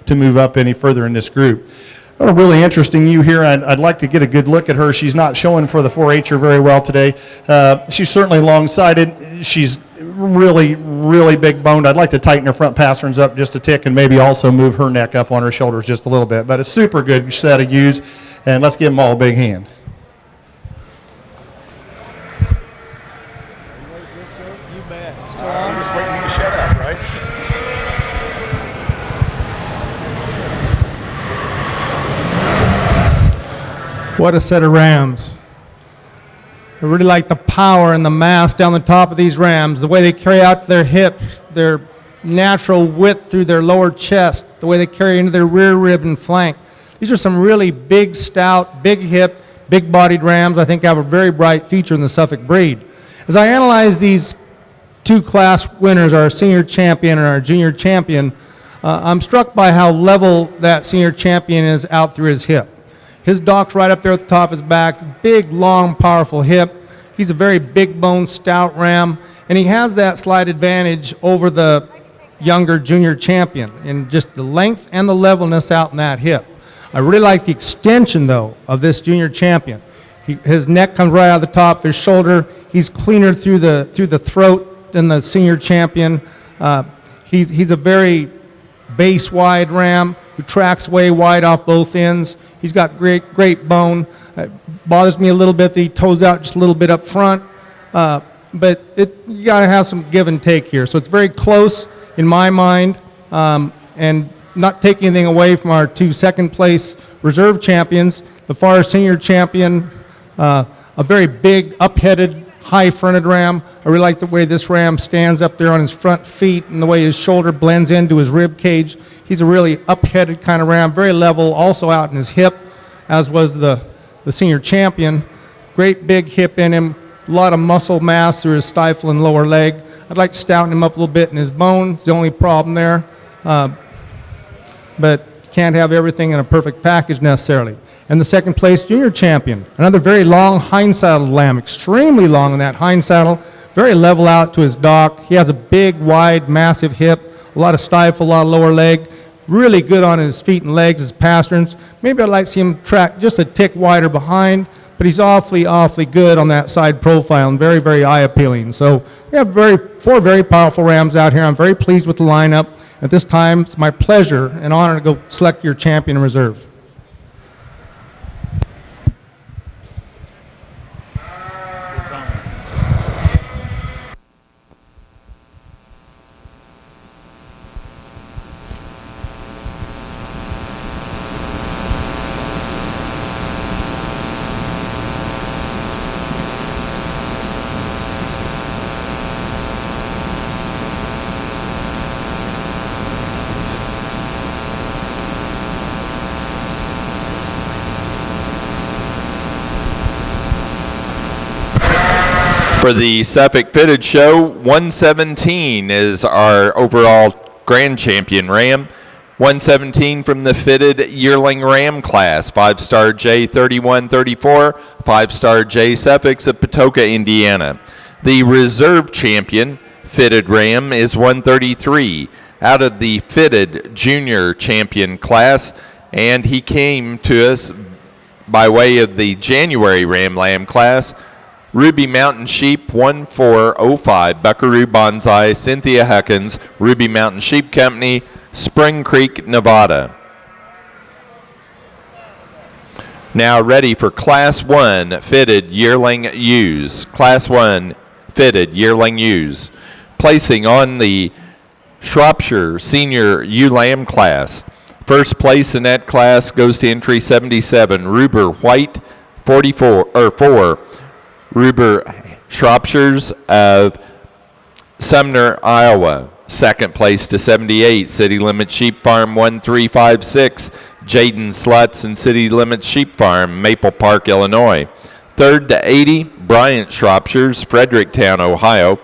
to move up any further in this group. Got a really interesting ewe here. I'd like to get a good look at her. She's not showing for the 4-H'er very well today. She's certainly long-sided. She's really, really big boned. I'd like to tighten her front pasterns up just a tick and maybe also move her neck up on her shoulders just a little bit. But a super good set of ewes, and let's give them all a big hand. You bet. I'm just waiting for you to shut up, right? What a set of rams. I really like the power and the mass down the top of these rams, the way they carry out their hips, their natural width through their lower chest, the way they carry into their rear rib and flank. These are some really big, stout, big hip, big bodied rams. I think have a very bright future in the Suffolk breed. As I analyze these two class winners, our senior champion and our junior champion, I'm struck by how level that senior champion is out through his hip. His dock's right up there at the top of his back, big, long, powerful hip. He's a very big bone, stout ram, and he has that slight advantage over the younger junior champion in just the length and the levelness out in that hip. I really like the extension, though, of this junior champion. His neck comes right out of the top of his shoulder. He's cleaner through the throat than the senior champion. He's a very base-wide ram who tracks way wide off both ends. He's got great bone. It bothers me a little bit that he toes out just a little bit up front, but you got to have some give and take here. So it's very close in my mind, and not taking anything away from our two second-place reserve champions. The far senior champion, a very big, up-headed, high-fronted ram. I really like the way this ram stands up there on his front feet and the way his shoulder blends into his rib cage. He's a really up-headed kind of ram, very level, also out in his hip, as was the senior champion. Great big hip in him, a lot of muscle mass through his stifle and lower leg. I'd like to stouten him up a little bit in his bone. It's the only problem there. But you can't have everything in a perfect package necessarily. And the second place junior champion, another very long hind saddle lamb, extremely long in that hind saddle, very level out to his dock. He has a big, wide, massive hip, a lot of stifle, a lot of lower leg, really good on his feet and legs, his pasterns. Maybe I'd like to see him track just a tick wider behind, but he's awfully good on that side profile and very, very eye appealing. So we have four very powerful rams out here. I'm very pleased with the lineup. At this time, it's my pleasure and honor to go select your champion in reserve. For the Suffolk Fitted Show, 117 is our overall grand champion ram. 117 from the fitted yearling ram class, 5-star J3134, 5-star J Suffolks of Patoka, Indiana. The reserve champion fitted ram is 133 out of the fitted junior champion class, and he came to us by way of the January ram lamb class. Ruby Mountain Sheep 1405, Buckaroo Bonsai, Cynthia Huckins, Ruby Mountain Sheep Company, Spring Creek, Nevada. Now ready for Class 1 fitted yearling ewes. Class 1 fitted yearling ewes. Placing on the Shropshire Senior Ewe Lamb class. First place in that class goes to entry 77, Ruber White 4. Ruber Shropshires of Sumner, Iowa. Second place to 78, City Limits Sheep Farm 1356, Jaden Slutz and City Limits Sheep Farm, Maple Park, Illinois. Third to 80, Bryant Shropshires, Fredericktown, Ohio.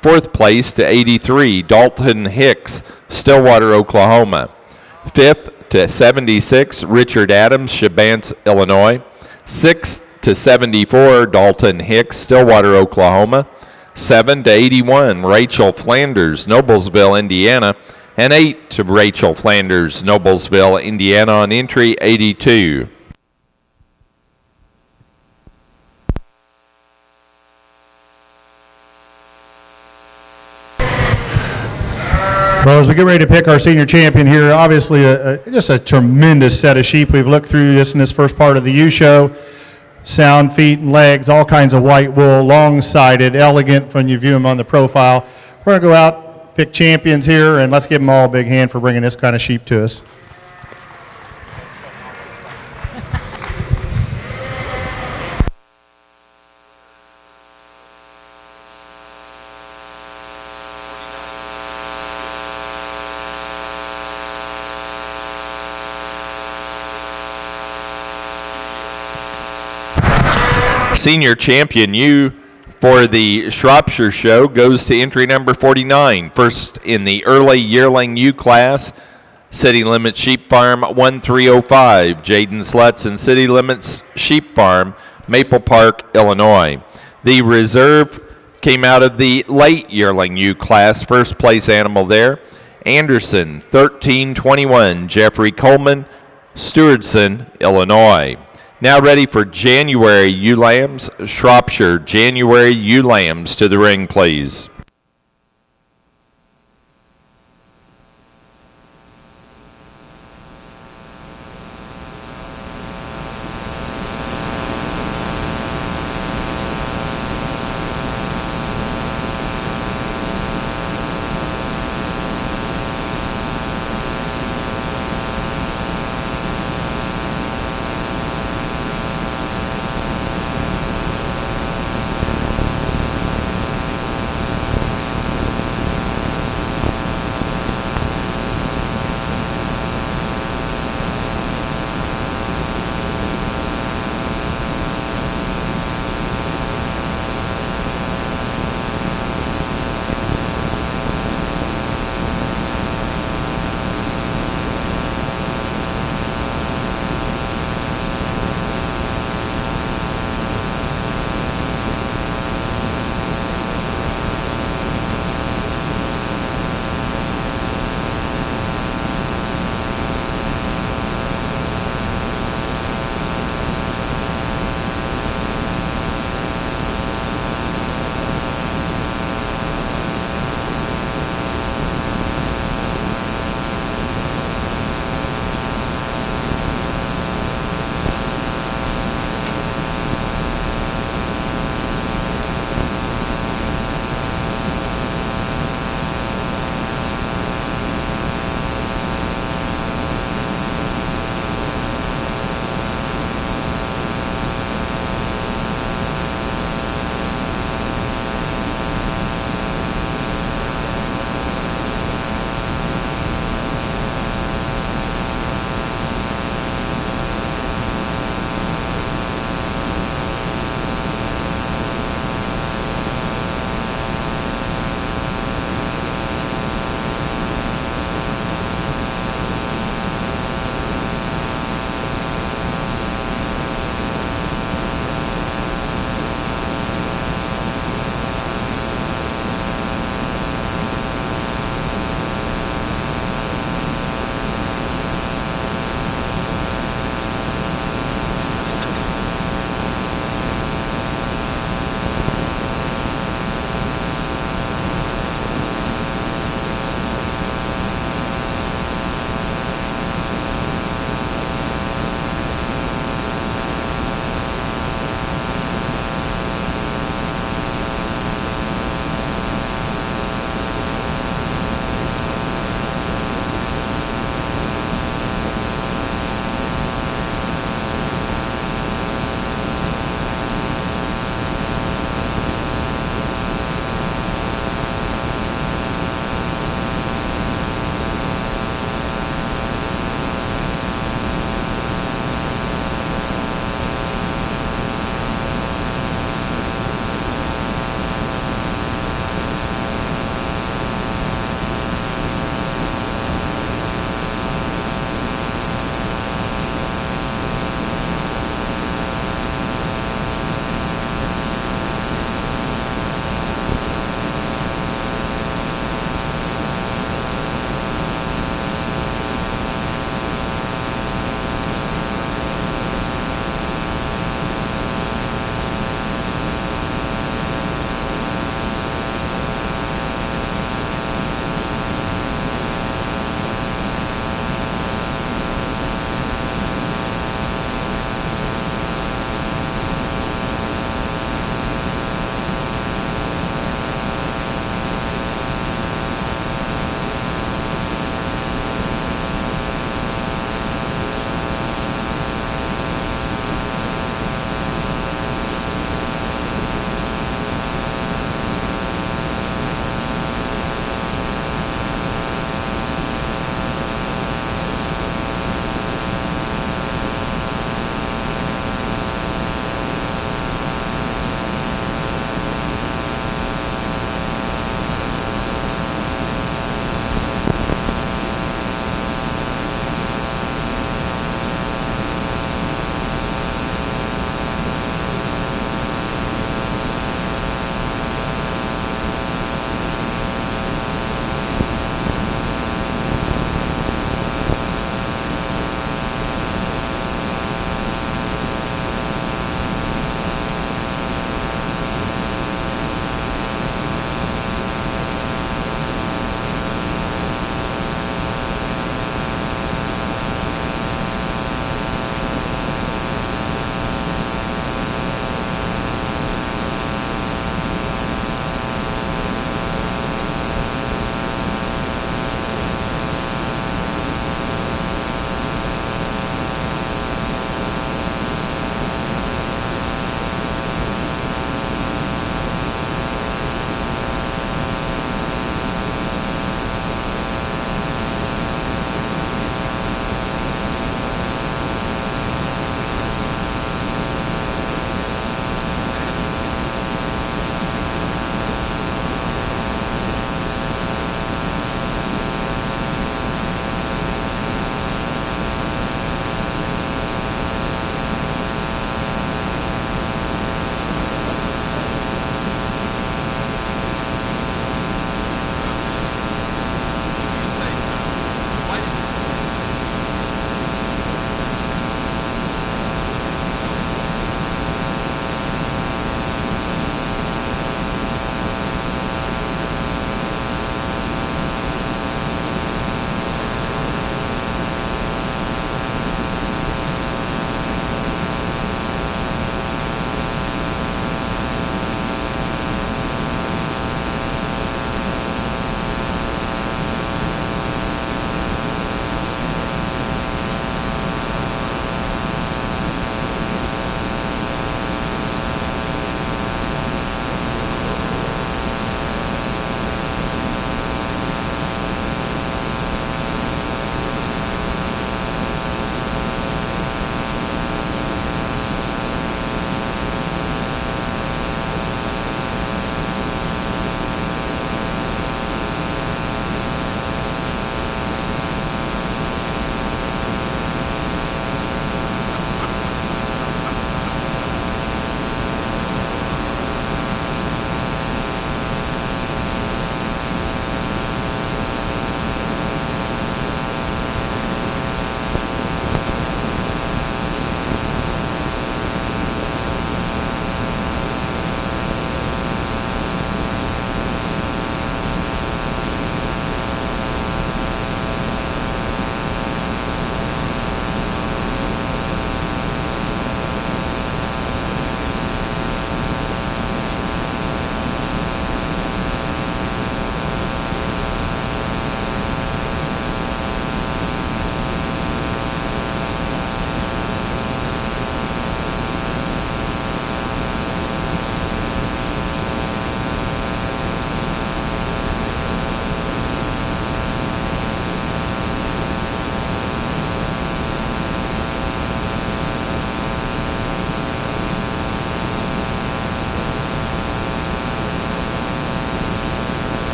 Fourth place to 83, Dalton Hicks, Stillwater, Oklahoma. Fifth to 76, Richard Adams, Shabance, Illinois. Sixth to 74, Dalton Hicks, Stillwater, Oklahoma. 7 to 81, Rachel Flanders, Noblesville, Indiana. and 8 to Rachel Flanders, Noblesville, Indiana, on entry 82. Well, as we get ready to pick our senior champion here, obviously just a tremendous set of sheep we've looked through just in this first part of the U show. Sound feet and legs, all kinds of white wool, long-sided, elegant when you view them on the profile. We're going to go out, pick champions here, and let's give them all a big hand for bringing this kind of sheep to us. Senior champion U for the Shropshire show goes to entry number 49. First in the early yearling U class, City Limits Sheep Farm 1305, Jaden Slutson, City Limits Sheep Farm, Maple Park, Illinois. The reserve came out of the late yearling U class, first place animal there, Anderson 1321, Jeffrey Coleman, Stewardson, Illinois. Now ready for January ewe lambs. Shropshire January ewe lambs to the ring, please.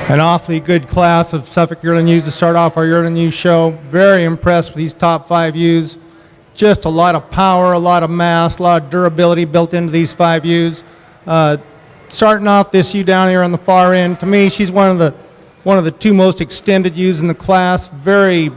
An awfully good class of Suffolk yearling ewes to start off our yearling ewe show. Very impressed with these top 5 ewes. Just a lot of power, a lot of mass, a lot of durability built into these 5 ewes. Starting off this ewe down here on the far end, to me, she's one of the 2 most extended ewes in the class. Very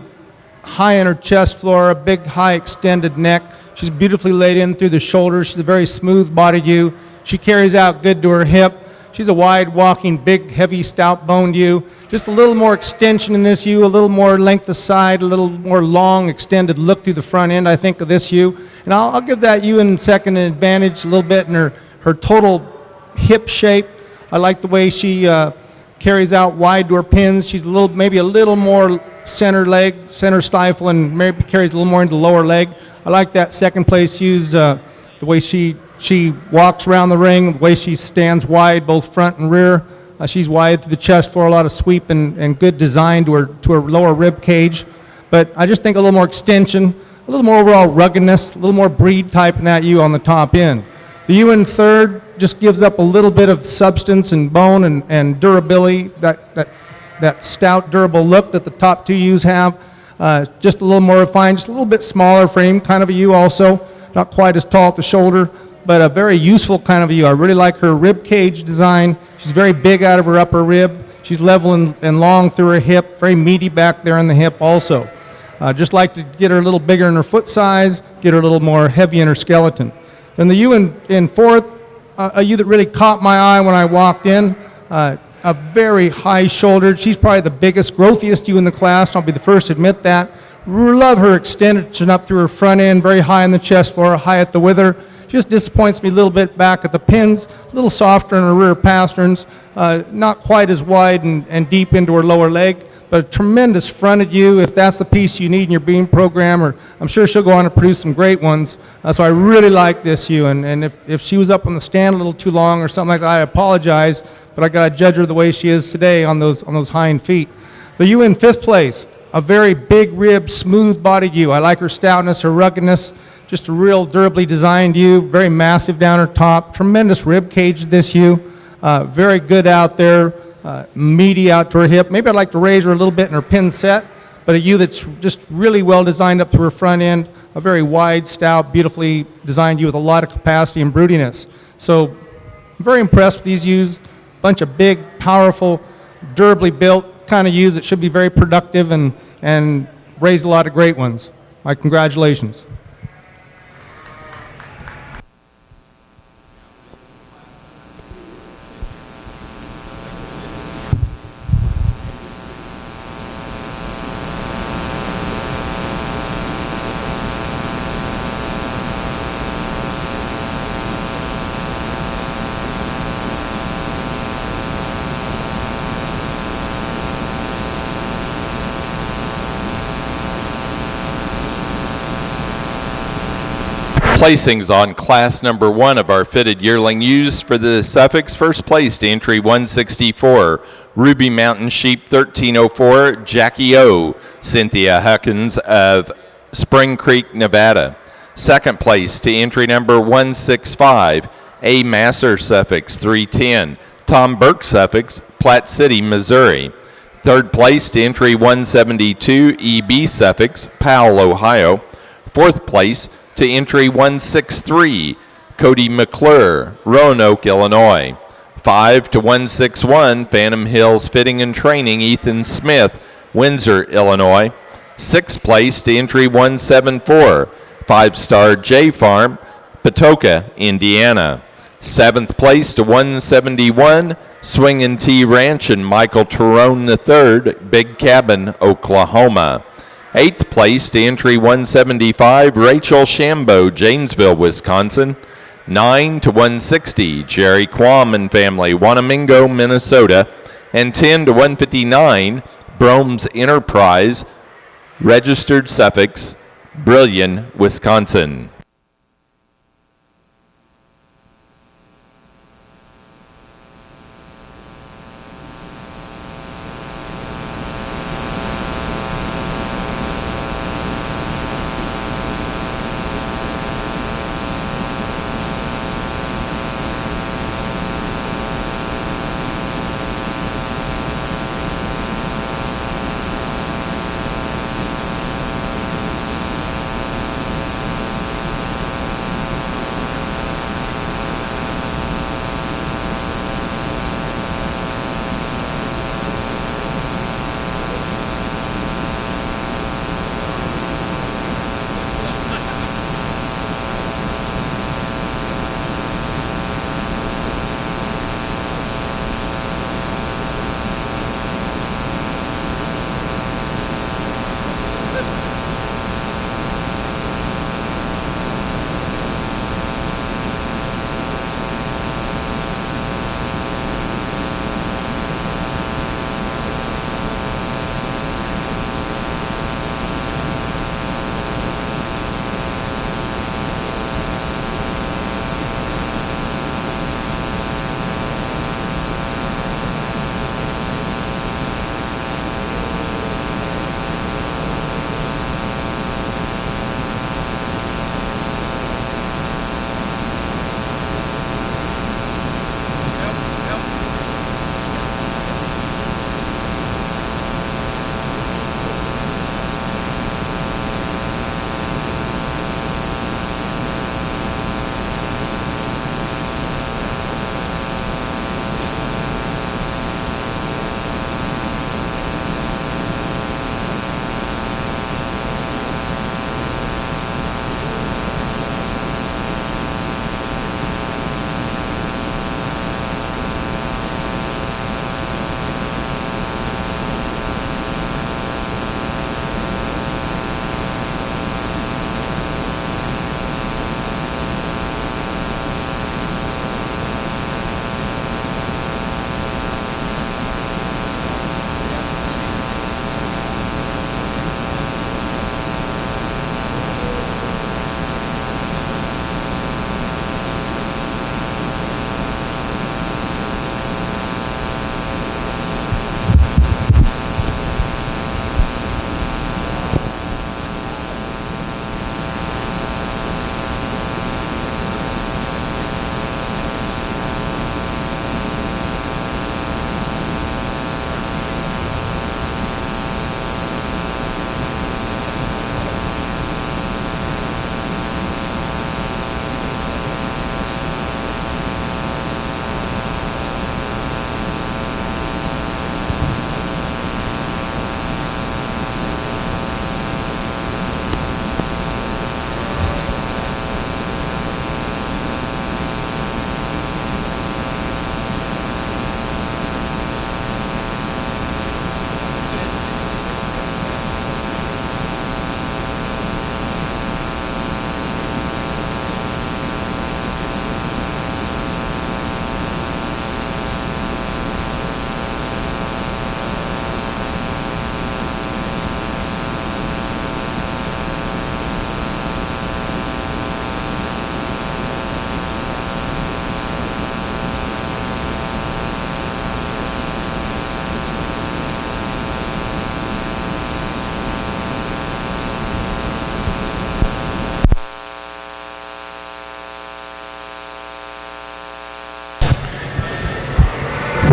high in her chest floor, a big, high extended neck. She's beautifully laid in through the shoulders. She's a very smooth-bodied ewe. She carries out good to her hip. She's a wide-walking, big, heavy, stout-boned ewe. Just a little more extension in this ewe, a little more length of side, a little more long, extended look through the front end, I think, of this ewe. And I'll give that ewe in second an advantage a little bit in her total hip shape. I like the way she carries out wide to her pins. She's maybe a little more center leg, center stifle, and maybe carries a little more into the lower leg. I like that second place ewe's, the way she walks around the ring, the way she stands wide, both front and rear. She's wide through the chest floor, a lot of sweep and good design to her lower rib cage. But I just think a little more extension, a little more overall ruggedness, a little more breed type in that ewe on the top end. The ewe in third just gives up a little bit of substance and bone and durability, that stout, durable look that the top 2 ewes have. Just a little more refined, just a little bit smaller frame kind of a ewe also. Not quite as tall at the shoulder, but a very useful kind of ewe. I really like her rib cage design. She's very big out of her upper rib. She's level and long through her hip, very meaty back there in the hip also. Just like to get her a little bigger in her foot size, get her a little more heavy in her skeleton. Then the ewe in fourth, a ewe that really caught my eye when I walked in, a very high-shouldered. She's probably the biggest, growthiest ewe in the class. I'll be the first to admit that. Love her extension up through her front end, very high in the chest floor, high at the wither. Just disappoints me a little bit back at the pins, a little softer in her rear pasterns, not quite as wide and deep into her lower leg, but a tremendous fronted ewe. If that's the piece you need in your beam program, or I'm sure she'll go on to produce some great ones. So I really like this ewe, and if she was up on the stand a little too long or something like that, I apologize, but I got to judge her the way she is today on those hind feet. The ewe in fifth place, a very big rib, smooth-bodied ewe. I like her stoutness, her ruggedness. Just a real durably designed ewe, very massive down her top, tremendous rib cage this ewe, very good out there, meaty out to her hip. Maybe I'd like to raise her a little bit in her pin set, but a ewe that's just really well designed up through her front end, a very wide, stout, beautifully designed ewe with a lot of capacity and broodiness. So I'm very impressed with these ewes, bunch of big, powerful, durably built kind of ewes that should be very productive and raise a lot of great ones. My congratulations. Placings on class number 1 of our fitted yearling ewes for the Suffolk's. First place to entry 164, Ruby Mountain Sheep 1304, Jackie O. Cynthia Huckins of Spring Creek, Nevada. Second place to entry number 165, A. Masser Suffolk's 310, Tom Burke Suffolk's, Platte City, Missouri. Third place to entry 172, E.B. Suffolk's, Powell, Ohio. Fourth place to entry 163, Cody McClure, Roanoke, Illinois. 5 to 161, Phantom Hills Fitting and Training, Ethan Smith, Windsor, Illinois. Sixth place to entry 174, 5-star J Farm, Patoka, Indiana. Seventh place to 171, Swingin' T Ranch and Michael Terone III, Big Cabin, Oklahoma. Eighth place to entry 175, Rachel Shambo, Janesville, Wisconsin. 9 to 160, Jerry Quam and family, Wanamingo, Minnesota. And 10 to 159, Brome's Enterprise, registered Suffolk's, Brillion, Wisconsin.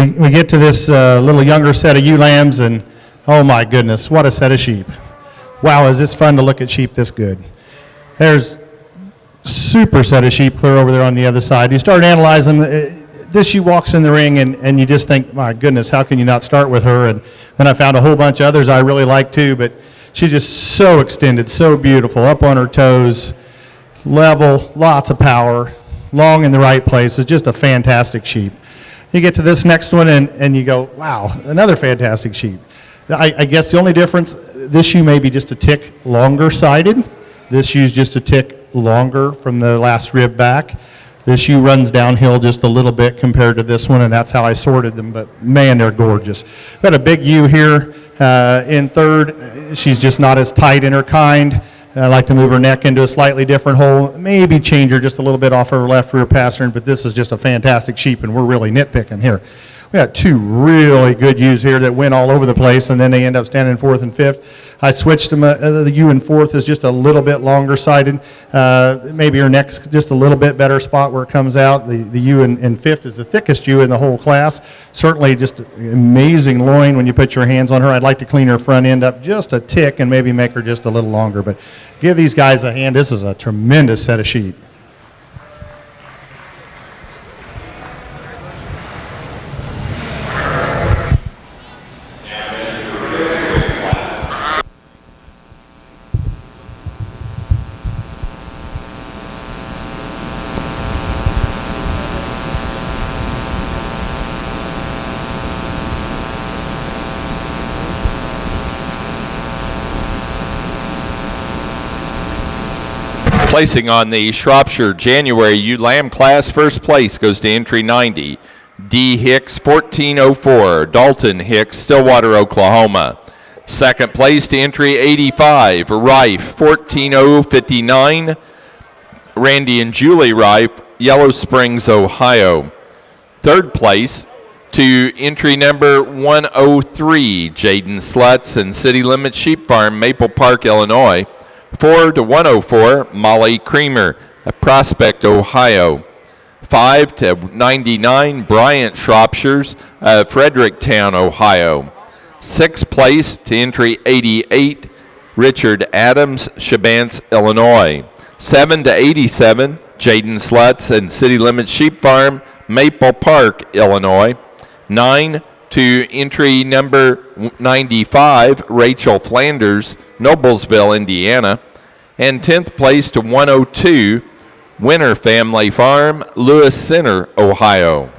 we get to this little younger set of ewe lambs, and oh my goodness, what a set of sheep. Wow, is this fun to look at sheep this good. There's super set of sheep clear over there on the other side. You start analyzing this. She walks in the ring, and you just think, my goodness, how can you not start with her? And then I found a whole bunch of others I really like too, but she's just so extended, so beautiful, up on her toes, level, lots of power, long in the right places, just a fantastic sheep. You get to this next one, and you go, wow, another fantastic sheep. I guess the only difference, this ewe may be just a tick longer sided. This ewe's just a tick longer from the last rib back. This ewe runs downhill just a little bit compared to this one, and that's how I sorted them, but man, they're gorgeous. Got a big ewe here in third. She's just not as tight in her kind. I like to move her neck into a slightly different hole, maybe change her just a little bit off her left rear pastern, but this is just a fantastic sheep, and we're really nitpicking here. We got two really good ewes here that went all over the place, and then they end up standing fourth and fifth. I switched them. The ewe in fourth is just a little bit longer sided. Maybe her neck's just a little bit better spot where it comes out. The ewe in fifth is the thickest ewe in the whole class. Certainly just amazing loin when you put your hands on her. I'd like to clean her front end up just a tick and maybe make her just a little longer. But give these guys a hand. This is a tremendous set of sheep. Placing on the Shropshire January ewe lamb class, first place goes to entry 90, D. Hicks, 1404, Dalton Hicks, Stillwater, Oklahoma. Second place to entry 85, Rife, 14059, Randy and Julie Rife, Yellow Springs, Ohio. Third place to entry number 103, Jaden Slutz and City Limits Sheep Farm, Maple Park, Illinois. 4 to 104, Molly Creamer, Prospect, Ohio. 5 to 99, Bryant Shropshires, Fredericktown, Ohio. Sixth place to entry 88, Richard Adams, Shabance, Illinois. 7 to 87, Jaden Slutz and City Limits Sheep Farm, Maple Park, Illinois. 9 to entry number 95, Rachel Flanders, Noblesville, Indiana. And 10th place to 102, Winter Family Farm, Lewis Center, Ohio.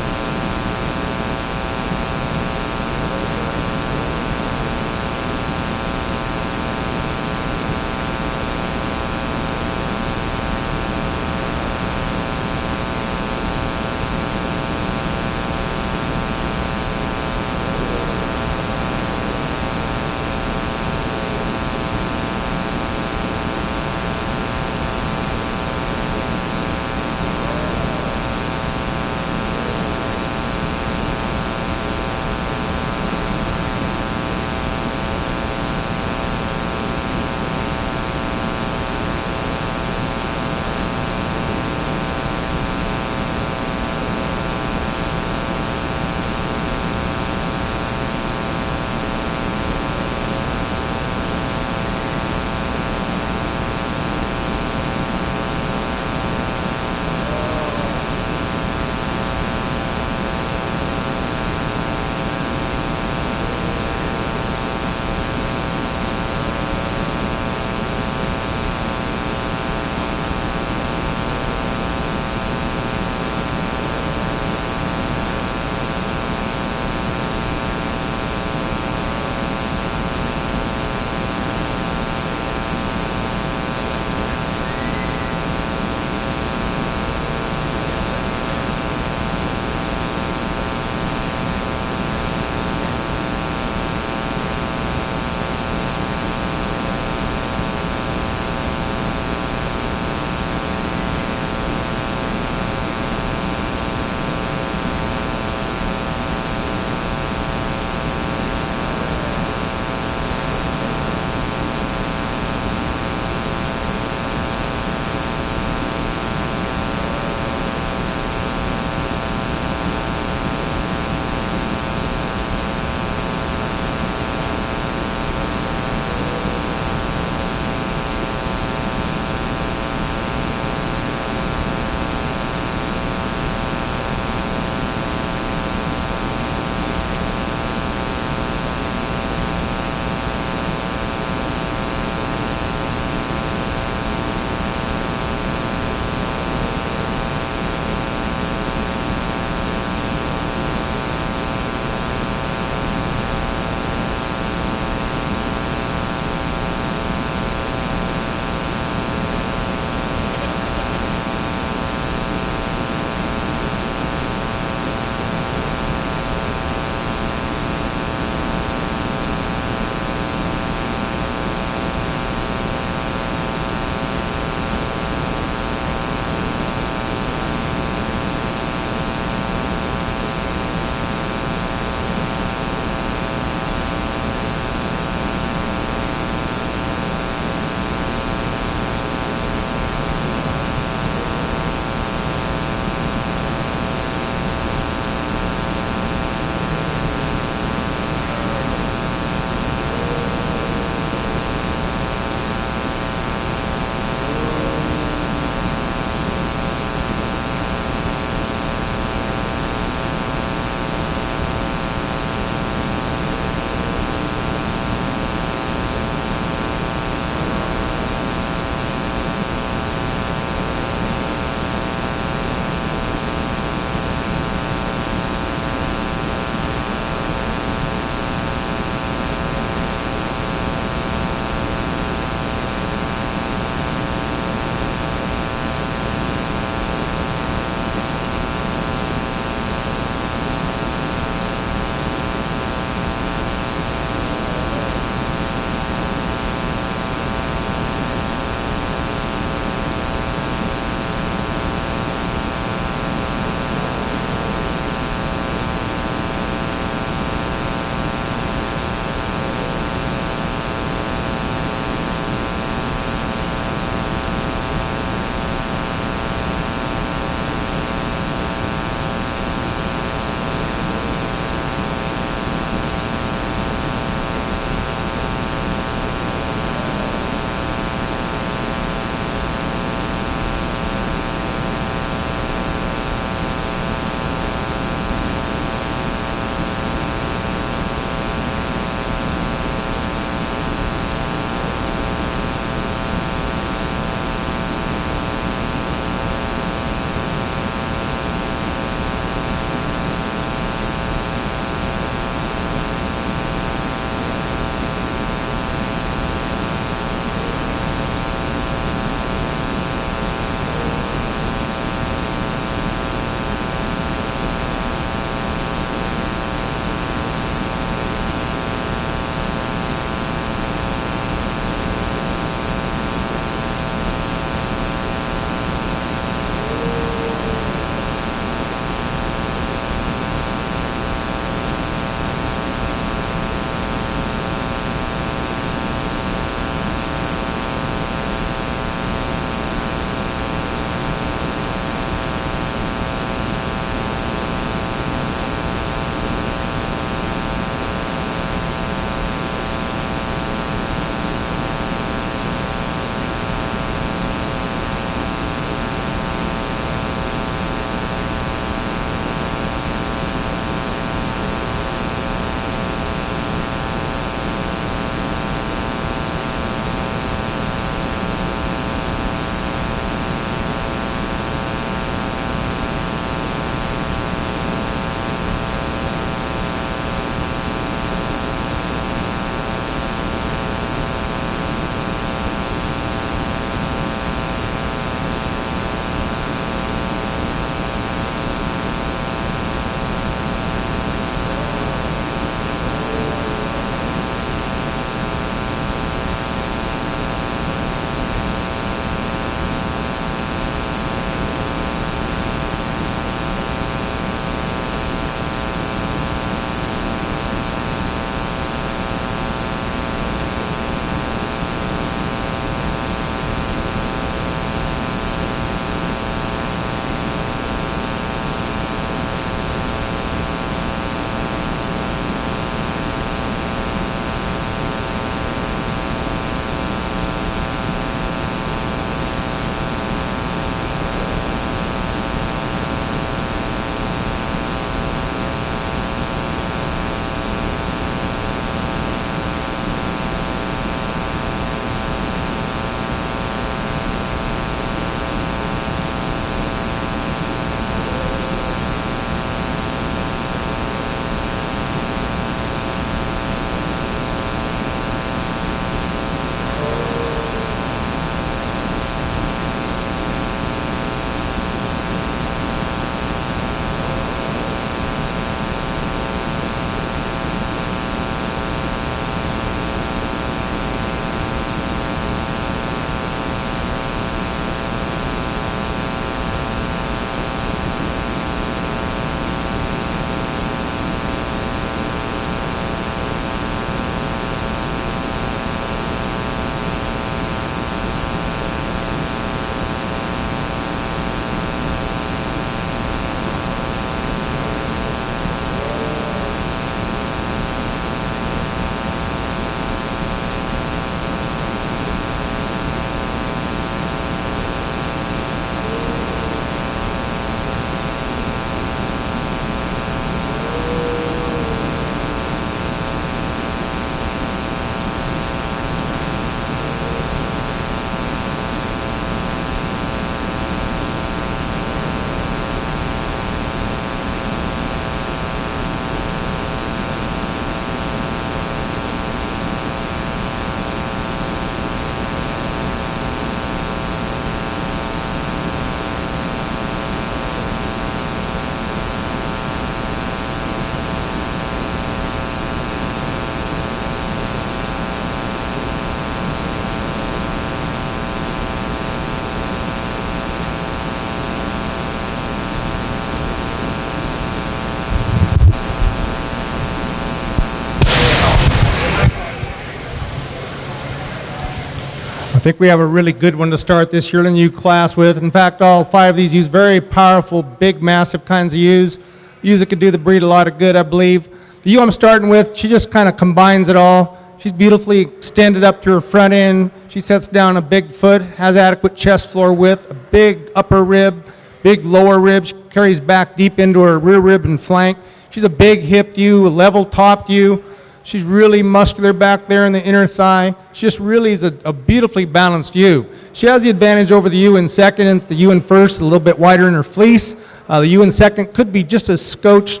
I think we have a really good one to start this yearling ewe class with. In fact, all 5 of these ewes, very powerful, big, massive kinds of ewes. Ewes that could do the breed a lot of good, I believe. The ewe I'm starting with, she just kind of combines it all. She's beautifully extended up to her front end. She sets down a big foot, has adequate chest floor width, a big upper rib, big lower rib. She carries back deep into her rear rib and flank. She's a big hipped ewe, a level topped ewe. She's really muscular back there in the inner thigh. She just really is a beautifully balanced ewe. She has the advantage over the ewe in second, and the ewe in first, a little bit wider in her fleece. The ewe in second could be just a scotch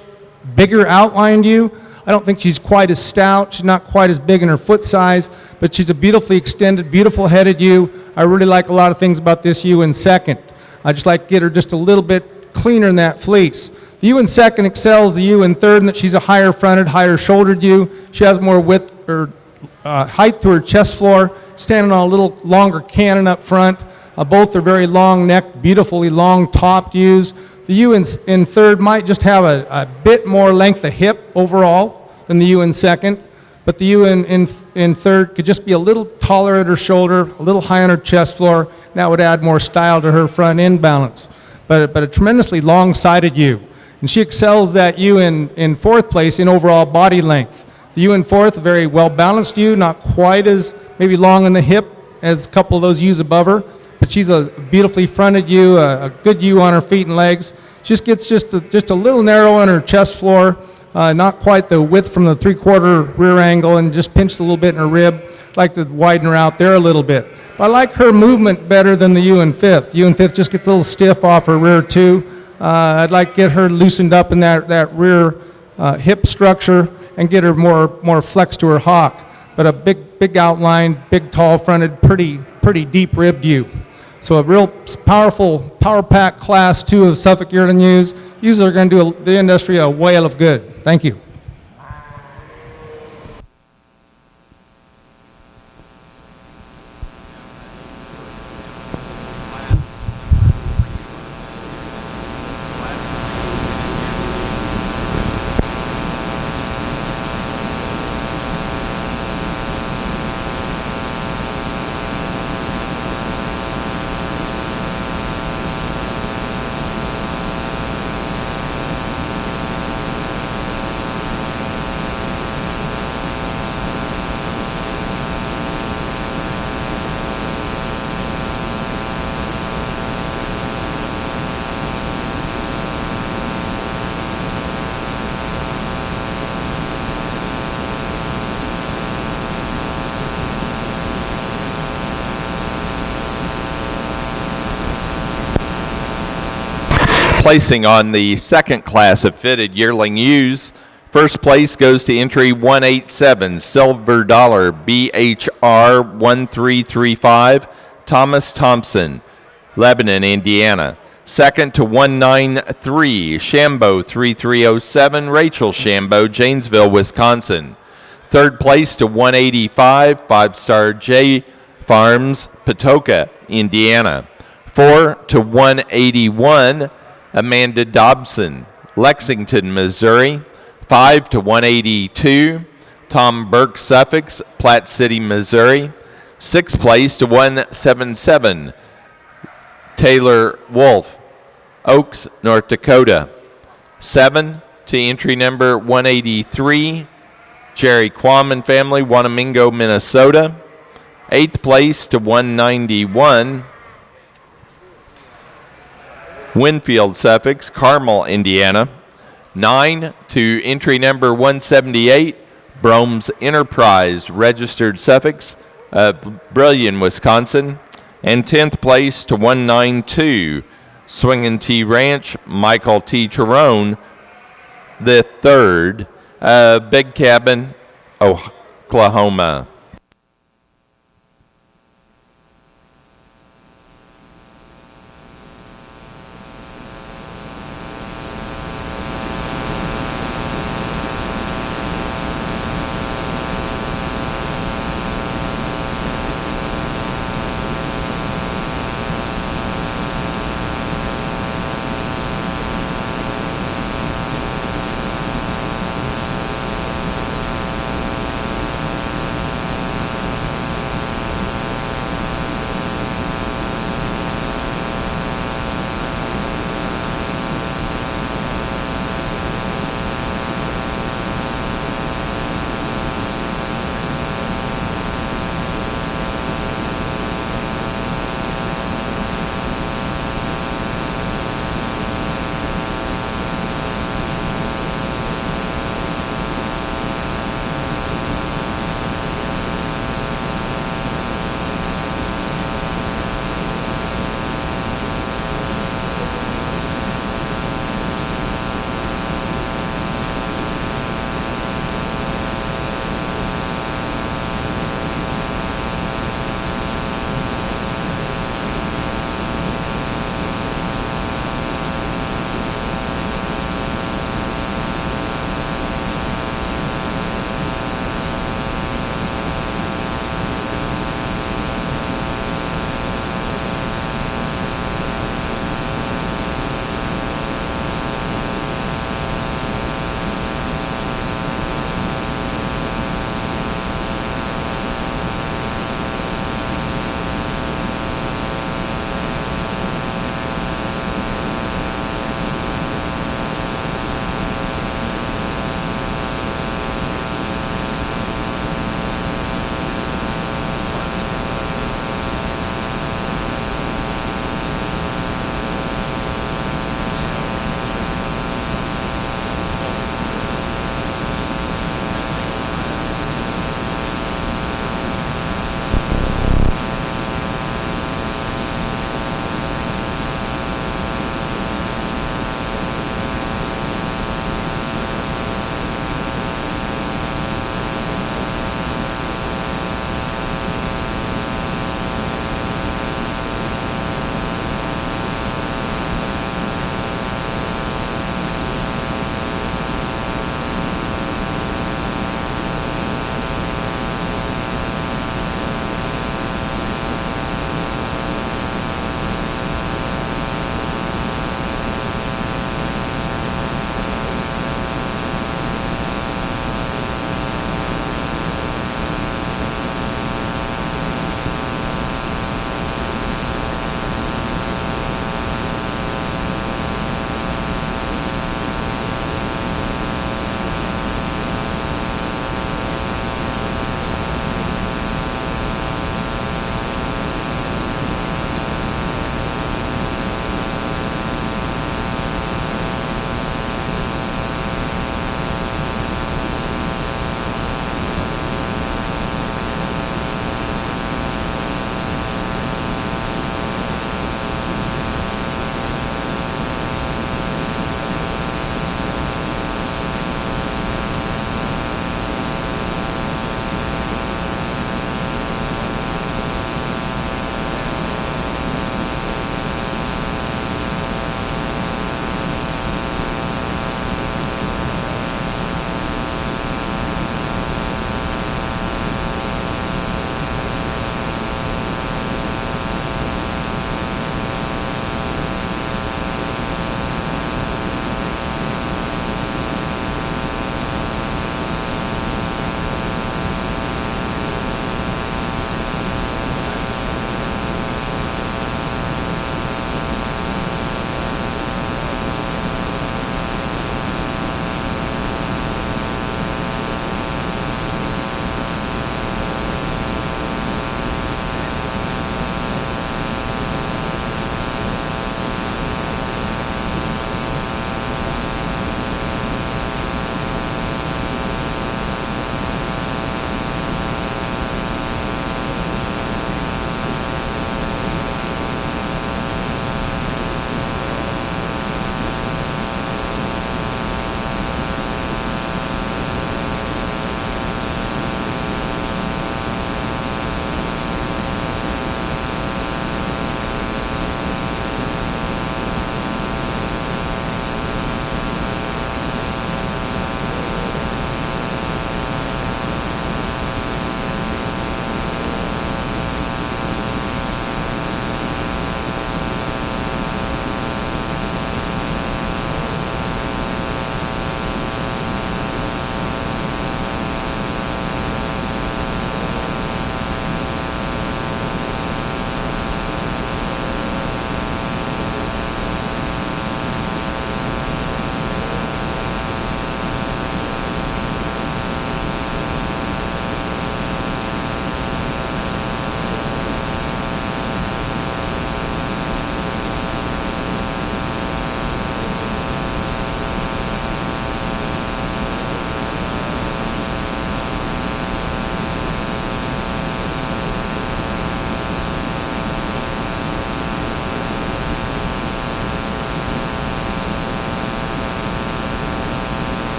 bigger outlined ewe. I don't think she's quite as stout. She's not quite as big in her foot size, but she's a beautifully extended, beautiful headed ewe. I really like a lot of things about this ewe in second. I just like to get her just a little bit cleaner in that fleece. The ewe in second excels the ewe in third in that she's a higher fronted, higher shouldered ewe. She has more width or height to her chest floor, standing on a little longer cannon up front. Both are very long necked, beautifully long topped ewes. The ewe in third might just have a bit more length of hip overall than the ewe in second, but the ewe in third could just be a little taller at her shoulder, a little higher on her chest floor. That would add more style to her front end balance. But a tremendously long-sided ewe. And she excels that ewe in fourth place in overall body length. The ewe in fourth, a very well-balanced ewe, not quite as maybe long in the hip as a couple of those ewes above her, but she's a beautifully fronted ewe, a good ewe on her feet and legs. She just gets just a little narrow on her chest floor, not quite the width from the 3/4 rear angle, and just pinched a little bit in her rib. I'd like to widen her out there a little bit. But I like her movement better than the ewe in fifth. The ewe in fifth just gets a little stiff off her rear too. I'd like to get her loosened up in that rear hip structure and get her more flex to her hock. But a big outline, big tall fronted, pretty deep ribbed ewe. So a real powerful power pack class 2 of Suffolk yearling ewes. Ewes are going to do the industry a whale of good. Thank you. Placing on the second class of fitted yearling ewes, first place goes to entry 187, Silver Dollar BHR 1335, Thomas Thompson, Lebanon, Indiana. Second to 193, Shambo 3307, Rachel Shambo, Janesville, Wisconsin. Third place to 185, 5-star J Farms, Patoka, Indiana. 4 to 181, Amanda Dobson, Lexington, Missouri. 5 to 182, Tom Burke, Suffolk, Platte City, Missouri. 6th place to 177, Taylor Wolf, Oaks, North Dakota. 7 to entry number 183, Jerry Quam and family, Wanamingo, Minnesota. 8th place to 191, Winfield, Suffolk, Carmel, Indiana. 9 to entry number 178, Brome's Enterprise, registered Suffolk, Brillion, Wisconsin. And 10th place to 192, Swingin' T Ranch, Michael T. Tyrone the third, Big Cabin, Oklahoma.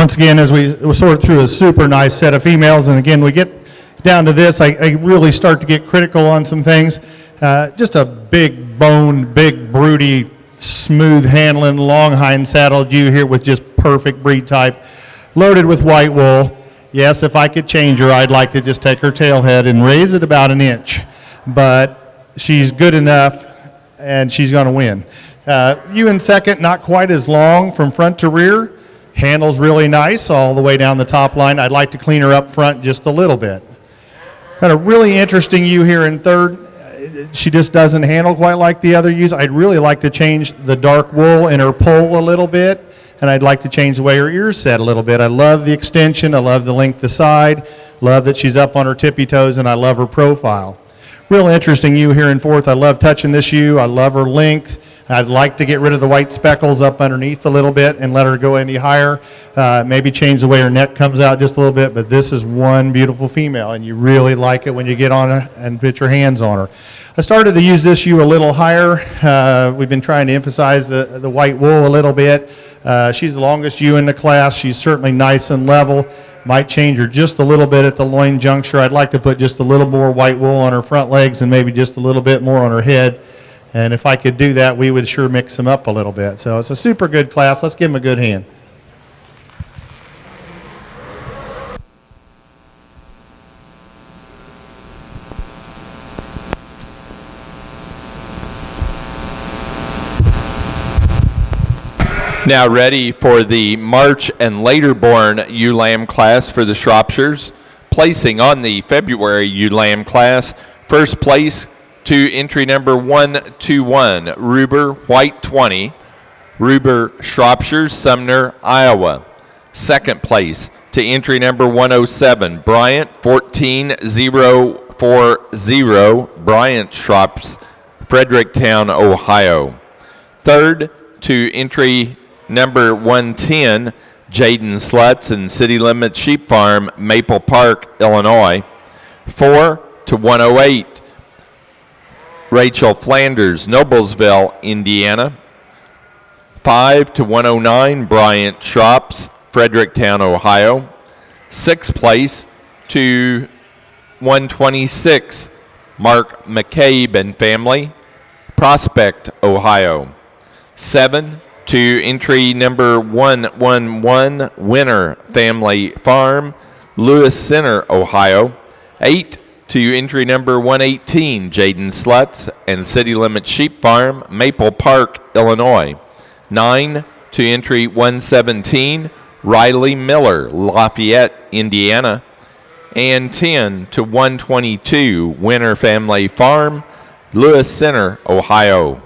once again, as we sort through a super nice set of females, and again, we get down to this, I really start to get critical on some things. Just a big boned, big broody, smooth handling, long hind saddled ewe here with just perfect breed type, loaded with white wool. Yes, if I could change her, I'd like to just take her tail head and raise it about an inch, but she's good enough and she's going to win. Ewe in second, not quite as long from front to rear. Handle's really nice all the way down the top line. I'd like to clean her up front just a little bit. Got a really interesting ewe here in third. She just doesn't handle quite like the other ewes. I'd really like to change the dark wool in her poll a little bit, and I'd like to change the way her ears set a little bit. I love the extension. I love the length of side. Love that she's up on her tippy toes, and I love her profile. Real interesting ewe here in fourth. I love touching this ewe. I love her length. I'd like to get rid of the white speckles up underneath a little bit and let her go any higher. Maybe change the way her neck comes out just a little bit, but this is one beautiful female, and you really like it when you get on her and put your hands on her. I started to use this ewe a little higher. We've been trying to emphasize the white wool a little bit. She's the longest ewe in the class. She's certainly nice and level. Might change her just a little bit at the loin juncture. I'd like to put just a little more white wool on her front legs and maybe just a little bit more on her head. And if I could do that, we would sure mix them up a little bit. So it's a super good class. Let's give them a good hand. Now ready for the March and later born ewe lamb class for the Shropshires. Placing on the February ewe lamb class, first place to entry number 121, Ruber, White 20, Ruber, Shropshire, Sumner, Iowa. Second place to entry number 107, Bryant, 14040, Bryant, Shrops, Fredericktown, Ohio. Third to entry number 110, Jaden Slutz and City Limits Sheep Farm, Maple Park, Illinois. 4 to 108, Rachel Flanders, Noblesville, Indiana. 5 to 109, Bryant Shrops, Fredericktown, Ohio. Sixth place to 126, Mark McCabe and family, Prospect, Ohio. 7 to entry number 111, Winner Family Farm, Lewis Center, Ohio. 8 to entry number 118, Jaden Slutz and City Limits Sheep Farm, Maple Park, Illinois. 9 to entry 117, Riley Miller, Lafayette, Indiana. And 10 to 122, Winner Family Farm, Lewis Center, Ohio.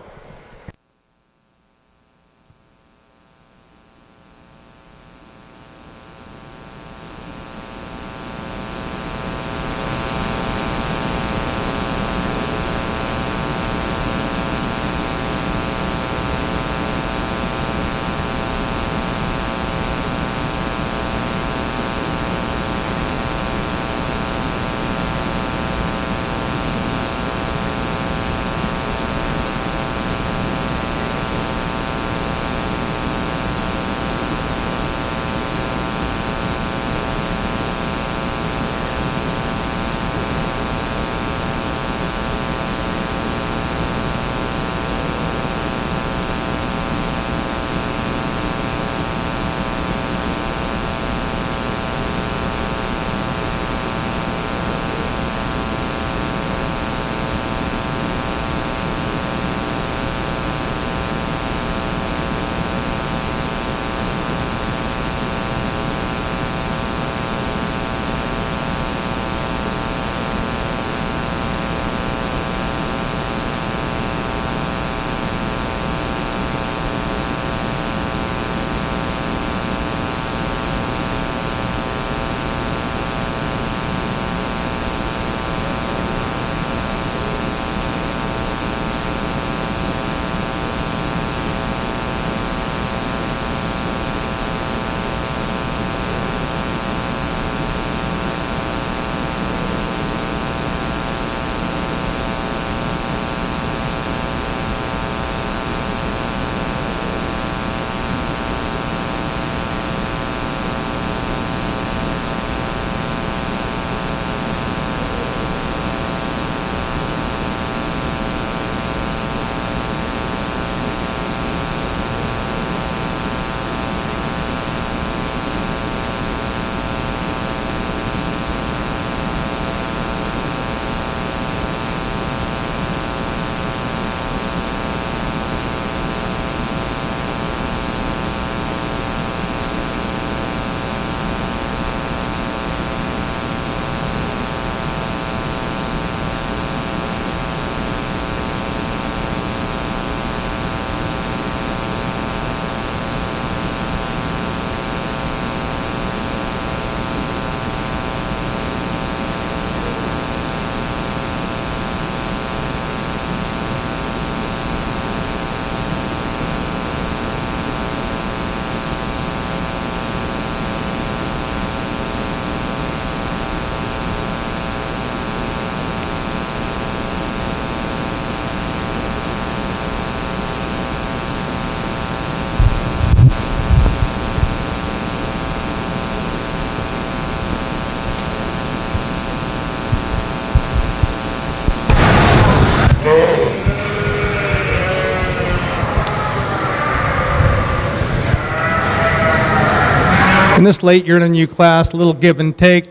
in this late year in a new class, a little give and take.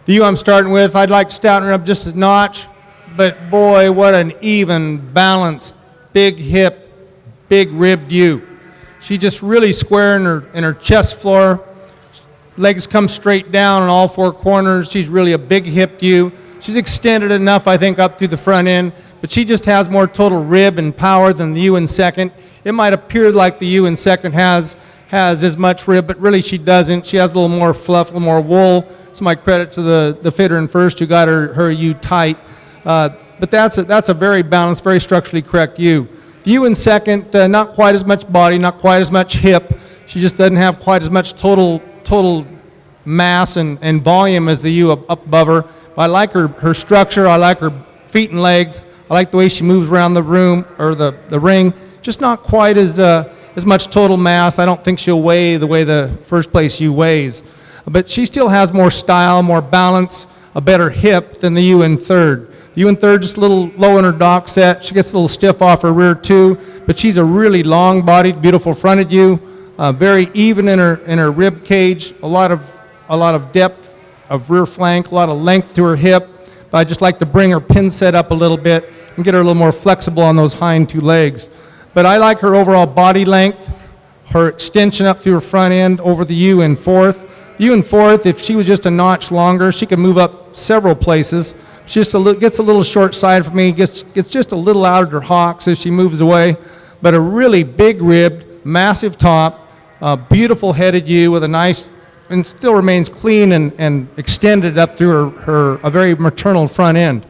The ewe I'm starting with, I'd like to stouten her up just a notch, but boy, what an even, balanced, big hip, big ribbed ewe. She's just really square in her chest floor. Legs come straight down on all four corners. She's really a big hipped ewe. She's extended enough, I think, up through the front end, but she just has more total rib and power than the ewe in second. It might appear like the ewe in second has as much rib, but really she doesn't. She has a little more fluff, a little more wool. It's my credit to the fitter in first who got her ewe tight. But that's a very balanced, very structurally correct ewe. The ewe in second, not quite as much body, not quite as much hip. She just doesn't have quite as much total mass and volume as the ewe up above her. But I like her structure. I like her feet and legs. I like the way she moves around the room or the ring. Just not quite as much total mass. I don't think she'll weigh the way the first place ewe weighs. But she still has more style, more balance, a better hip than the ewe in third. The ewe in third just a little low in her dock set. She gets a little stiff off her rear too, but she's a really long-bodied, beautiful fronted ewe. Very even in her rib cage. A lot of depth of rear flank, a lot of length to her hip. But I just like to bring her pin set up a little bit and get her a little more flexible on those hind two legs. But I like her overall body length, her extension up through her front end over the ewe in fourth. The ewe in fourth, if she was just a notch longer, she could move up several places. She just gets a little short side for me, gets just a little out of her hocks as she moves away. But a really big ribbed, massive top, beautiful headed ewe with a nice, and still remains clean and extended up through a very maternal front end.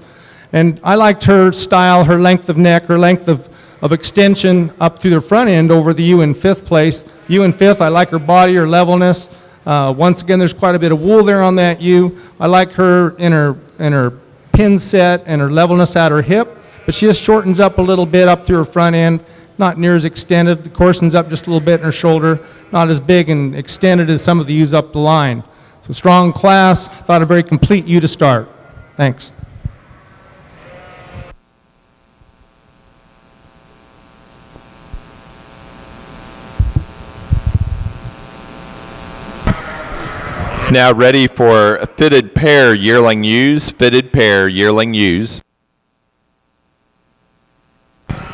And I liked her style, her length of neck, her length of extension up through the front end over the ewe in fifth place. Ewe in fifth, I like her body, her levelness. Once again, there's quite a bit of wool there on that ewe. I like her in her pin set and her levelness at her hip, but she just shortens up a little bit up through her front end, not near as extended. The corson's up just a little bit in her shoulder, not as big and extended as some of the ewes up the line. So strong class, thought a very complete ewe to start. Thanks. Now ready for fitted pair yearling ewes, fitted pair yearling ewes.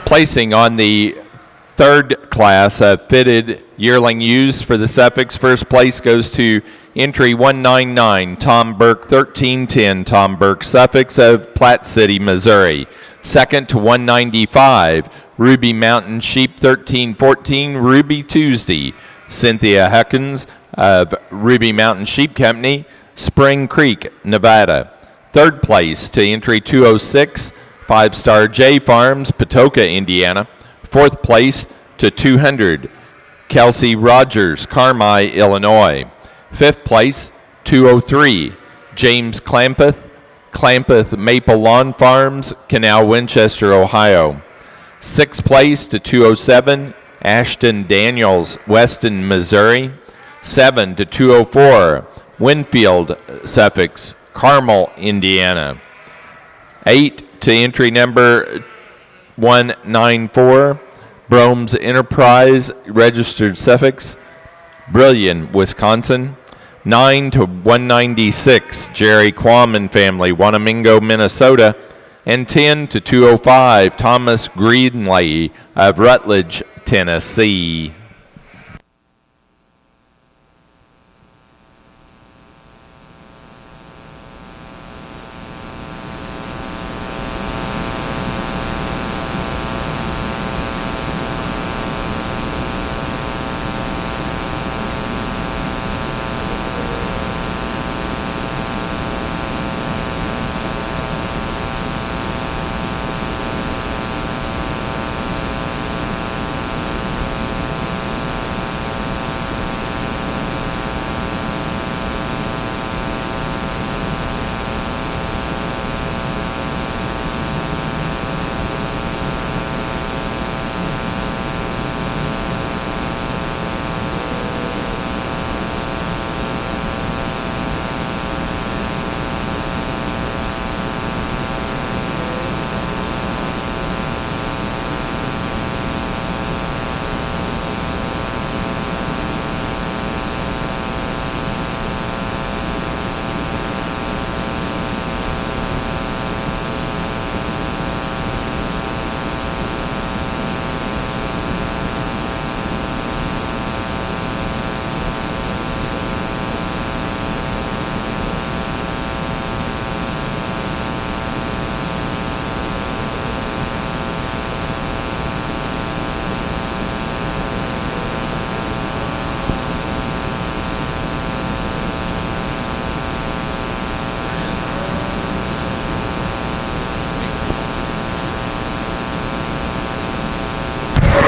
Placing on the third class of fitted yearling ewes for the Suffolks, first place goes to entry 199, Tom Burke 1310, Tom Burke Suffolks of Platte City, Missouri. Second to 195, Ruby Mountain Sheep 1314, Ruby Tuesday, Cynthia Huckins of Ruby Mountain Sheep Company, Spring Creek, Nevada. Third place to entry 206, 5-Star J Farms, Patoka, Indiana. Fourth place to 200, Kelsey Rogers, Carmi, Illinois. Fifth place, 203, James Clampeth Maple Lawn Farms, Canal, Winchester, Ohio. Sixth place to 207, Ashton Daniels, Weston, Missouri. 7 to 204, Winfield, Suffolk, Carmel, Indiana. 8 to entry number 194, Brome's Enterprise, registered Suffolk, Brillion, Wisconsin. 9 to 196, Jerry Quam and family, Wanamingo, Minnesota. And 10 to 205, Thomas Greenley of Rutledge, Tennessee.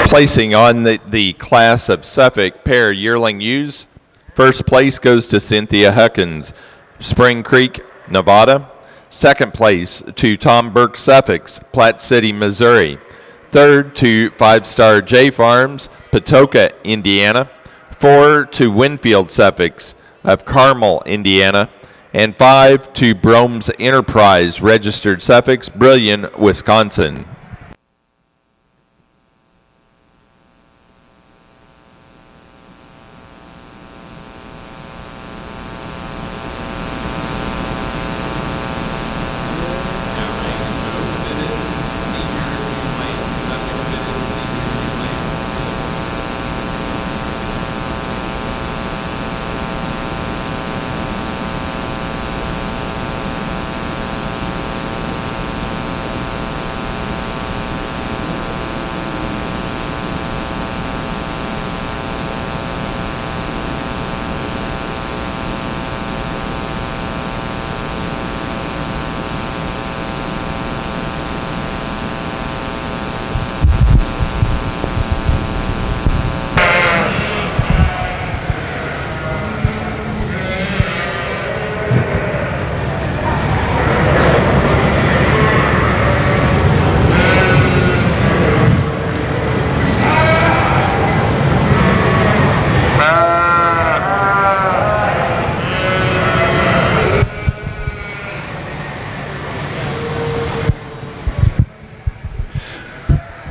Placing on the class of Suffolk pair yearling ewes, first place goes to Cynthia Huckins, Spring Creek, Nevada. Second place to Tom Burke Suffolk's, Platte City, Missouri. Third to 5-Star J Farms, Patoka, Indiana. 4 to Winfield Suffolk's of Carmel, Indiana. And 5 to Brome's Enterprise, Registered Suffolk's, Brillion, Wisconsin.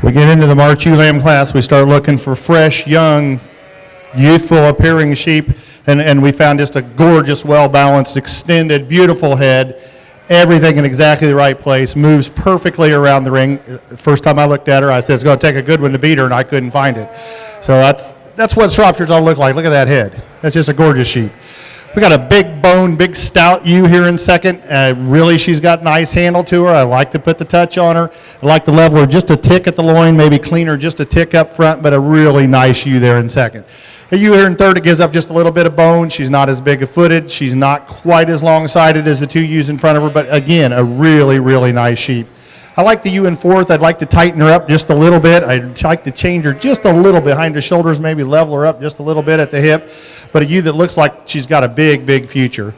We get into the March Ewe Lamb class, we start looking for fresh, young, youthful appearing sheep, and we found just a gorgeous, well-balanced, extended, beautiful head, everything in exactly the right place, moves perfectly around the ring. First time I looked at her, I said, it's going to take a good one to beat her, and I couldn't find it. So that's what Shropshire's all look like. Look at that head. That's just a gorgeous sheep. We got a big bone, big stout ewe here in second. Really, she's got nice handle to her. I like to put the touch on her. I like to level her just a tick at the loin, maybe clean her just a tick up front, but a really nice ewe there in second. The ewe here in third, it gives up just a little bit of bone. She's not as big a footed. She's not quite as long-sided as the two ewes in front of her, but again, a really, really nice sheep. I like the ewe in fourth. I'd like to tighten her up just a little bit. I'd like to change her just a little behind her shoulders, maybe level her up just a little bit at the hip. But a ewe that looks like she's got a big, big future.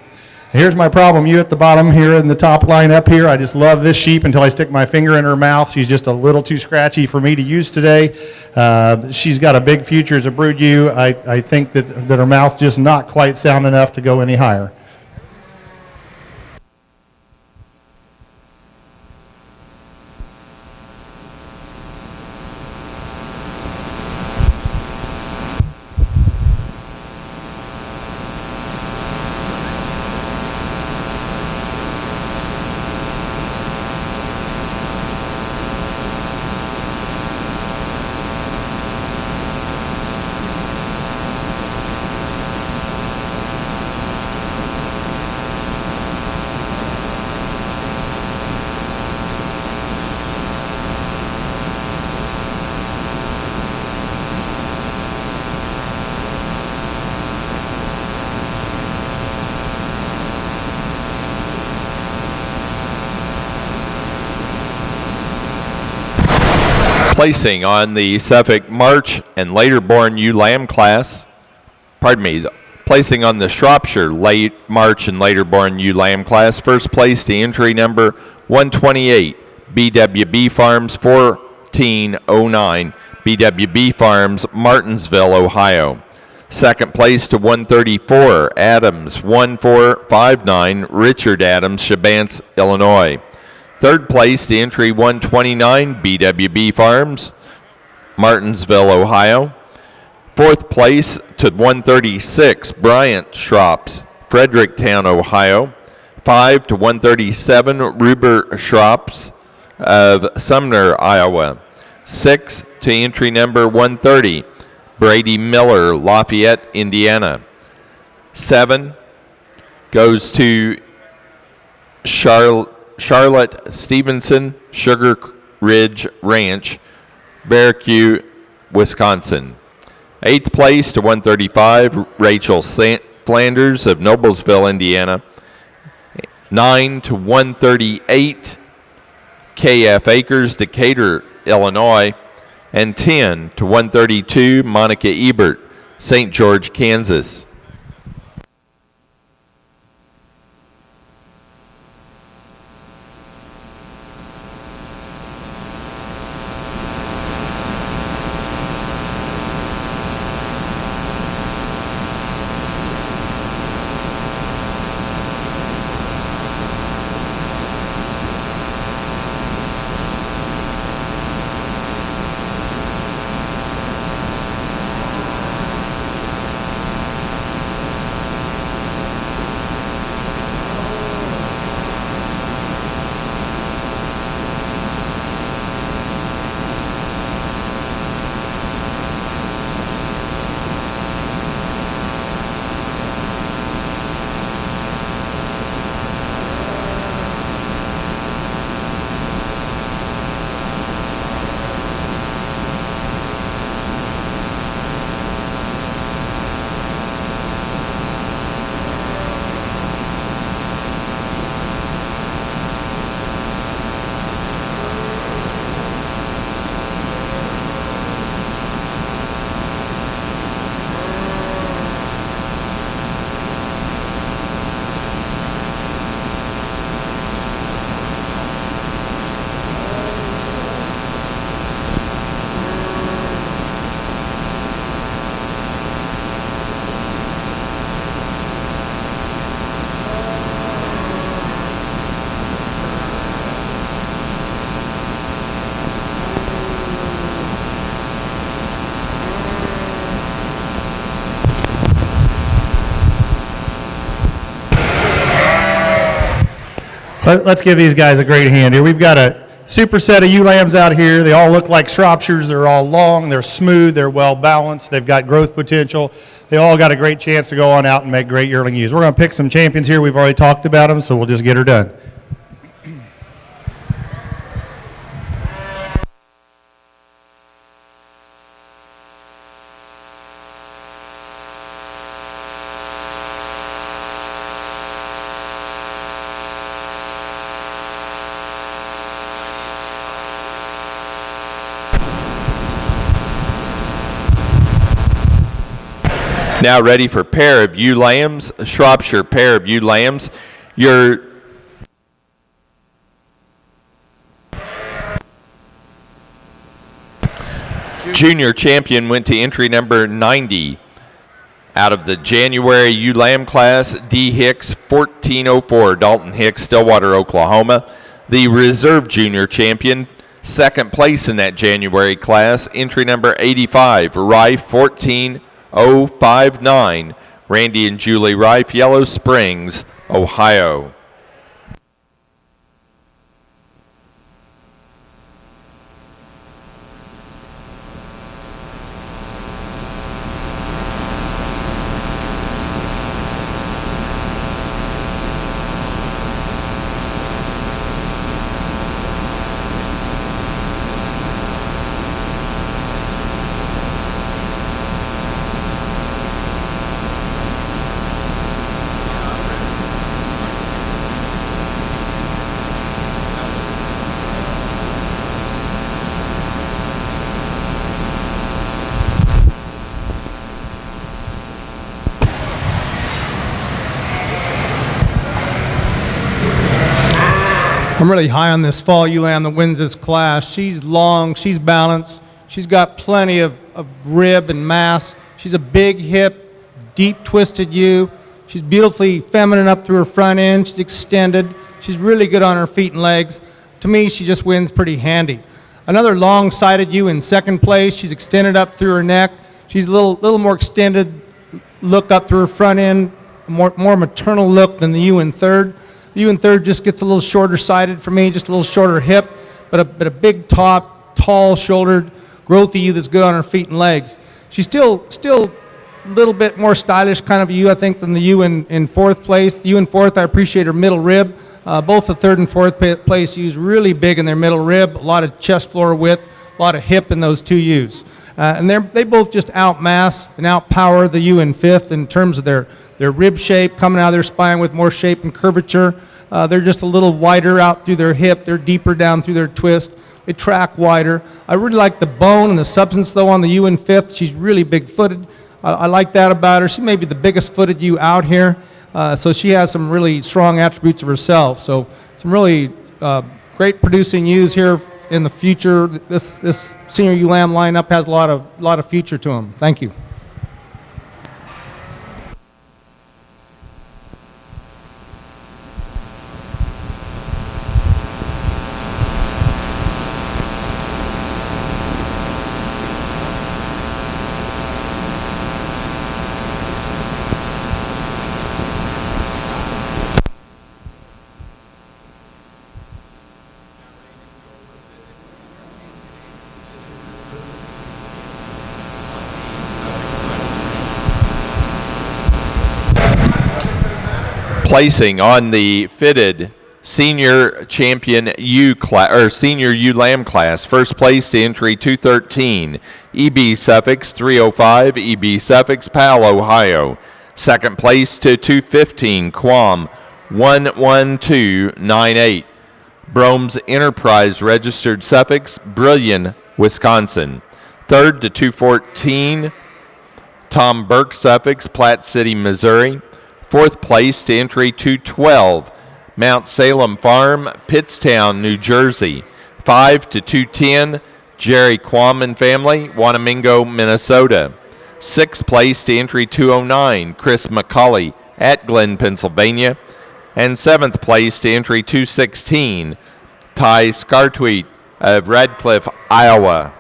Here's my problem, ewe at the bottom here in the top line up here. I just love this sheep until I stick my finger in her mouth. She's just a little too scratchy for me to use today. She's got a big future as a brood ewe. I think that her mouth's just not quite sound enough to go any higher. Placing on the Suffolk March and later born ewe lamb class, placing on the Shropshire late March and later born ewe lamb class, first place to entry number 128, BWB Farms 1409, BWB Farms, Martinsville, Ohio. Second place to 134, Adams 1459, Richard Adams, Shabance, Illinois. Third place to entry 129, BWB Farms, Martinsville, Ohio. Fourth place to 136, Bryant Shrops, Fredericktown, Ohio. 5 to 137, Ruber Shrops of Sumner, Iowa. 6 to entry number 130, Brady Miller, Lafayette, Indiana. 7 goes to Charlotte Stevenson, Sugar Ridge Ranch, Barracue, Wisconsin. 8th place to 135, Rachel Flanders of Noblesville, Indiana. 9 to 138, KF Acres, Decatur, Illinois. and 10 to 132, Monica Ebert, St. George, Kansas. Let's give these guys a great hand here. We've got a super set of ewe lambs out here. They all look like Shropshires. They're all long, they're smooth, they're well balanced, they've got growth potential. They all got a great chance to go on out and make great yearling ewes. We're going to pick some champions here. We've already talked about them, so we'll just get her done. Now ready for pair of ewe lambs, a Shropshire pair of ewe lambs. Your junior champion went to entry number 90 out of the January ewe lamb class, D. Hicks, 1404, Dalton Hicks, Stillwater, Oklahoma. The reserve junior champion, second place in that January class, entry number 85, Rife, 14059, Randy and Julie Rife, Yellow Springs, Ohio. I'm really high on this fall ewe lamb that wins this class. She's long, she's balanced, she's got plenty of rib and mass. She's a big hip, deep twisted ewe. She's beautifully feminine up through her front end. She's extended. She's really good on her feet and legs. To me, she just wins pretty handy. Another long-sided ewe in second place. She's extended up through her neck. She's a little more extended look up through her front end, more maternal look than the ewe in third. The ewe in third just gets a little shorter sided for me, just a little shorter hip, but a big top, tall shouldered, growthy ewe that's good on her feet and legs. She's still a little bit more stylish kind of ewe, I think, than the ewe in fourth place. The ewe in fourth, I appreciate her middle rib. Both the third and fourth place ewes really big in their middle rib, a lot of chest floor width, a lot of hip in those two ewes. And they both just outmass and outpower the ewe in fifth in terms of their rib shape, coming out of their spine with more shape and curvature. They're just a little wider out through their hip. They're deeper down through their twist. They track wider. I really like the bone and the substance, though, on the ewe in fifth. She's really big-footed. I like that about her. She may be the biggest-footed ewe out here, so she has some really strong attributes of herself. So some really great producing ewes here in the future. This senior ewe lamb lineup has a lot of future to them. Thank you. Placing on the fitted senior champion ewe class, or senior ewe lamb class, first place to entry 213, EB Suffolk 305, EB Suffolk, Powell, Ohio. Second place to 215, Quam 11298, Brome's Enterprise registered Suffolk, Brillion, Wisconsin. Third to 214, Tom Burke Suffolk, Platte City, Missouri. Fourth place to entry 212, Mount Salem Farm, Pittstown, New Jersey. 5 to 210, Jerry Quammen family, Wanamingo, Minnesota. Sixth place to entry 209, Chris McCauley at Glen, Pennsylvania. And seventh place to entry 216, Ty Scartweet of Radcliffe, Iowa.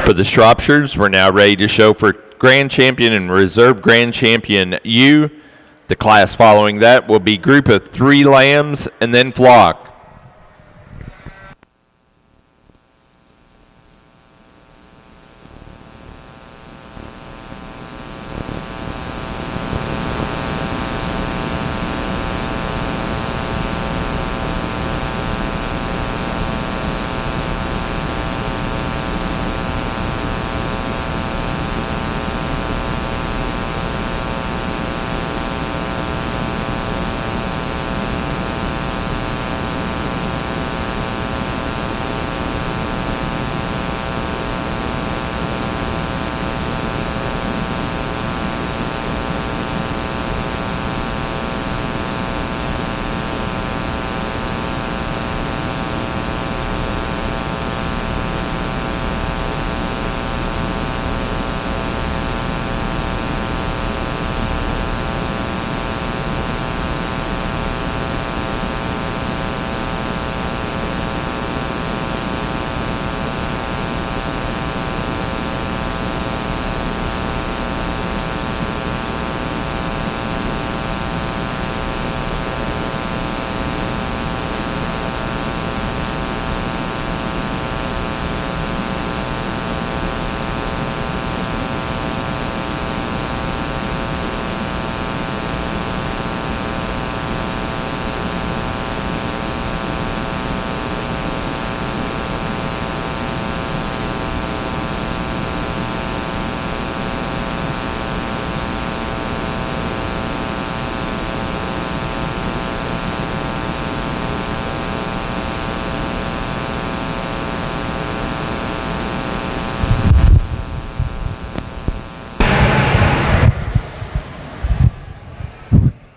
For the Shropshires, we're now ready to show for Grand Champion and Reserve Grand Champion ewe. The class following that will be group of 3 lambs and then flock.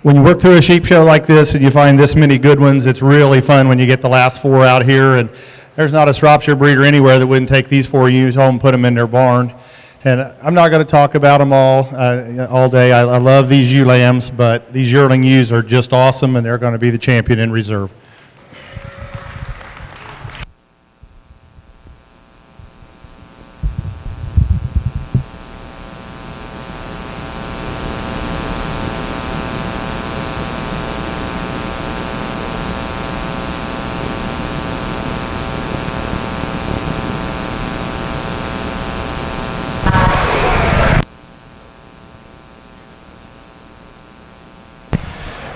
when you work through a sheep show like this and you find this many good ones, it's really fun when you get the last 4 out here. And there's not a Shropshire breeder anywhere that wouldn't take these 4 ewes home and put them in their barn. And I'm not going to talk about them all day. I love these ewe lambs, but these yearling ewes are just awesome, and they're going to be the champion in reserve.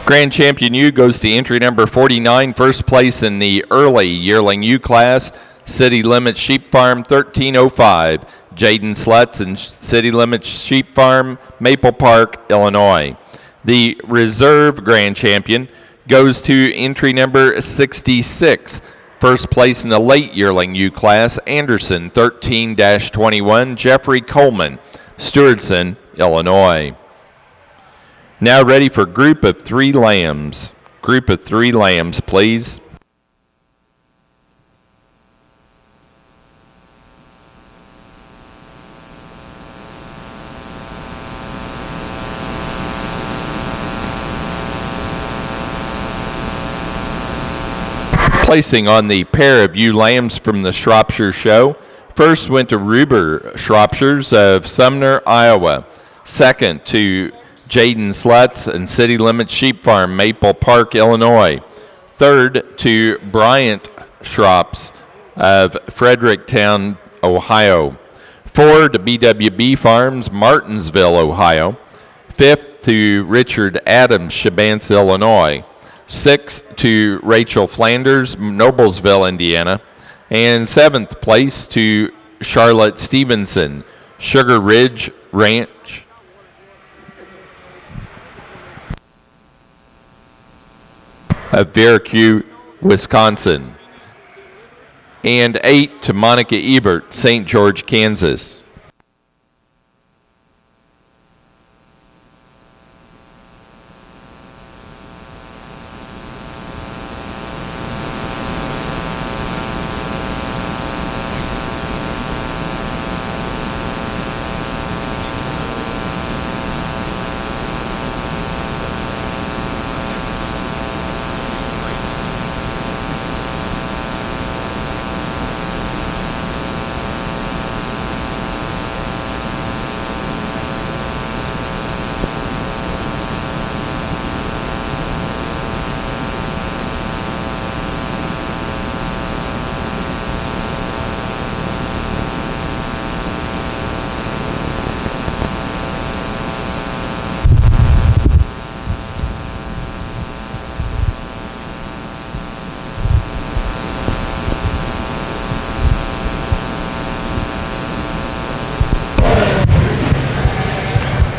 Grand Champion ewe goes to entry number 49, first place in the early yearling ewe class, City Limits Sheep Farm 1305, Jaden Slutz and City Limits Sheep Farm, Maple Park, Illinois. The reserve Grand Champion goes to entry number 66, first place in the late yearling ewe class, Anderson 13-21, Jeffrey Coleman, Stewardson, Illinois. Now ready for group of 3 lambs. Group of 3 lambs, please. Placing on the pair of ewe lambs from the Shropshire show. First went to Ruber Shropshires of Sumner, Iowa. Second to Jaden Slutz and City Limits Sheep Farm, Maple Park, Illinois. Third to Bryant Shrops of Fredericktown, Ohio. 4 to BWB Farms, Martinsville, Ohio. 5th to Richard Adams, Shabance, Illinois. 6th to Rachel Flanders, Noblesville, Indiana. And 7th place to Charlotte Stevenson, Sugar Ridge Ranch, of Veracruz, Wisconsin. And 8 to Monica Ebert, St. George, Kansas.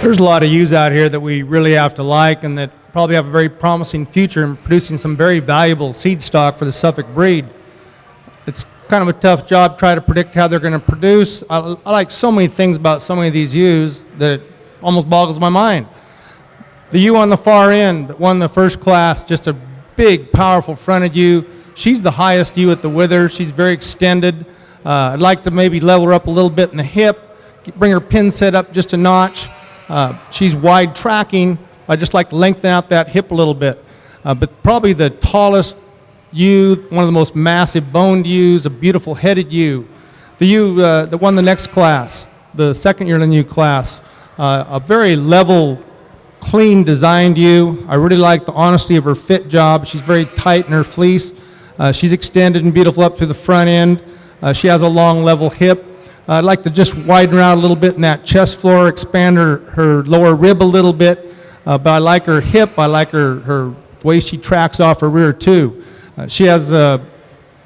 There's a lot of ewes out here that we really have to like and that probably have a very promising future in producing some very valuable seed stock for the Suffolk breed. It's kind of a tough job to try to predict how they're going to produce. I like so many things about so many of these ewes that it almost boggles my mind. The ewe on the far end that won the first class, just a big, powerful fronted ewe. She's the highest ewe at the wither. She's very extended. I'd like to maybe level her up a little bit in the hip, bring her pin set up just a notch. She's wide tracking. I just like to lengthen out that hip a little bit. But probably the tallest ewe, one of the most massive boned ewes, a beautiful headed ewe. The ewe that won the next class, the second yearling ewe class, a very level, clean designed ewe. I really like the honesty of her fit job. She's very tight in her fleece. She's extended and beautiful up to the front end. She has a long level hip. I'd like to just widen her out a little bit in that chest floor, expand her lower rib a little bit. But I like her hip. I like her way she tracks off her rear too. She has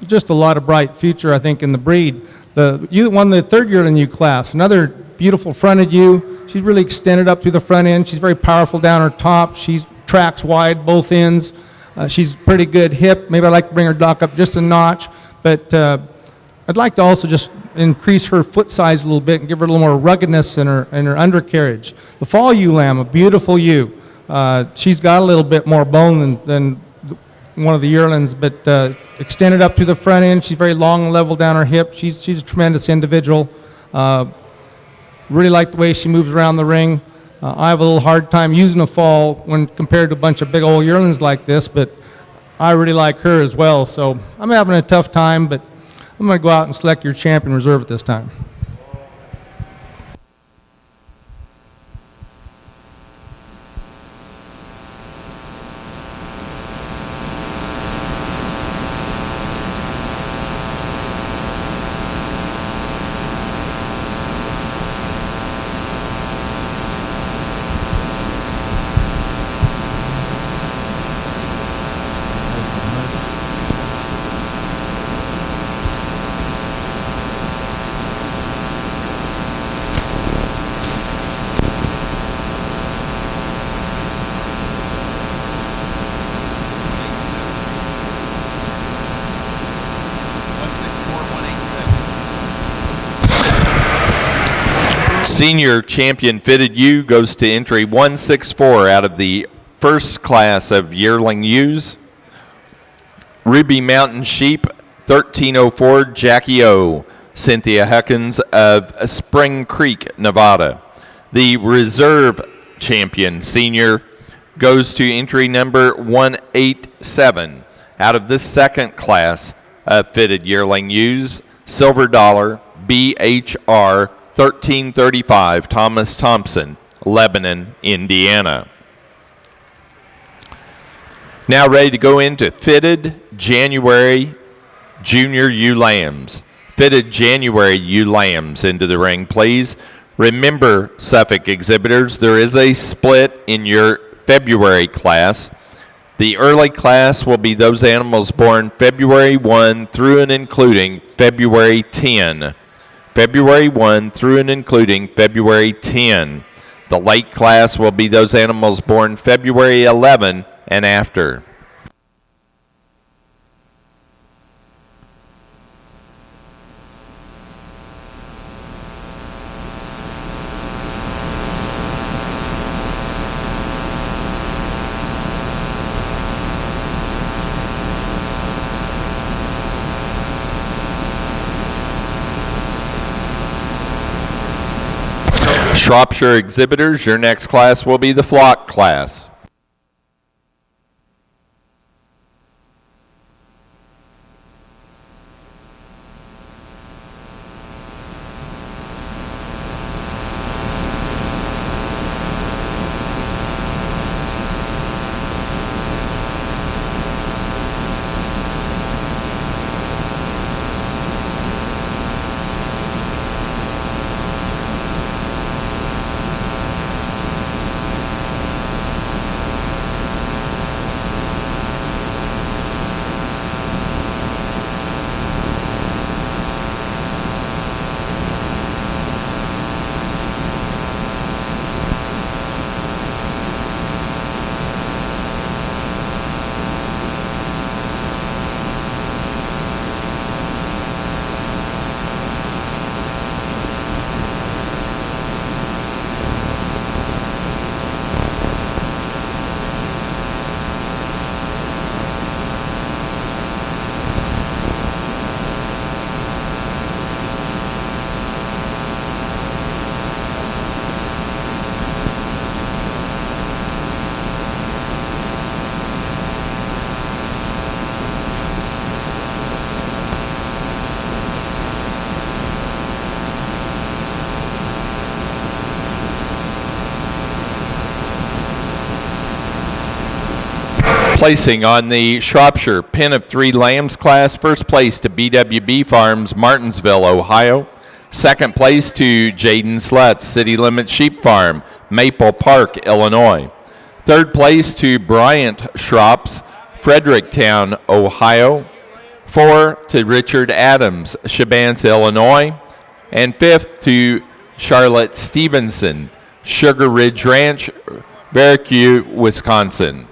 just a lot of bright future, I think, in the breed. The ewe won the third yearling ewe class. Another beautiful fronted ewe. She's really extended up through the front end. She's very powerful down her top. She tracks wide both ends. She's pretty good hip. Maybe I'd like to bring her dock up just a notch. But I'd like to also just increase her foot size a little bit and give her a little more ruggedness in her undercarriage. The fall ewe lamb, a beautiful ewe. She's got a little bit more bone than one of the yearlings, but extended up to the front end. She's very long and level down her hip. She's a tremendous individual. Really like the way she moves around the ring. I have a little hard time using a fall when compared to a bunch of big old yearlings like this, but I really like her as well. So I'm having a tough time, but I'm going to go out and select your champion reserve at this time. Senior champion fitted ewe goes to entry 164 out of the first class of yearling ewes. Ruby Mountain Sheep 1304 Jackie O. Cynthia Huckins of Spring Creek, Nevada. The reserve champion senior goes to entry number 187 out of the second class of fitted yearling ewes. Silver Dollar BHR 1335 Thomas Thompson, Lebanon, Indiana. Now ready to go into fitted January junior ewe lambs. Fitted January ewe lambs into the ring, please. Remember, Suffolk exhibitors, there is a split in your February class. The early class will be those animals born February 1 through and including February 10. February 1 through and including February 10. The late class will be those animals born February 11 and after. Shropshire exhibitors, your next class will be the flock class. Placing on the Shropshire Pen of Three Lambs class, first place to BWB Farms, Martinsville, Ohio. Second place to Jaden Slutz, City Limits Sheep Farm, Maple Park, Illinois. Third place to Bryant Shrops, Fredericktown, Ohio. 4 to Richard Adams, Shabance, Illinois. And 5th to Charlotte Stevenson, Sugar Ridge Ranch, Veracruz, Wisconsin.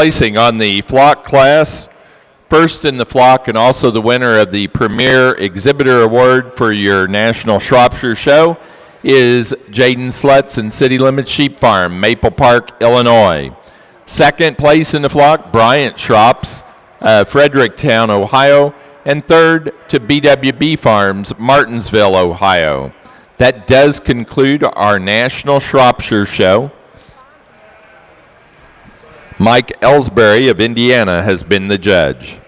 placing on the flock class, first in the flock and also the winner of the Premier Exhibitor Award for your National Shropshire Show is Jaden Slutz and City Limits Sheep Farm, Maple Park, Illinois. Second place in the flock, Bryant Shrops, Fredericktown, Ohio. And third to BWB Farms, Martinsville, Ohio. That does conclude our National Shropshire Show. Mike Ellsbury of Indiana has been the judge.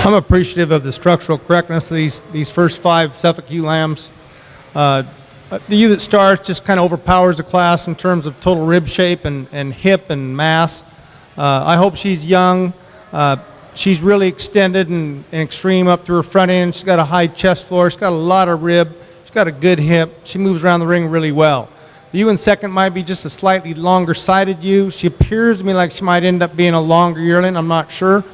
I'm appreciative of the structural correctness of these first 5 Suffolk ewe lambs. The ewe that starts just kind of overpowers the class in terms of total rib shape and hip and mass. I hope she's young. She's really extended and extreme up through her front end. She's got a high chest floor. She's got a lot of rib. She's got a good hip. She moves around the ring really well. The ewe in second might be just a slightly longer-sided ewe. She appears to me like she might end up being a longer yearling. I'm not sure.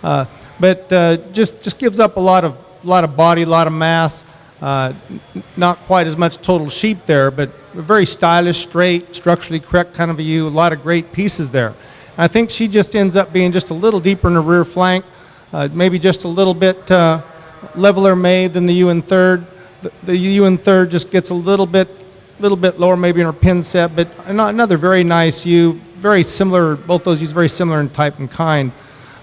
But just gives up a lot of body, a lot of mass. Not quite as much total sheep there, but very stylish, straight, structurally correct kind of a ewe. A lot of great pieces there. I think she just ends up being just a little deeper in the rear flank, maybe just a little bit leveler made than the ewe in third. The ewe in third just gets a little bit lower maybe in her pin set, but another very nice ewe, very similar. Both those ewes very similar in type and kind.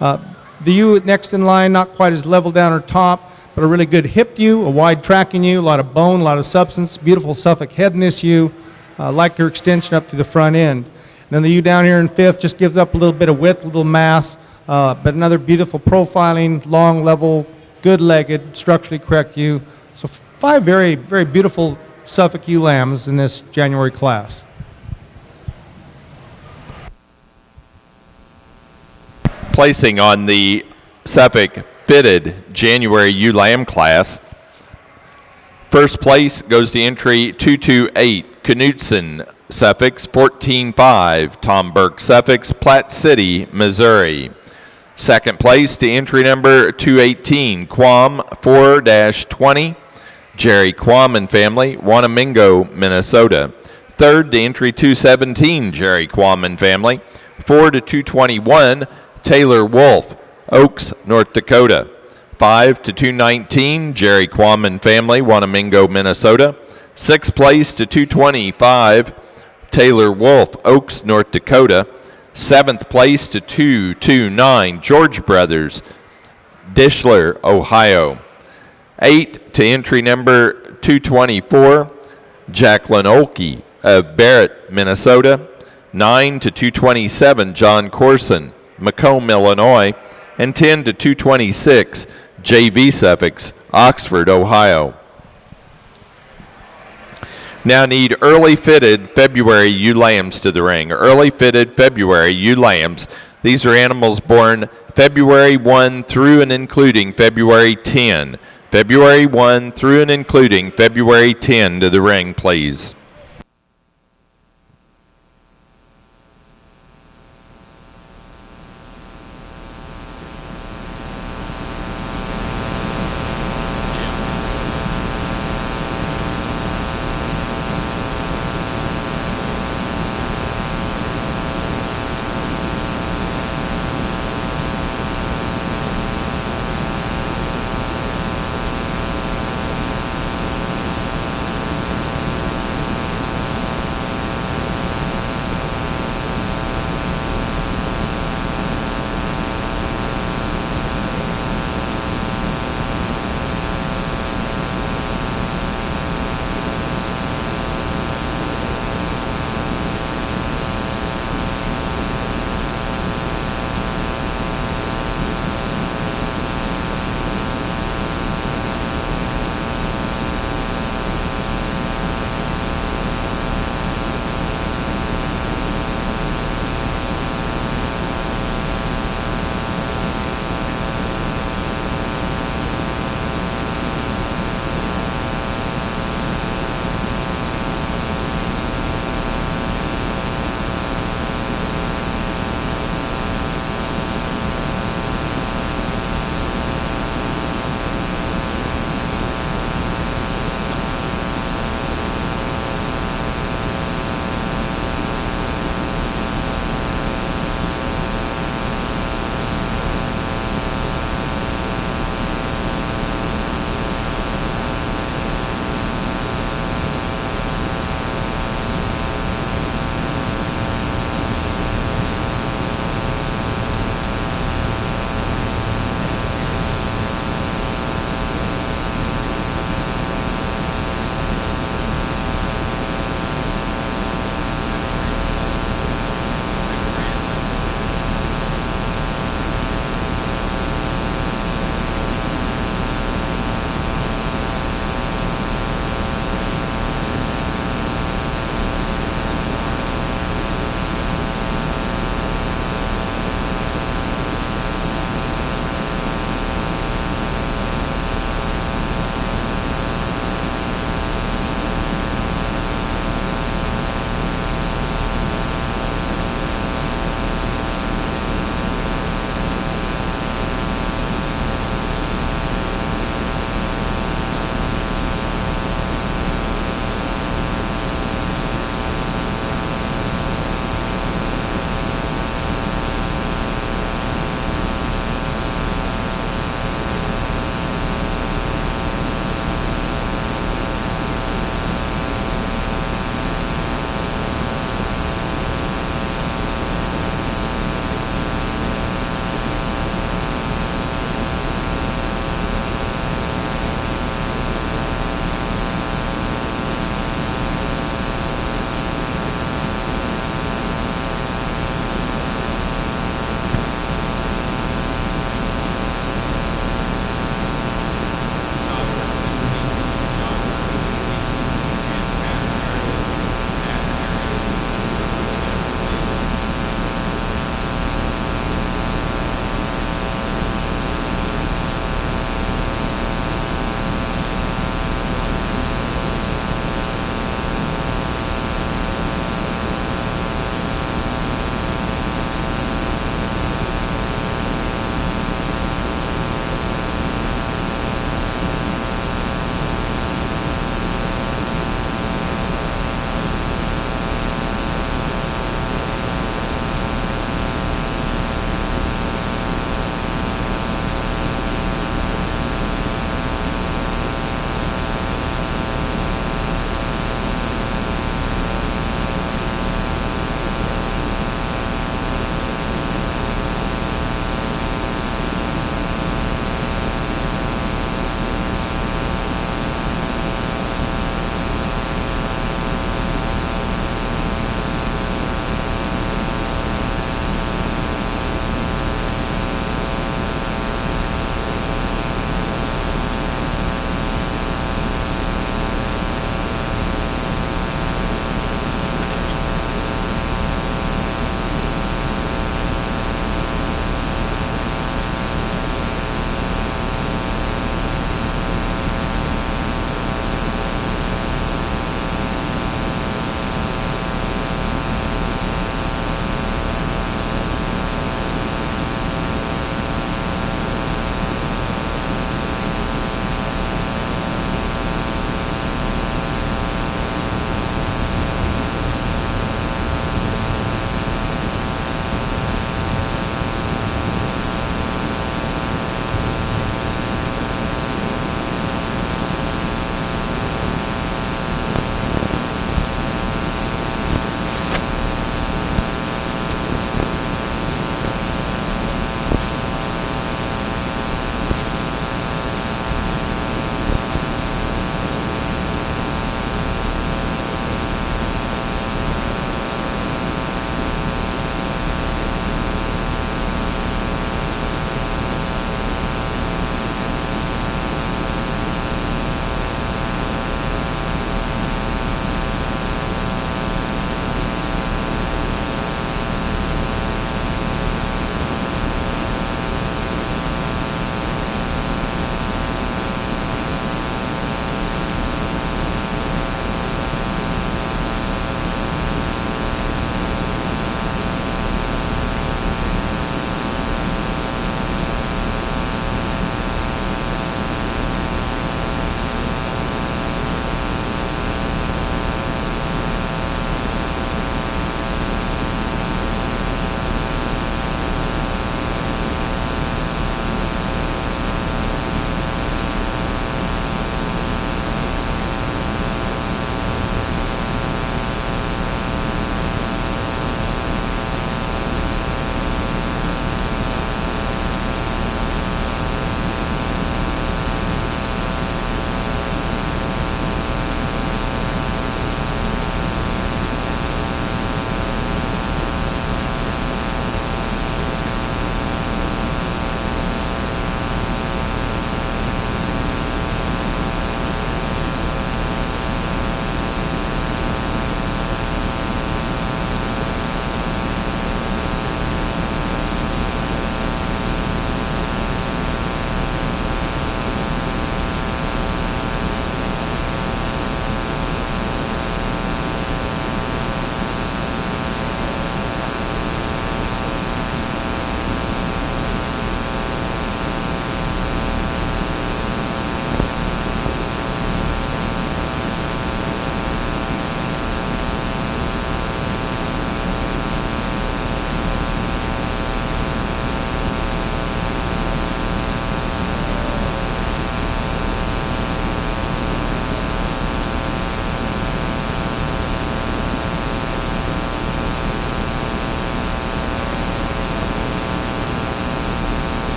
The ewe next in line, not quite as level down her top, but a really good hipped ewe, a wide tracking ewe, a lot of bone, a lot of substance, beautiful Suffolk head in this ewe, like her extension up to the front end. And then the ewe down here in fifth just gives up a little bit of width, a little mass, but another beautiful profiling, long level, good-legged, structurally correct ewe. So 5 very, very beautiful Suffolk ewe lambs in this January class. Placing on the Suffolk fitted January ewe lamb class, first place goes to entry 228 Knutson, Suffolk, 14-5 Tom Burke, Suffolk, Platte City, Missouri. Second place to entry number 218 Quam 4-20 Jerry Quam and family, Wanamingo, Minnesota. Third to entry 217 Jerry Quam and family, 4-221 Taylor Wolf, Oaks, North Dakota. 5-219 Jerry Quam and family, Wanamingo, Minnesota. Sixth place to 225 Taylor Wolf, Oaks, North Dakota. Seventh place to 229 George Brothers, Dishler, Ohio. 8 to entry number 224 Jacqueline Olkey of Barrett, Minnesota. 9-227 John Corson, Macomb, Illinois. And 10-226 JV Suffolk, Oxford, Ohio. Now need early fitted February ewe lambs to the ring. Early fitted February ewe lambs. These are animals born February 1 through and including February 10. February 1 through and including February 10 to the ring, please.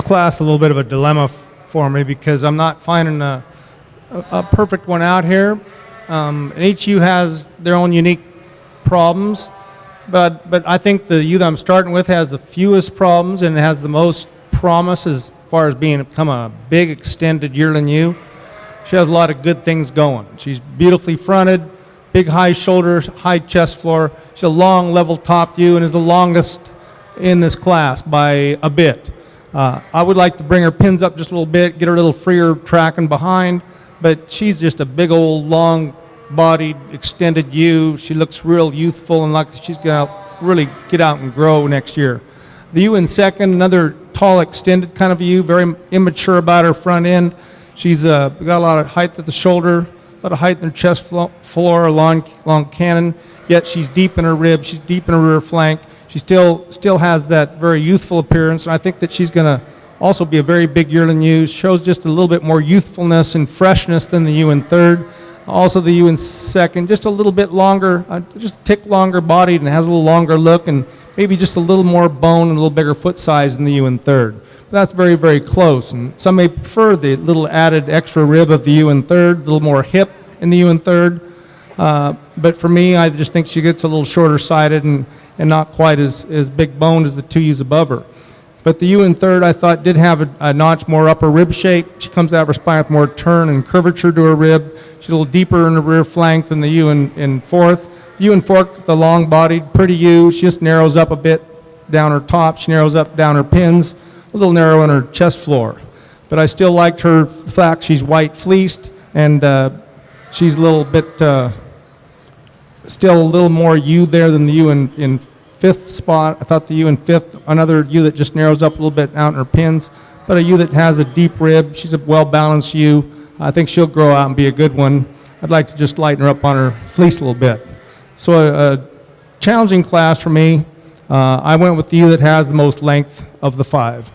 class is a little bit of a dilemma for me because I'm not finding a perfect one out here. And each ewe has their own unique problems, but I think the ewe that I'm starting with has the fewest problems and has the most promise as far as become a big extended yearling ewe. She has a lot of good things going. She's beautifully fronted, big high shoulders, high chest floor. She's a long level topped ewe and is the longest in this class by a bit. I would like to bring her pins up just a little bit, get her a little freer tracking behind, but she's just a big old long-bodied extended ewe. She looks real youthful and like she's going to really get out and grow next year. The ewe in second, another tall extended kind of ewe, very immature about her front end. She's got a lot of height at the shoulder, a lot of height in her chest floor, a long cannon, yet she's deep in her ribs, she's deep in her rear flank. She still has that very youthful appearance, and I think that she's going to also be a very big yearling ewe. Shows just a little bit more youthfulness and freshness than the ewe in third. Also the ewe in second, just a little bit longer, just a tick longer bodied and has a little longer look and maybe just a little more bone and a little bigger foot size than the ewe in third. But that's very, very close, and some may prefer the little added extra rib of the ewe in third, a little more hip in the ewe in third. But for me, I just think she gets a little shorter sided and not quite as big boned as the two ewes above her. But the ewe in third, I thought, did have a notch more upper rib shape. She comes out of her spine with more turn and curvature to her rib. She's a little deeper in the rear flank than the ewe in fourth. The ewe in fourth, the long-bodied, pretty ewe. She just narrows up a bit down her top. She narrows up down her pins, a little narrow in her chest floor. But I still liked her fact she's white fleeced, and she's a little bit, still a little more ewe there than the ewe in fifth spot. I thought the ewe in fifth, another ewe that just narrows up a little bit out in her pins, but a ewe that has a deep rib. She's a well-balanced ewe. I think she'll grow out and be a good one. I'd like to just lighten her up on her fleece a little bit. So a challenging class for me. I went with the ewe that has the most length of the five.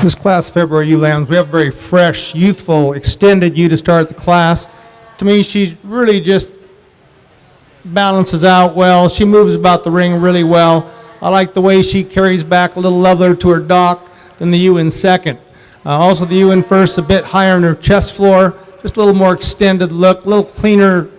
This class February ewe lambs, we have a very fresh, youthful, extended ewe to start the class. To me, she really just balances out well. She moves about the ring really well. I like the way she carries back a little leveler to her dock than the ewe in second. Also, the ewe in first, a bit higher in her chest floor, just a little more extended look, a little cleaner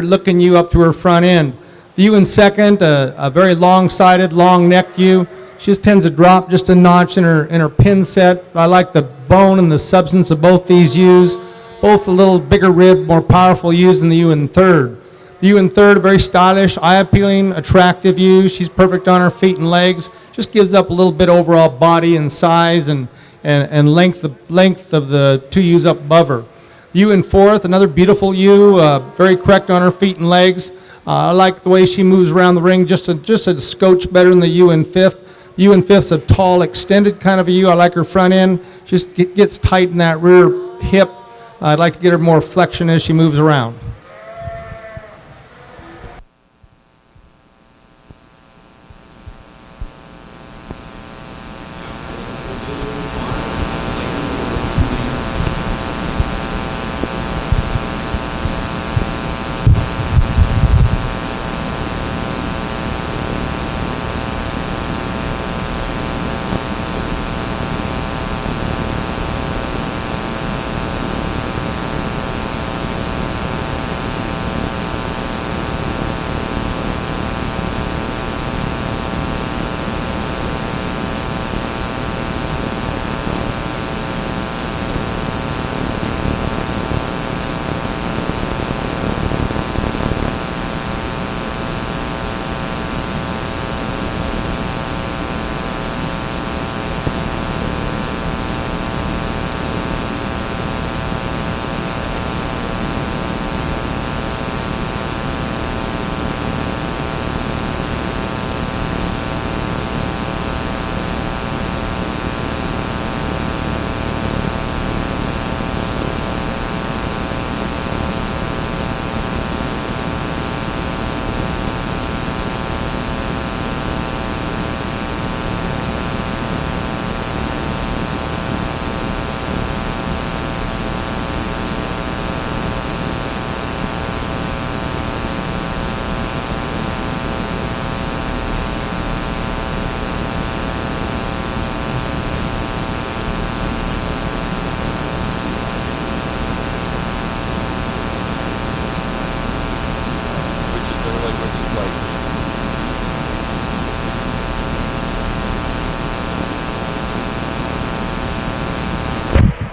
looking ewe up through her front end. The ewe in second, a very long-sided, long-necked ewe. She just tends to drop just a notch in her pin set. I like the bone and the substance of both these ewes. Both a little bigger rib, more powerful ewes than the ewe in third. The ewe in third, very stylish, eye-appealing, attractive ewe. She's perfect on her feet and legs. Just gives up a little bit overall body and size and length of the two ewes up above her. Ewe in fourth, another beautiful ewe, very correct on her feet and legs. I like the way she moves around the ring, just a scotch better than the ewe in fifth. Ewe in fifth's a tall, extended kind of a ewe. I like her front end. Just gets tight in that rear hip. I'd like to get her more flexion as she moves around.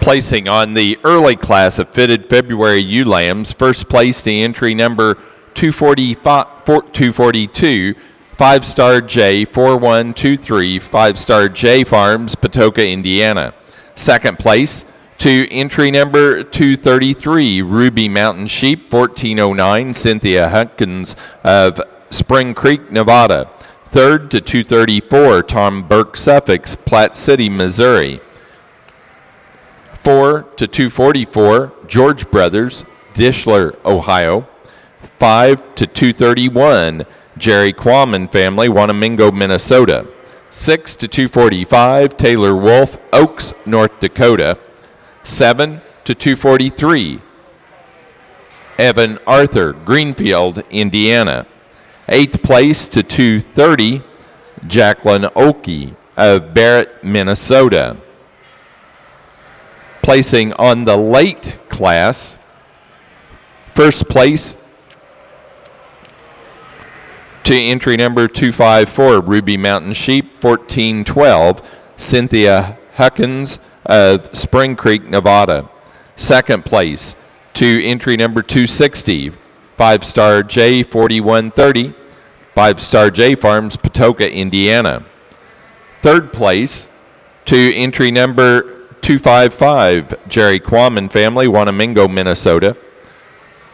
Placing on the early class of fitted February ewe lambs, first place the entry number 242, 5-star J 4123, 5-star J Farms, Patoka, Indiana. Second place to entry number 233, Ruby Mountain Sheep, 1409, Cynthia Hunkins of Spring Creek, Nevada. Third to 234, Tom Burke Suffolk, Platte City, Missouri. 4 to 244, George Brothers, Dishler, Ohio. 5 to 231, Jerry Quammen family, Wanamingo, Minnesota. 6 to 245, Taylor Wolf, Oaks, North Dakota. 7 to 243, Evan Arthur, Greenfield, Indiana. 8th place to 230, Jacqueline Oakey of Barrett, Minnesota. Placing on the late class, first place to entry number 254, Ruby Mountain Sheep, 1412, Cynthia Huckins of Spring Creek, Nevada. Second place to entry number 260, 5-star J 4130, 5-star J Farms, Patoka, Indiana. Third place to entry number 255, Jerry Quammen family, Wanamingo, Minnesota.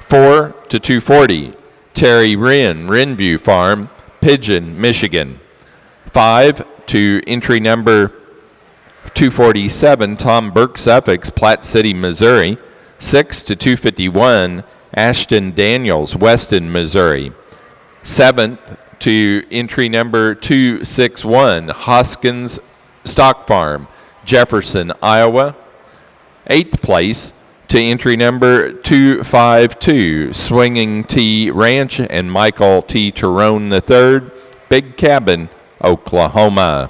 4 to 240, Terry Wren, Renview Farm, Pigeon, Michigan. 5 to entry number 247, Tom Burke Suffolk, Platte City, Missouri. 6 to 251, Ashton Daniels, Weston, Missouri. 7th to entry number 261, Hoskins Stock Farm, Jefferson, Iowa. 8th place to entry number 252, Swinging T Ranch and Michael T. Tyrone III, Big Cabin, Oklahoma.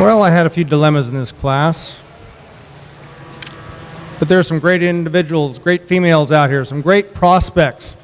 Well, I had a few dilemmas in this class, but there are some great individuals, great females out here, some great prospects.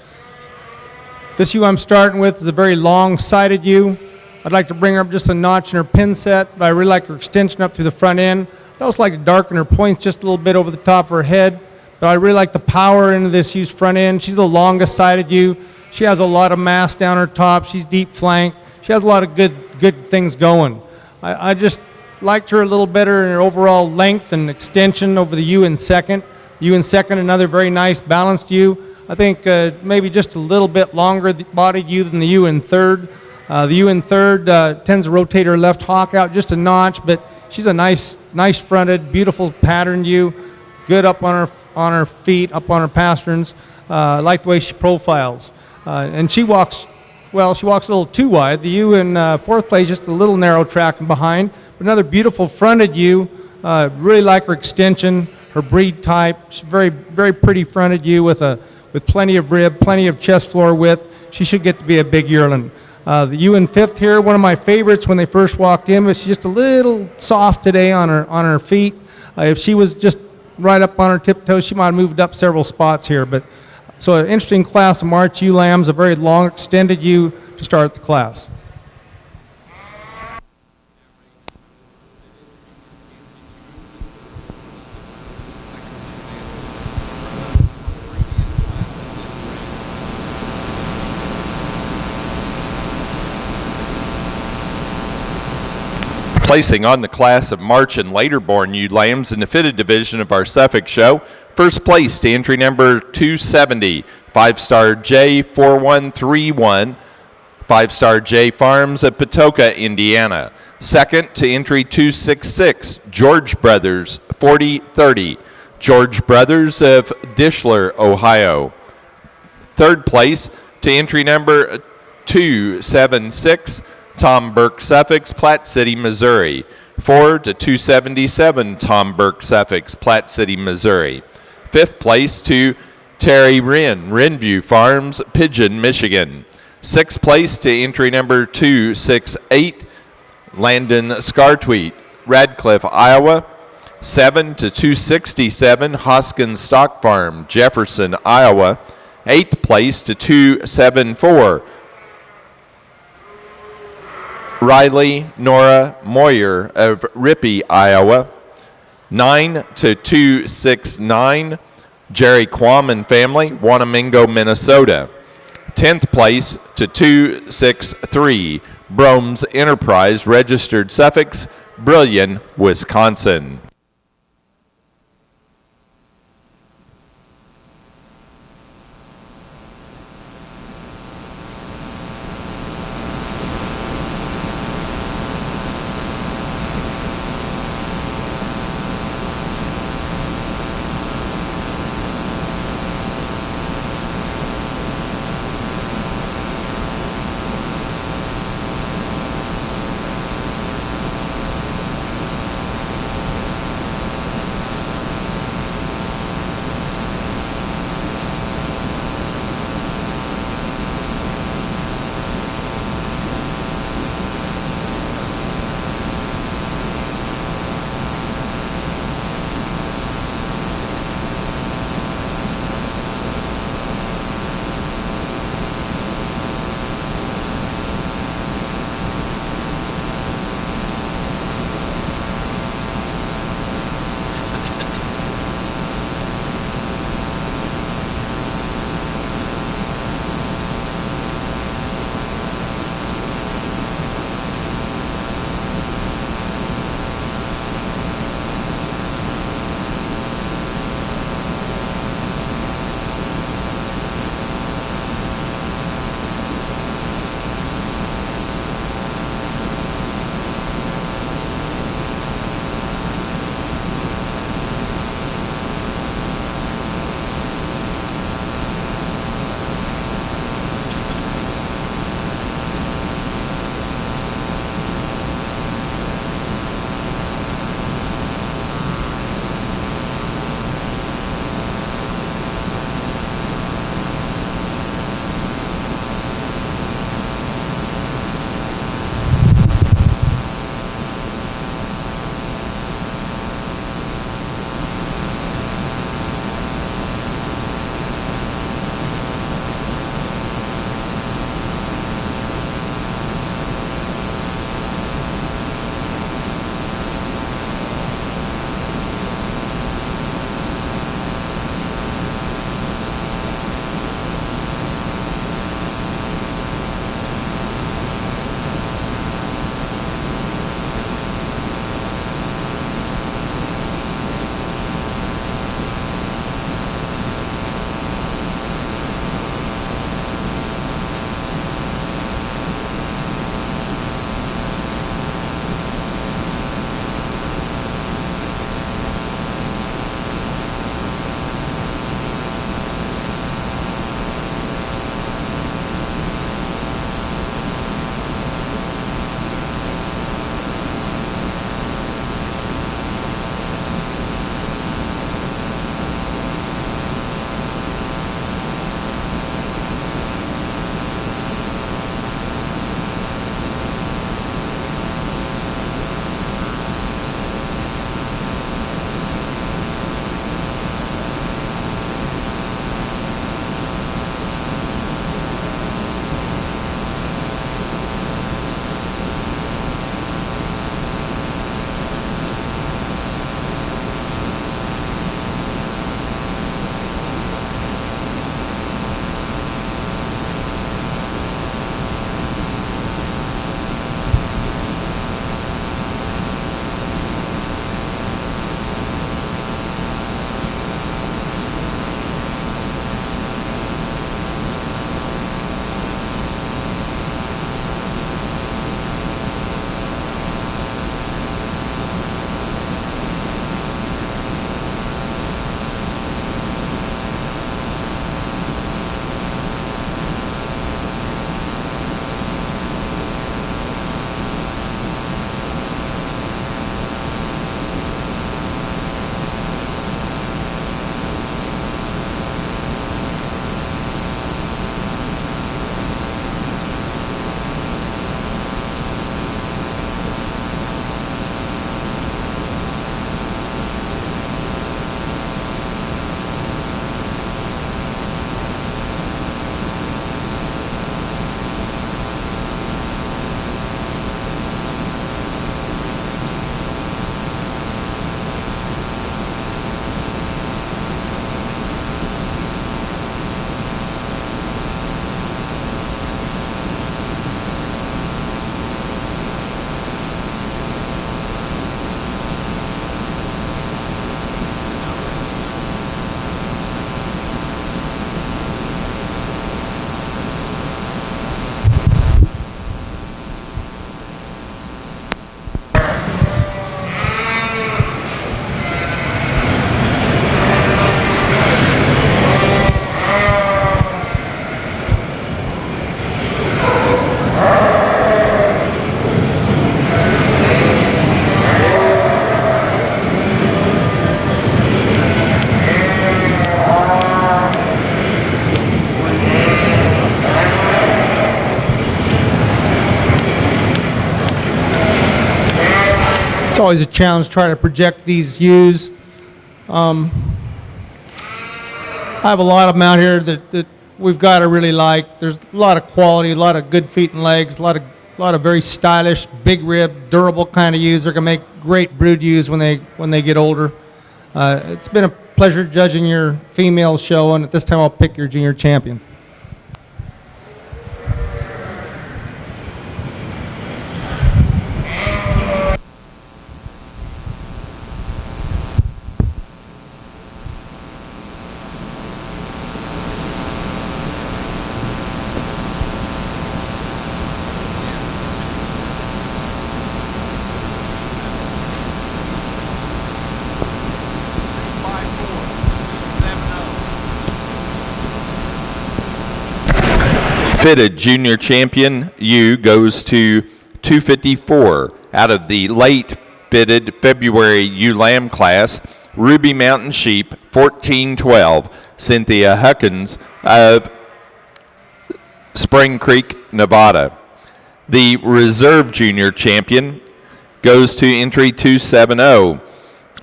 This ewe I'm starting with is a very long-sided ewe. I'd like to bring her up just a notch in her pin set, but I really like her extension up through the front end. I'd also like to darken her points just a little bit over the top of her head, but I really like the power into this ewe's front end. She's the longest-sided ewe. She has a lot of mass down her top. She's deep flanked. She has a lot of good things going. I just liked her a little better in her overall length and extension over the ewe in second. Ewe in second, another very nice balanced ewe. I think maybe just a little bit longer bodied ewe than the ewe in third. The ewe in third tends to rotate her left hock out just a notch, but she's a nice fronted, beautiful patterned ewe, good up on her feet, up on her pasterns. I like the way she profiles. And she walks a little too wide. The ewe in fourth place, just a little narrow track behind. But another beautiful fronted ewe. Really like her extension, her breed type. She's very, very pretty fronted ewe with plenty of rib, plenty of chest floor width. She should get to be a big yearling. The ewe in fifth here, one of my favorites when they first walked in, but she's just a little soft today on her feet. If she was just right up on her tiptoes, she might have moved up several spots here. But so an interesting class of March ewe lambs, a very long extended ewe to start the class. Placing on the class of March and later born ewe lambs in the fitted division of our Suffolk show, first place to entry number 270, 5-star J4131, 5-star J Farms of Patoka, Indiana. Second to entry 266, George Brothers, 4030, George Brothers of Dishler, Ohio. Third place to entry number 276, Tom Burke Suffolk, Platte City, Missouri. 4 to 277, Tom Burke Suffolk, Platte City, Missouri. Fifth place to Terry Wren, Renview Farms, Pigeon, Michigan. Sixth place to entry number 268, Landon Scartweet, Radcliffe, Iowa. 7 to 267, Hoskins Stock Farm, Jefferson, Iowa. Eighth place to 274, Riley Nora Moyer of Rippey, Iowa. 9 to 269, Jerry Quam and family, Wanamingo, Minnesota. 10th place to 263, Brome's Enterprise, registered Suffolk, Brillion, Wisconsin. It's always a challenge trying to project these ewes. I have a lot of them out here that we've got to really like. There's a lot of quality, a lot of good feet and legs, a lot of very stylish, big rib, durable kind of ewes. They're going to make great brood ewes when they get older. It's been a pleasure judging your female show, and at this time I'll pick your junior champion. Fitted junior champion ewe goes to 254 out of the late fitted February ewe lamb class. Ruby Mountain Sheep 1412, Cynthia Huckins of Spring Creek, Nevada. The reserve junior champion goes to entry 270.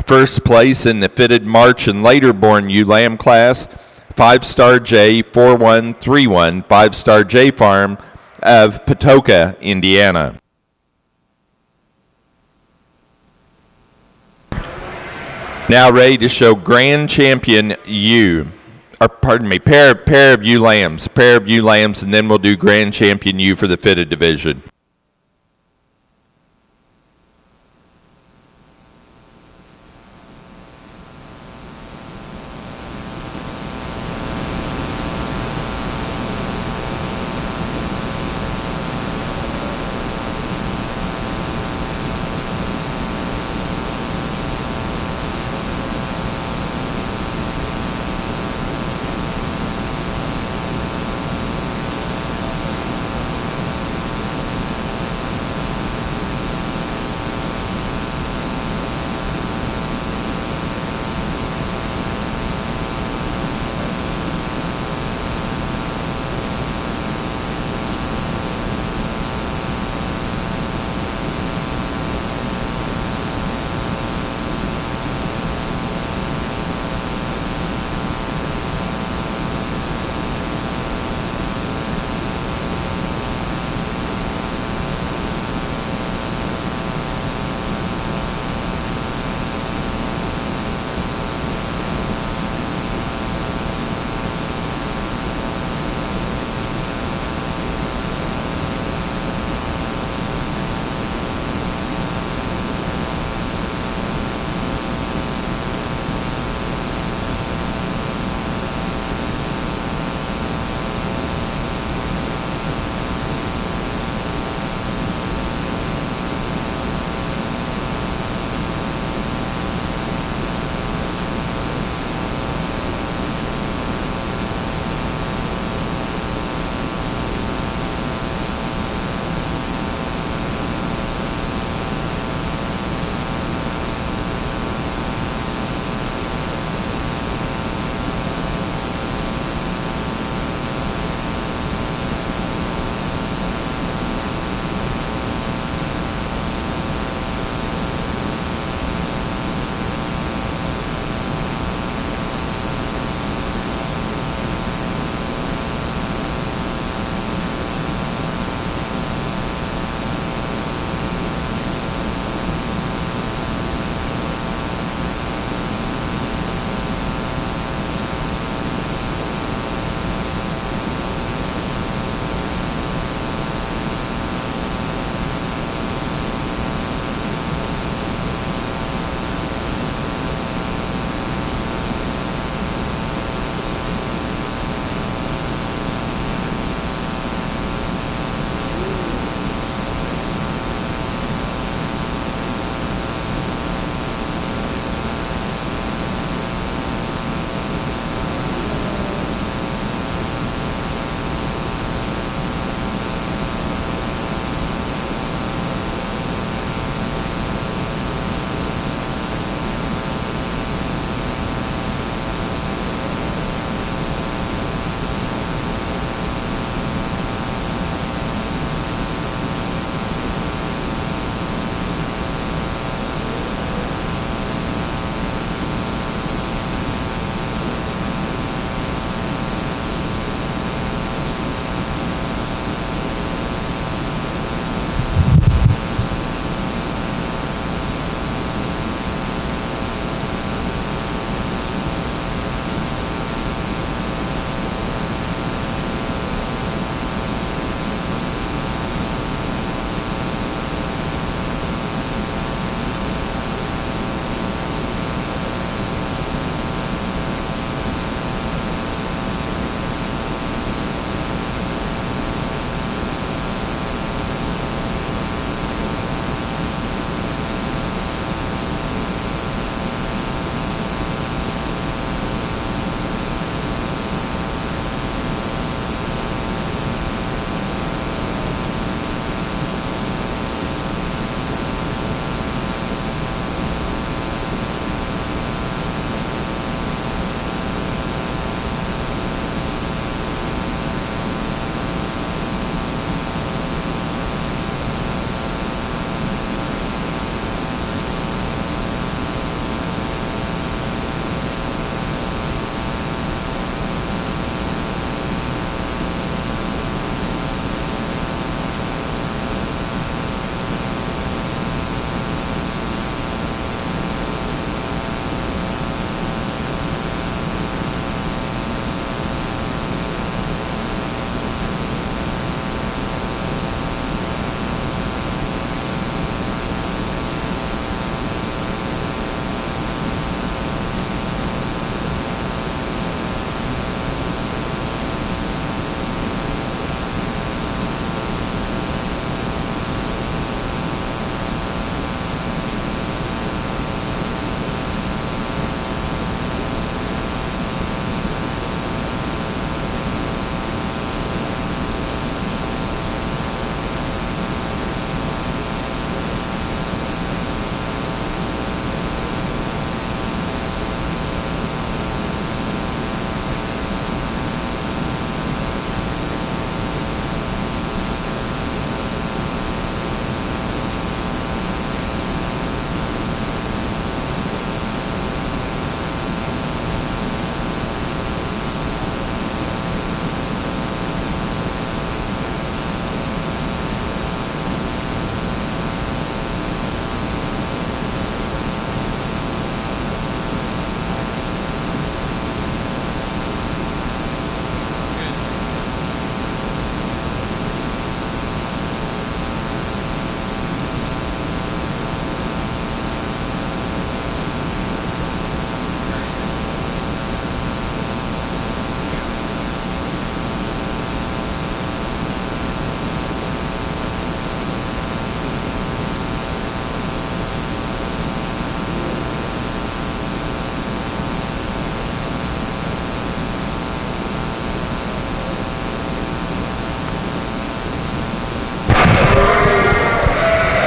First place in the fitted March and later born ewe lamb class, 5-Star J 4131, 5-Star J Farm of Patoka, Indiana. Now ready to show grand champion ewe, or pardon me, pair of ewe lambs, and then we'll do grand champion ewe for the fitted division.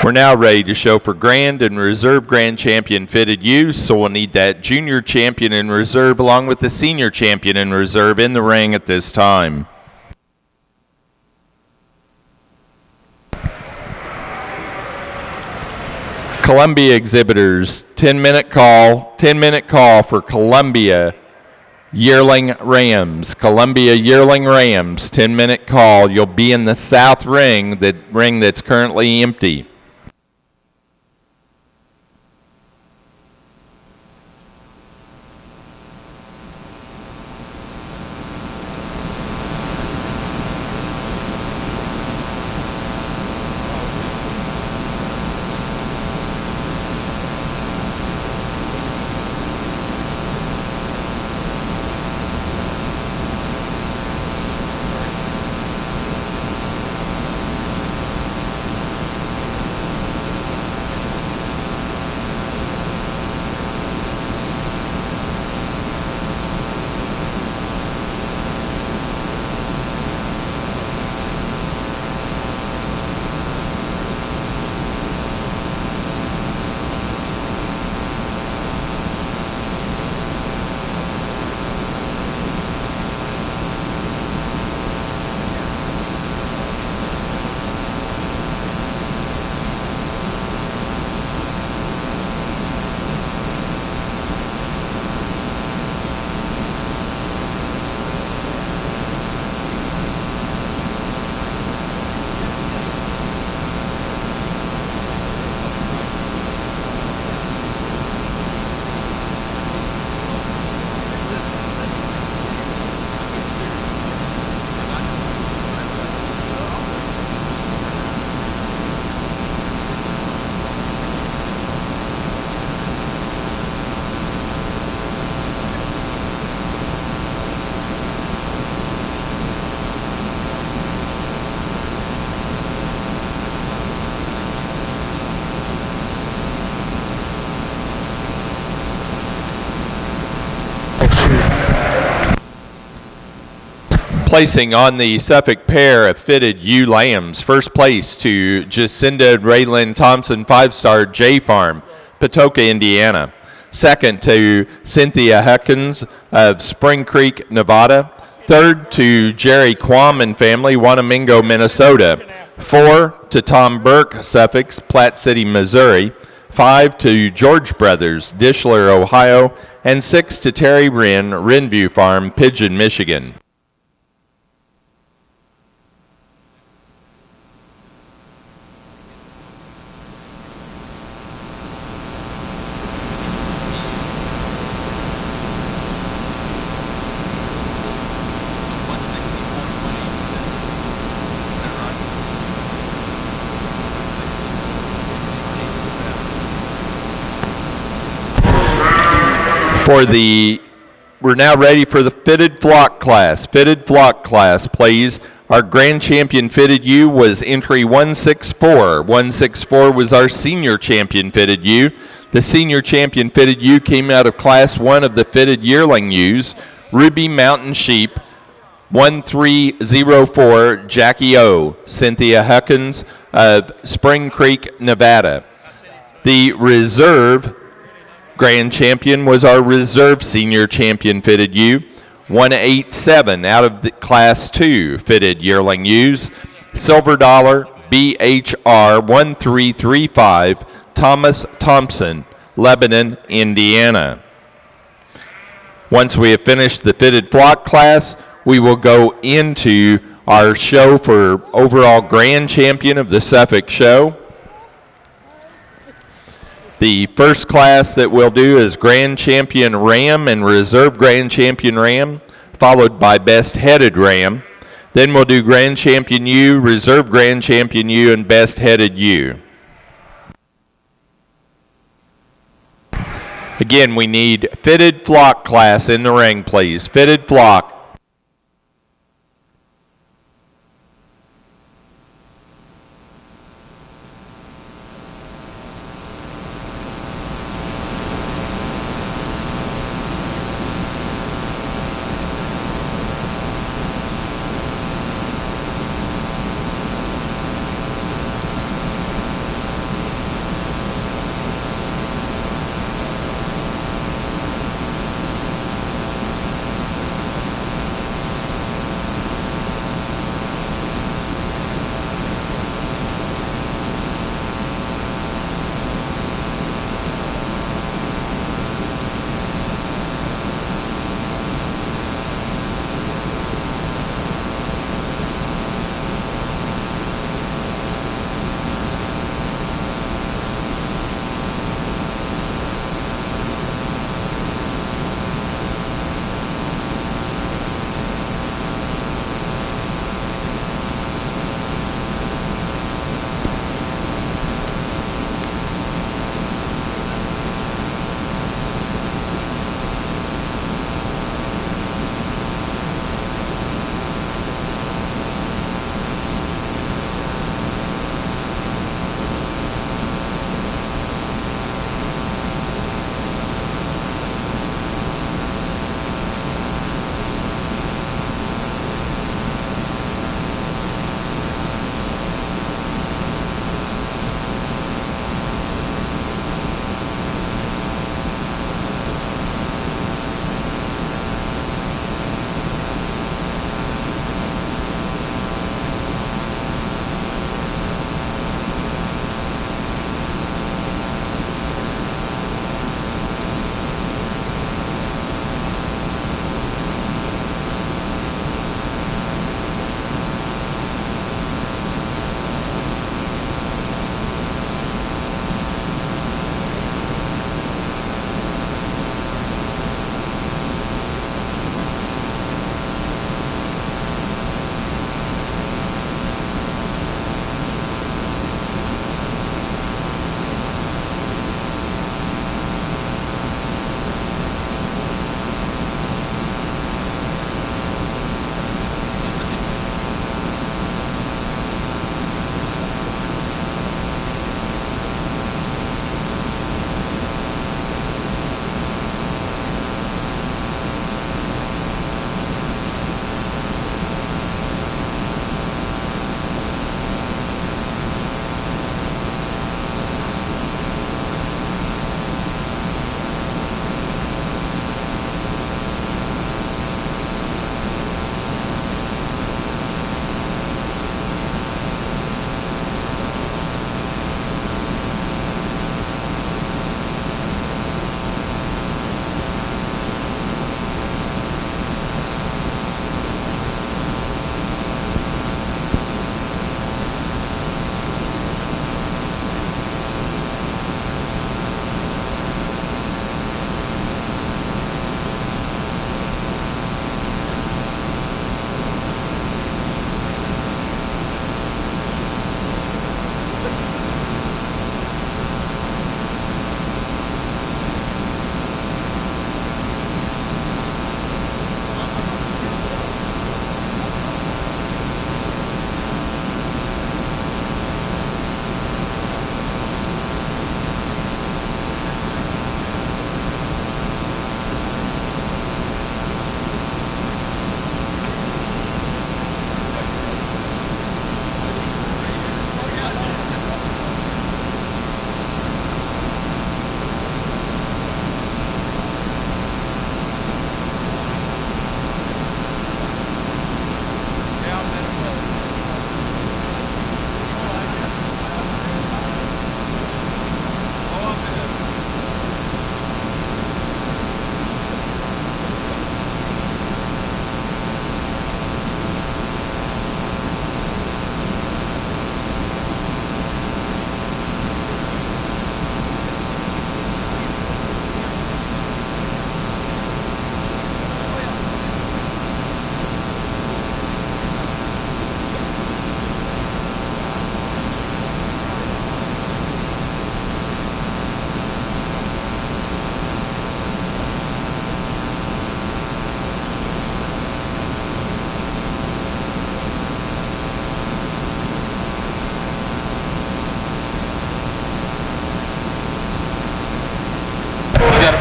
We're now ready to show for Grand and Reserve Grand Champion fitted ewes, so we'll need that Junior Champion in Reserve along with the Senior Champion in Reserve in the ring at this time. Columbia exhibitors, 10-minute call for Columbia Yearling Rams. Columbia Yearling Rams, 10-minute call. You'll be in the south ring, the ring that's currently empty. Placing on the Suffolk pair of fitted ewe lambs, first place to Jacinda Raylan Thompson, 5-star J Farm, Patoka, Indiana. Second to Cynthia Huckins of Spring Creek, Nevada. Third to Jerry Quam and family, Wanamingo, Minnesota. 4 to Tom Burke, Suffolk, Platte City, Missouri. 5 to George Brothers, Dishler, Ohio. And 6 to Terry Wren, Renview Farm, Pigeon, Michigan. We're now ready for the fitted flock class. Fitted flock class, please. Our grand champion fitted ewe was entry 164. 164 was our senior champion fitted ewe. The senior champion fitted ewe came out of class 1 of the fitted yearling ewes. Ruby Mountain Sheep, 1304, Jackie O. Cynthia Huckins of Spring Creek, Nevada. The reserve grand champion was our reserve senior champion fitted ewe, 187 out of the class 2 fitted yearling ewes. Silver Dollar BHR 1335, Thomas Thompson, Lebanon, Indiana. Once we have finished the fitted flock class, we will go into our show for overall grand champion of the Suffolk show. The first class that we'll do is Grand Champion Ram and Reserve Grand Champion Ram, followed by Best Headed Ram. Then we'll do Grand Champion ewe, Reserve Grand Champion ewe, and Best Headed ewe. Again, we need fitted flock class in the ring, please. Fitted flock.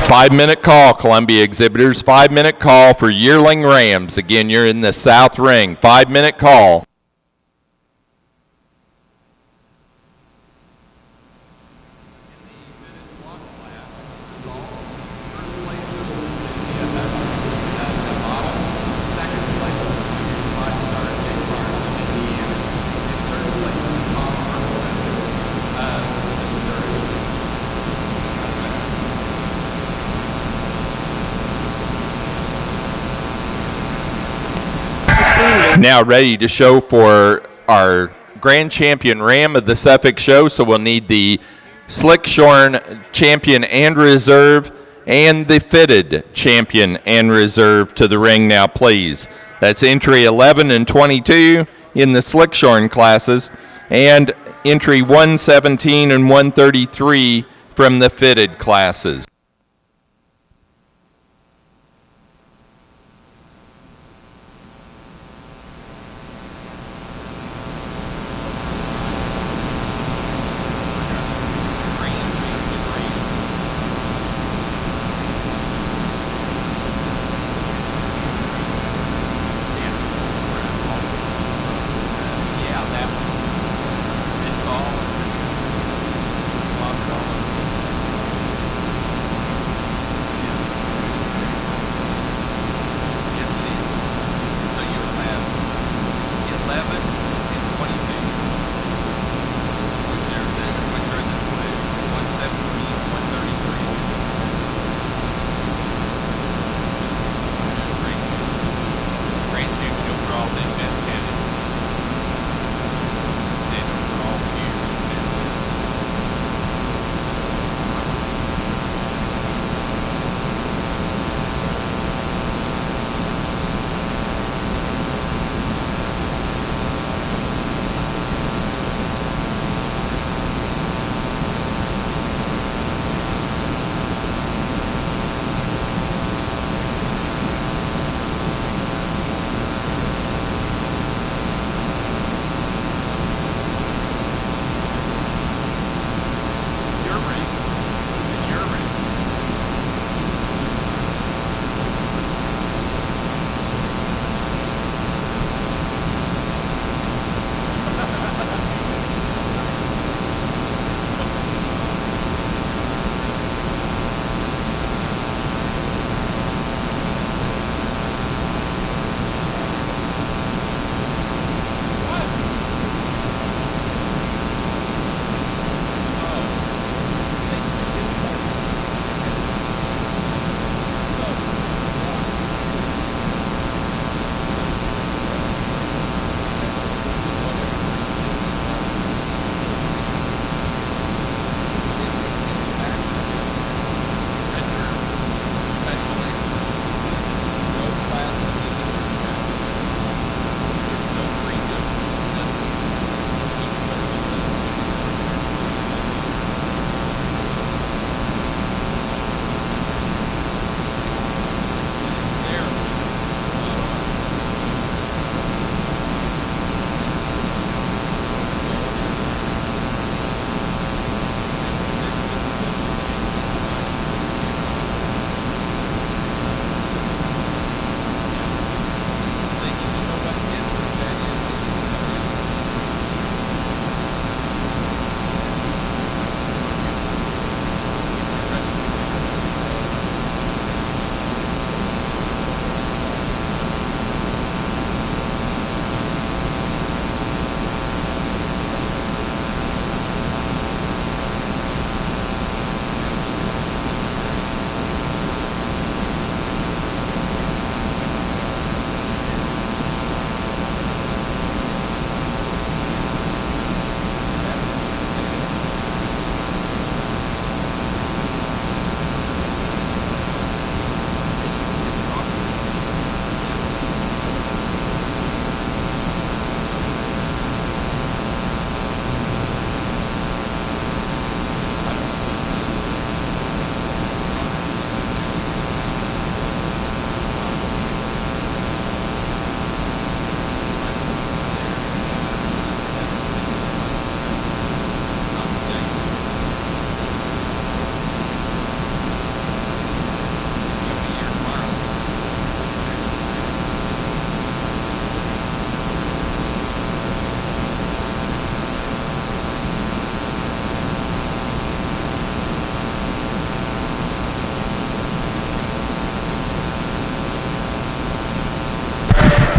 5-minute call, Columbia exhibitors. 5-minute call for yearling rams. Again, you're in the south ring. 5-minute call. Now ready to show for our grand champion ram of the Suffolk show. So we'll need the slick-shorn champion and reserve and the fitted champion and reserve to the ring now, please. That's entry 11 and 22 in the slick-shorn classes and entry 117 and 133 from the fitted classes.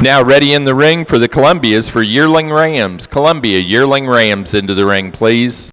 Now ready in the ring for the Columbias for yearling rams. Columbia yearling rams into the ring, please.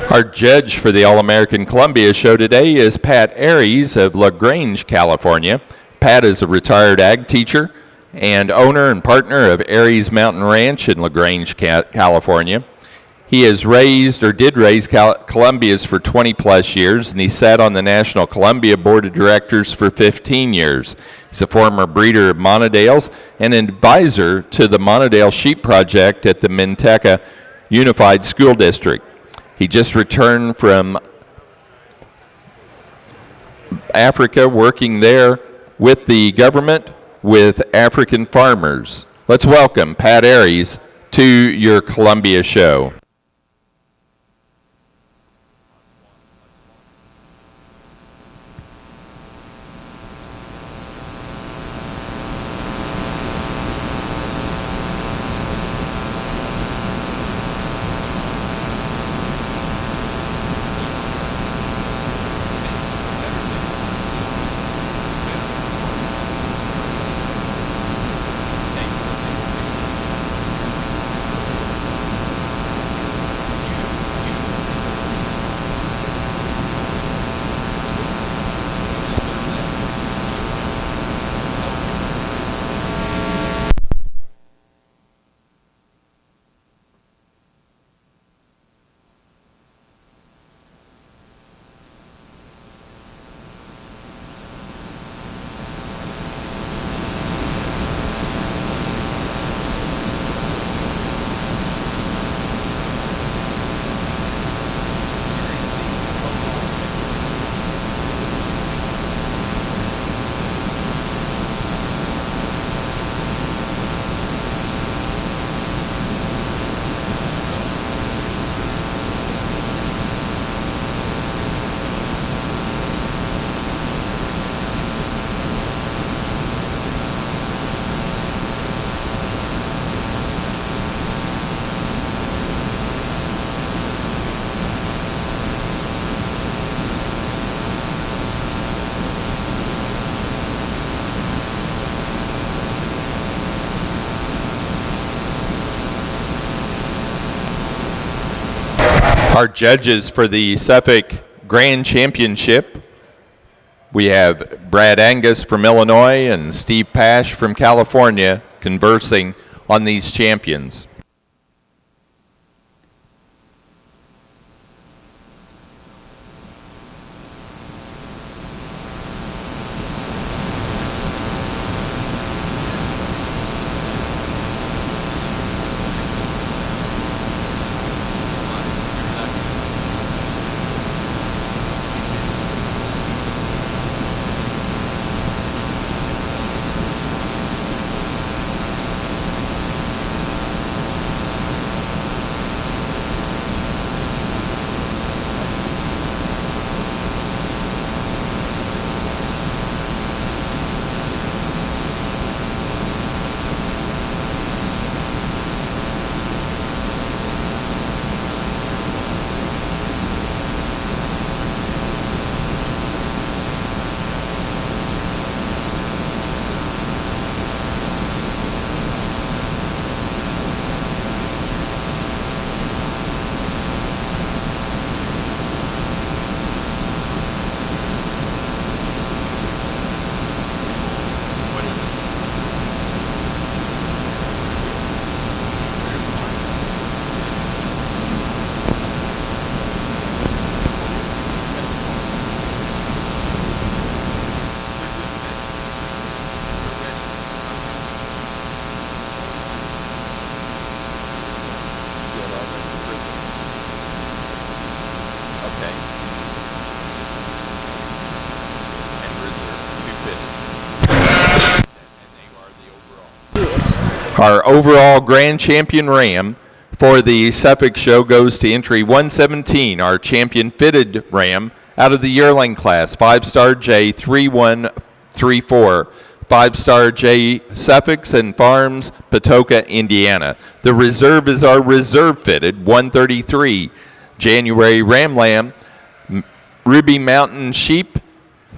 Our judge for the All-American Columbia show today is Pat Aries of LaGrange, California. Pat is a retired ag teacher and owner and partner of Aries Mountain Ranch in LaGrange, California. He has raised or did raise Columbias for 20 plus years, and he sat on the National Columbia Board of Directors for 15 years. He's a former breeder of Monodales and an advisor to the Monodale Sheep Project at the Minnetonka Unified School District. He just returned from Africa, working there with the government with African farmers. Let's welcome Pat Aries to your Columbia show. Our judges for the Suffolk Grand Championship, we have Brad Angus from Illinois and Steve Pash from California conversing on these champions. Our overall grand champion ram for the Suffolk show goes to entry 117, our champion fitted ram out of the yearling class, 5-star J 3134. 5-star J Suffolk and Farms, Patoka, Indiana. The reserve is our reserve fitted 133 January Ram Lamb, Ruby Mountain Sheep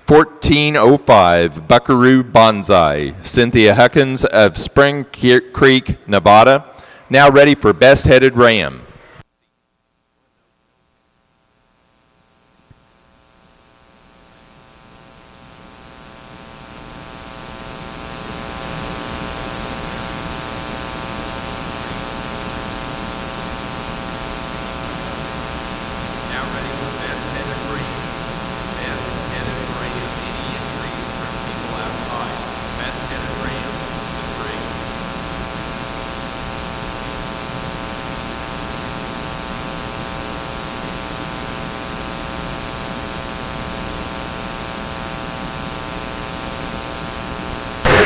1405 Buckaroo Bonsai. Cynthia Huckins of Spring Creek, Nevada. Now ready for best headed ram.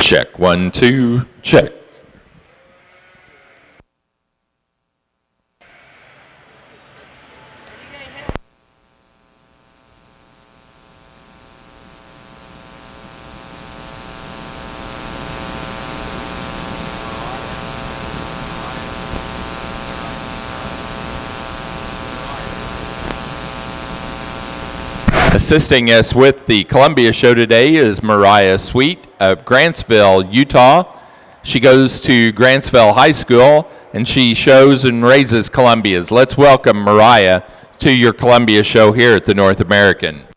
Check, 1, 2, check. Assisting us with the Columbia show today is Mariah Sweet of Grantsville, Utah. She goes to Grantsville High School, and she shows and raises Columbias. Let's welcome Mariah to your Columbia show here at the North American.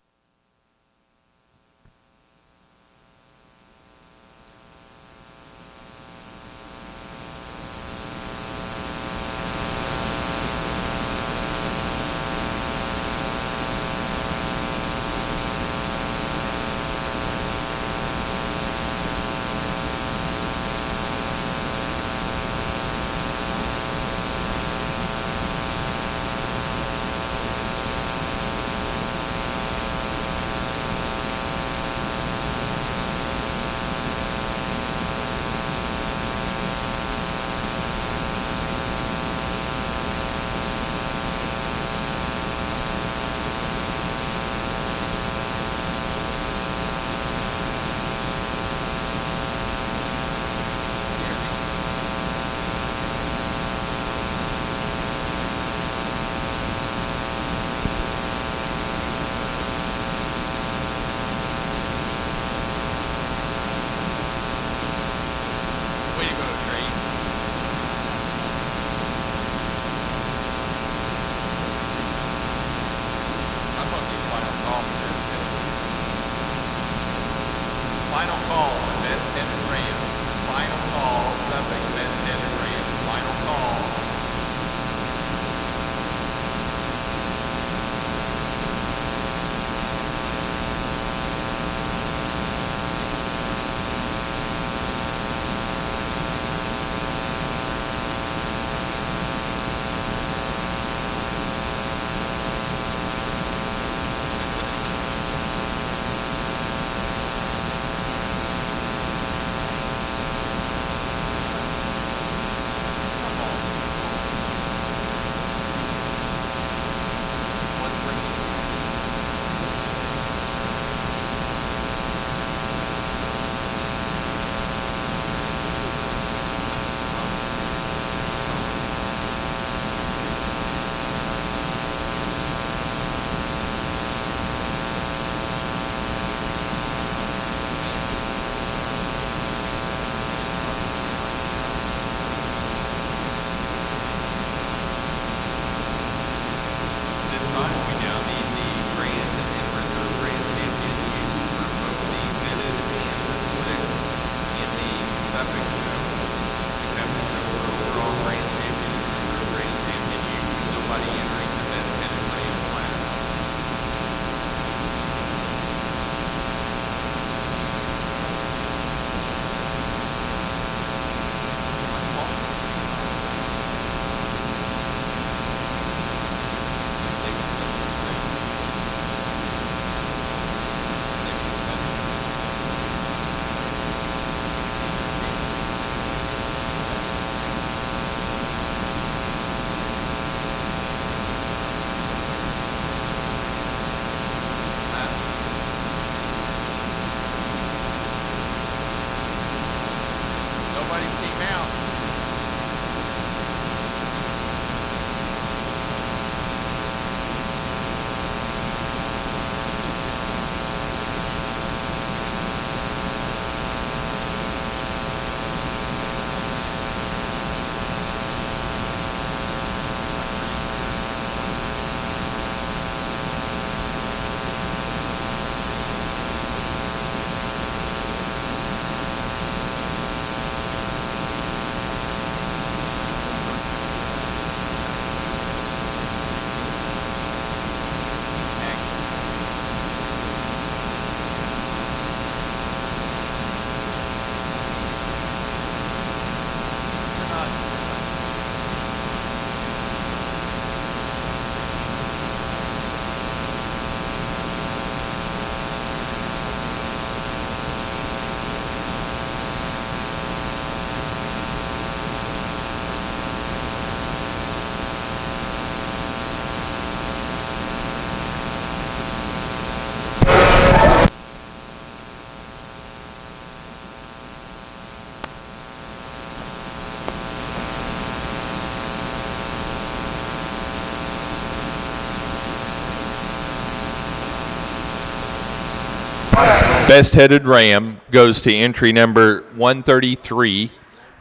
Best headed ram goes to entry number 133.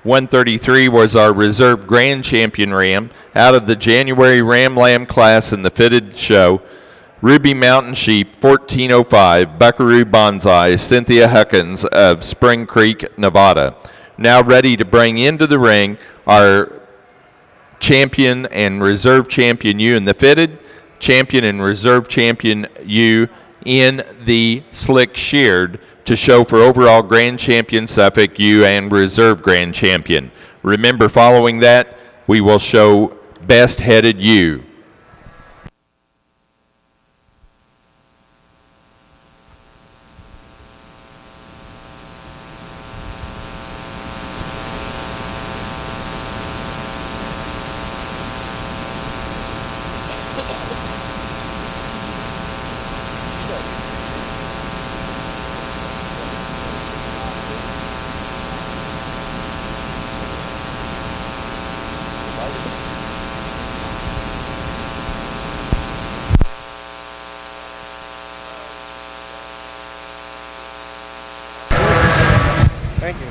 133 was our reserve grand champion ram out of the January Ram Lamb class in the fitted show. Ruby Mountain Sheep 1405, Buckaroo Bonsai, Cynthia Huckins of Spring Creek, Nevada. Now ready to bring into the ring our champion and reserve champion ewe in the fitted, champion and reserve champion ewe in the slick sheared to show for overall grand champion Suffolk ewe and reserve grand champion. Remember, following that, we will show best headed ewe. Thank you.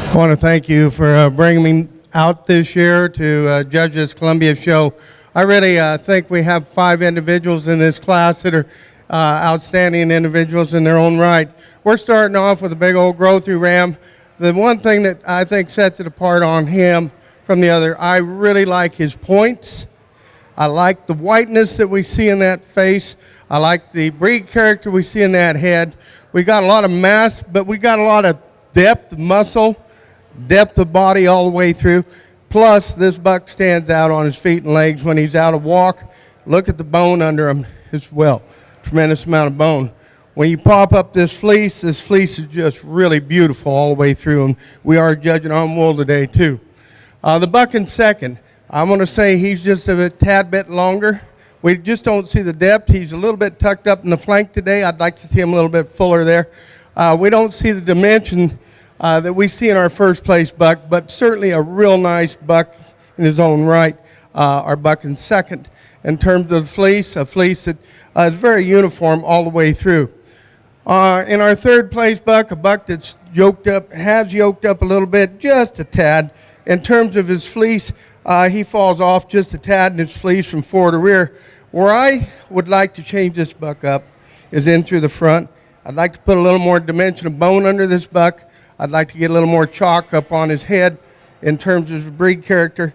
I want to thank you for bringing me out this year to judge this Columbia show. I really think we have 5 individuals in this class that are outstanding individuals in their own right. We're starting off with a big old grow-through ram. The one thing that I think sets it apart on him from the other, I really like his points. I like the whiteness that we see in that face. I like the breed character we see in that head. We got a lot of mass, but we got a lot of depth, muscle, depth of body all the way through. Plus, this buck stands out on his feet and legs when he's out of walk. Look at the bone under him as well. Tremendous amount of bone. When you pop up this fleece is just really beautiful all the way through, and we are judging on wool today too. The buck in second, I'm going to say he's just a tad bit longer. We just don't see the depth. He's a little bit tucked up in the flank today. I'd like to see him a little bit fuller there. We don't see the dimension that we see in our first place buck, but certainly a real nice buck in his own right. Our buck in second. In terms of fleece, a fleece that is very uniform all the way through. In our third place buck, a buck that's yoked up, has yoked up a little bit, just a tad. In terms of his fleece, he falls off just a tad in his fleece from fore to rear. Where I would like to change this buck up is in through the front. I'd like to put a little more dimension of bone under this buck. I'd like to get a little more chalk up on his head in terms of his breed character.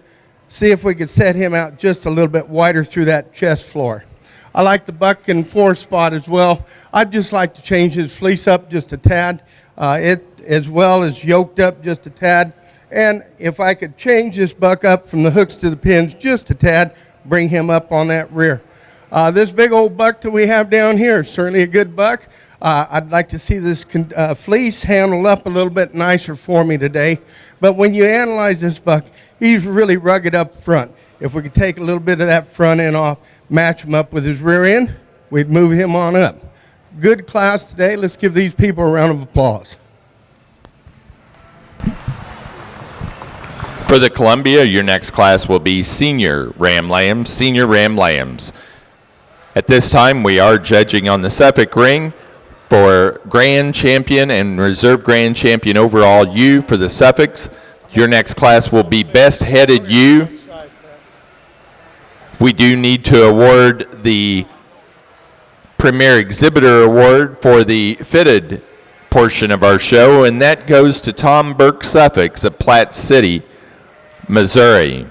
See if we could set him out just a little bit wider through that chest floor. I like the buck in fourth spot as well. I'd just like to change his fleece up just a tad. It as well as yoked up just a tad. And if I could change this buck up from the hooks to the pins just a tad, bring him up on that rear. This big old buck that we have down here is certainly a good buck. I'd like to see this fleece handled up a little bit nicer for me today. But when you analyze this buck, he's really rugged up front. If we could take a little bit of that front end off, match him up with his rear end, we'd move him on up. Good class today. Let's give these people a round of applause. For the Columbia, your next class will be Senior Ram Lambs, Senior Ram Lambs. At this time, we are judging on the Suffolk ring for Grand Champion and Reserve Grand Champion overall ewe for the Suffolks. Your next class will be Best Headed Ewe. We do need to award the Premier Exhibitor Award for the fitted portion of our show, and that goes to Tom Burke Suffolks of Platte City, Missouri.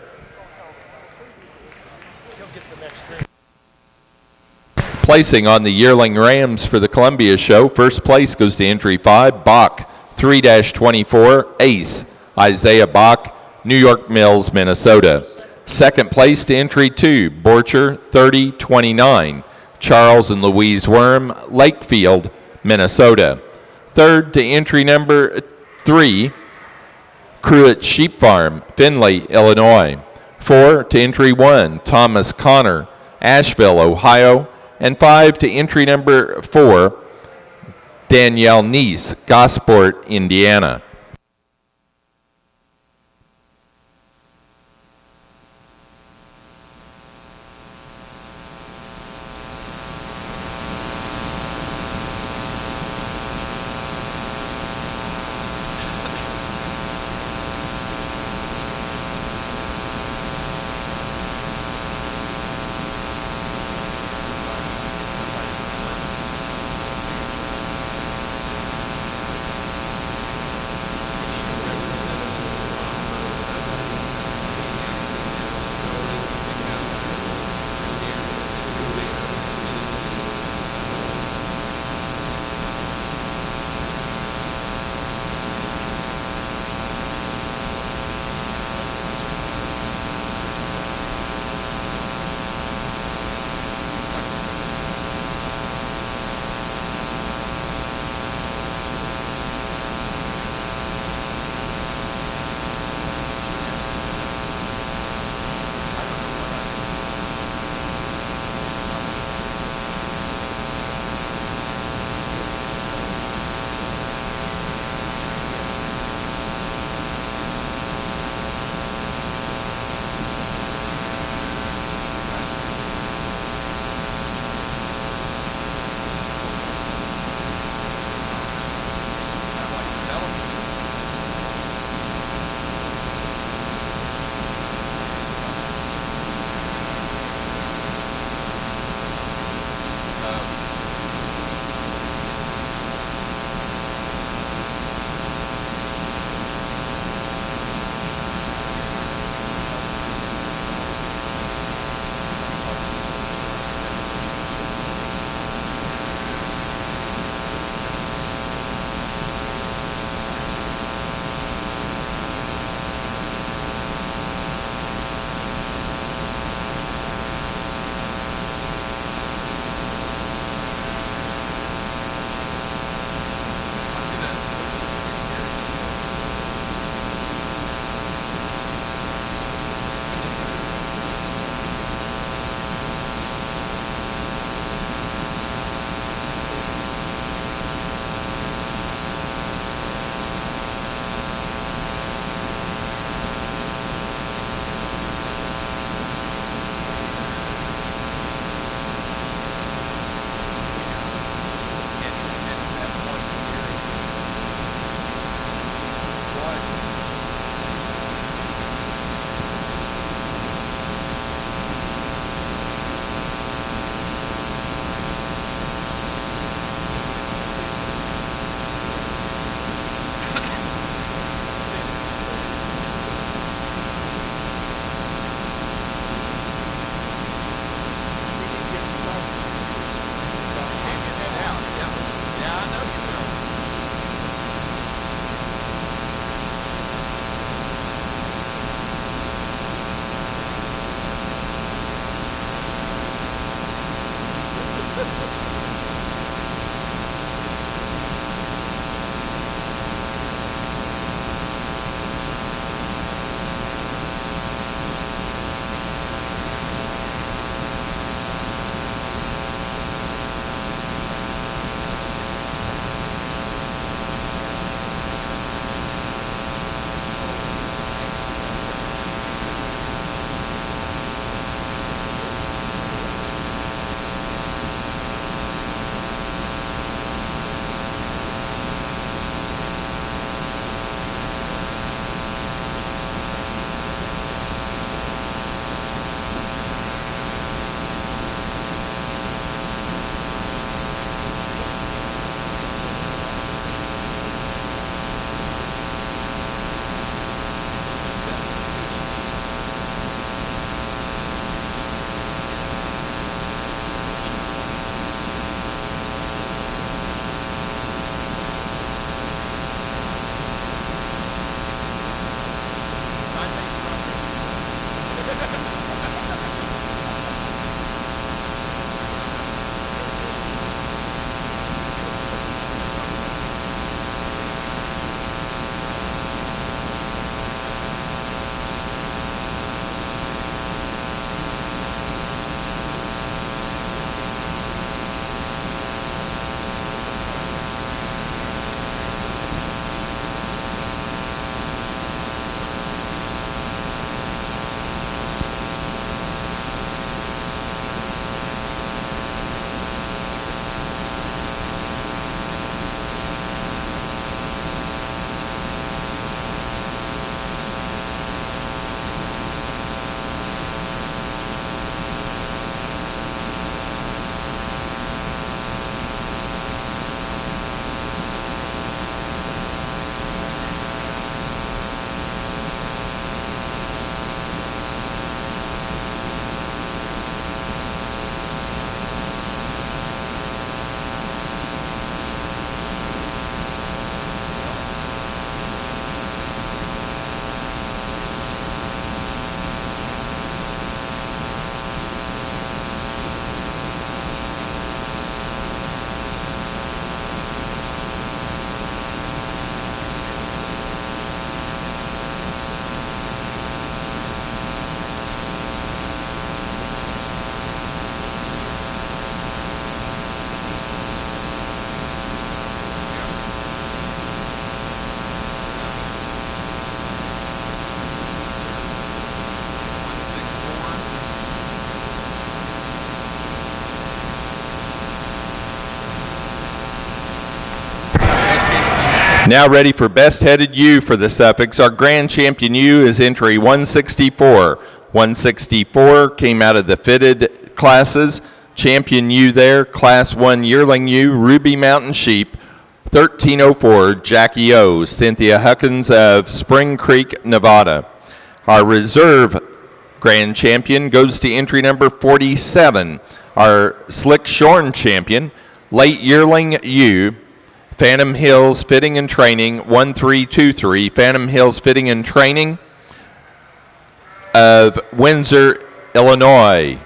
Placing on the yearling rams for the Columbia show, first place goes to entry 5, Bach 3-24, Ace, Isaiah Bach, New York Mills, Minnesota. Second place to entry 2, Borcher 30-29, Charles and Louise Worm, Lakefield, Minnesota. Third to entry number 3, Cruitt Sheep Farm, Findlay, Illinois. 4 to entry 1, Thomas Connor, Asheville, Ohio. And 5 to entry number 4, Danielle Neese, Gosport, Indiana. Now ready for best-headed ewe for the Suffolks. Our grand champion ewe is entry 164. 164 came out of the fitted classes. Champion ewe there, Class 1 yearling ewe, Ruby Mountain Sheep, 1304, Jackie O, Cynthia Huckins of Spring Creek, Nevada. Our reserve grand champion goes to entry number 47. Our Slick Shorn champion, late yearling ewe, Phantom Hills Fitting and Training, 1323, Phantom Hills Fitting and Training of Windsor, Illinois.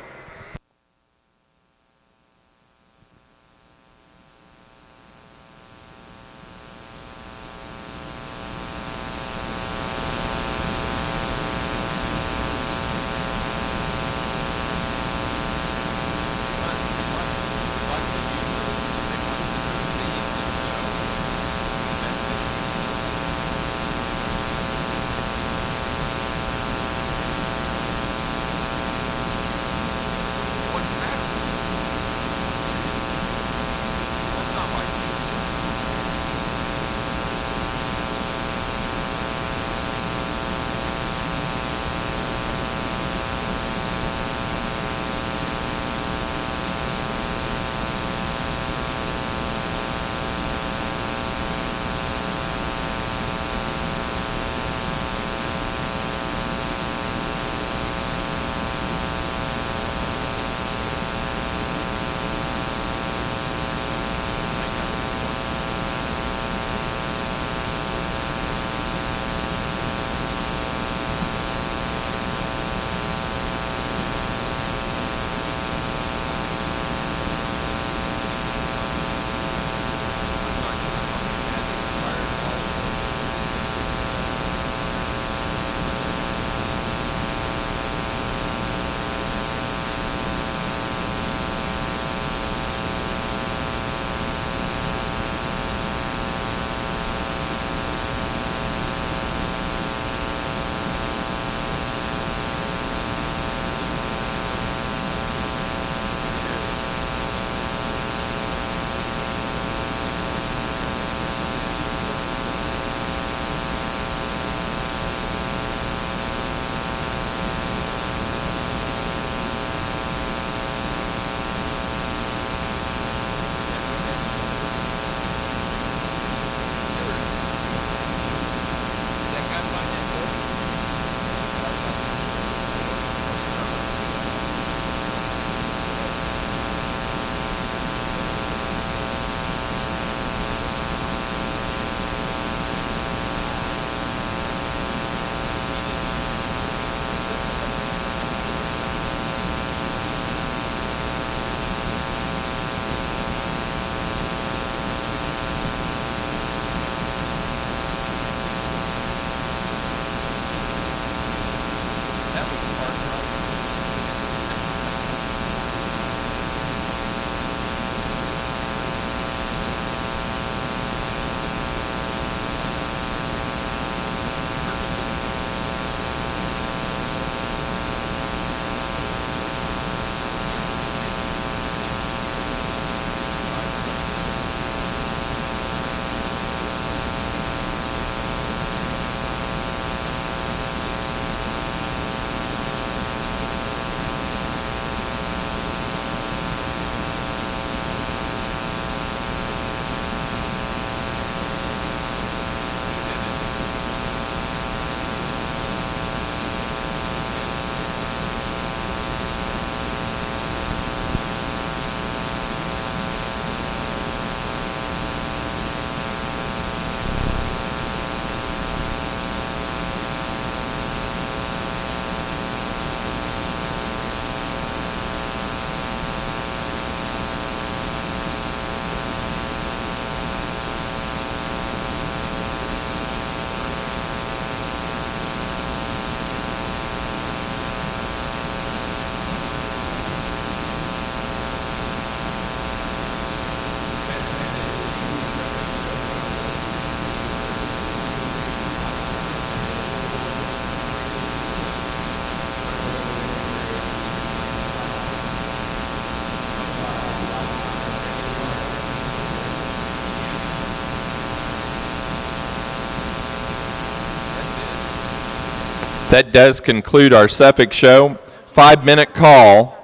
That does conclude our Suffolk show. 5-minute call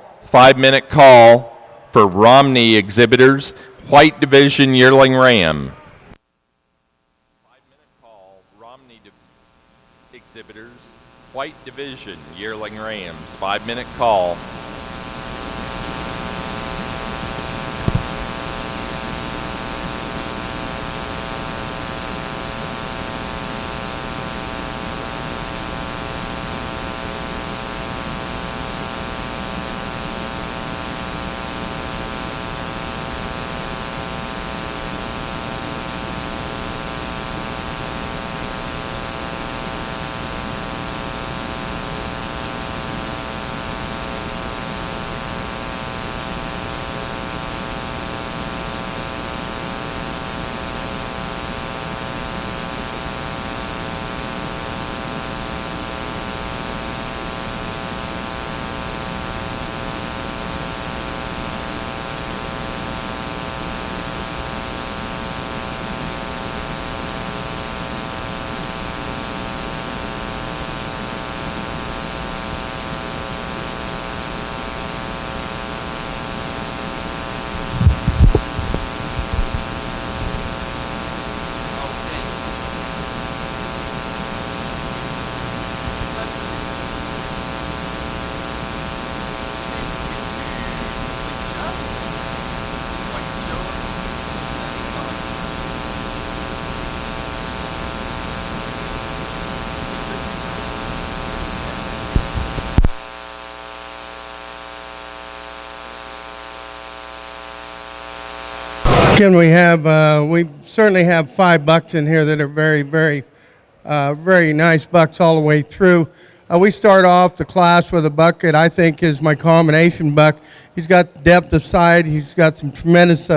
for Romney exhibitors, White Division Yearling Ram. 5-minute call, Romney exhibitors, White Division Yearling Rams. 5-minute call. Again, we certainly have 5 bucks in here that are very, very, very nice bucks all the way through. We start off the class with a buck that I think is my combination buck. He's got depth of side. He's got some tremendous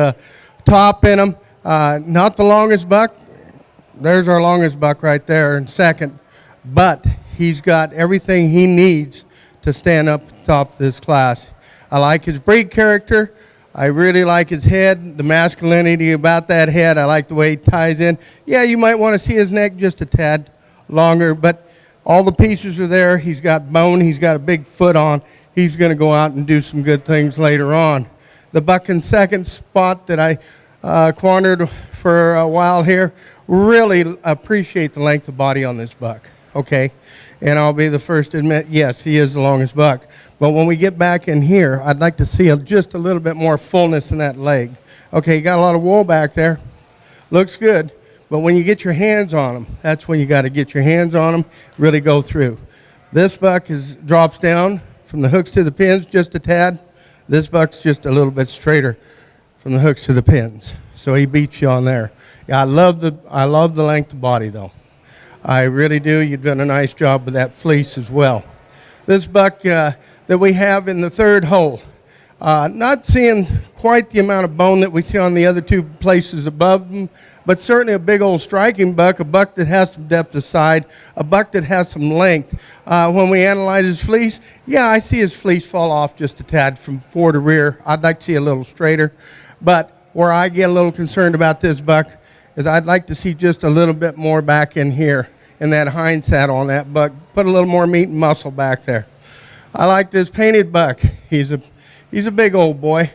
top in him. Not the longest buck. There's our longest buck right there in second. But he's got everything he needs to stand up top of this class. I like his breed character. I really like his head, the masculinity about that head. I like the way he ties in. Yeah, you might want to see his neck just a tad longer, but all the pieces are there. He's got bone. He's got a big foot on. He's going to go out and do some good things later on. The buck in second spot that I cornered for a while here, really appreciate the length of body on this buck, okay? And I'll be the first to admit, yes, he is the longest buck. But when we get back in here, I'd like to see just a little bit more fullness in that leg. Okay, you got a lot of wool back there. Looks good. But when you get your hands on him, that's when you got to get your hands on him, really go through. This buck drops down from the hooks to the pins just a tad. This buck's just a little bit straighter from the hooks to the pins. So he beats you on there. Yeah, I love the length of body, though. I really do. You've done a nice job with that fleece as well. This buck that we have in the third hole, not seeing quite the amount of bone that we see on the other 2 places above them, but certainly a big old striking buck, a buck that has some depth of side, a buck that has some length. When we analyze his fleece, yeah, I see his fleece fall off just a tad from fore to rear. I'd like to see a little straighter. But where I get a little concerned about this buck is I'd like to see just a little bit more back in here in that hind saddle on that buck. Put a little more meat and muscle back there. I like this painted buck. He's a big old boy.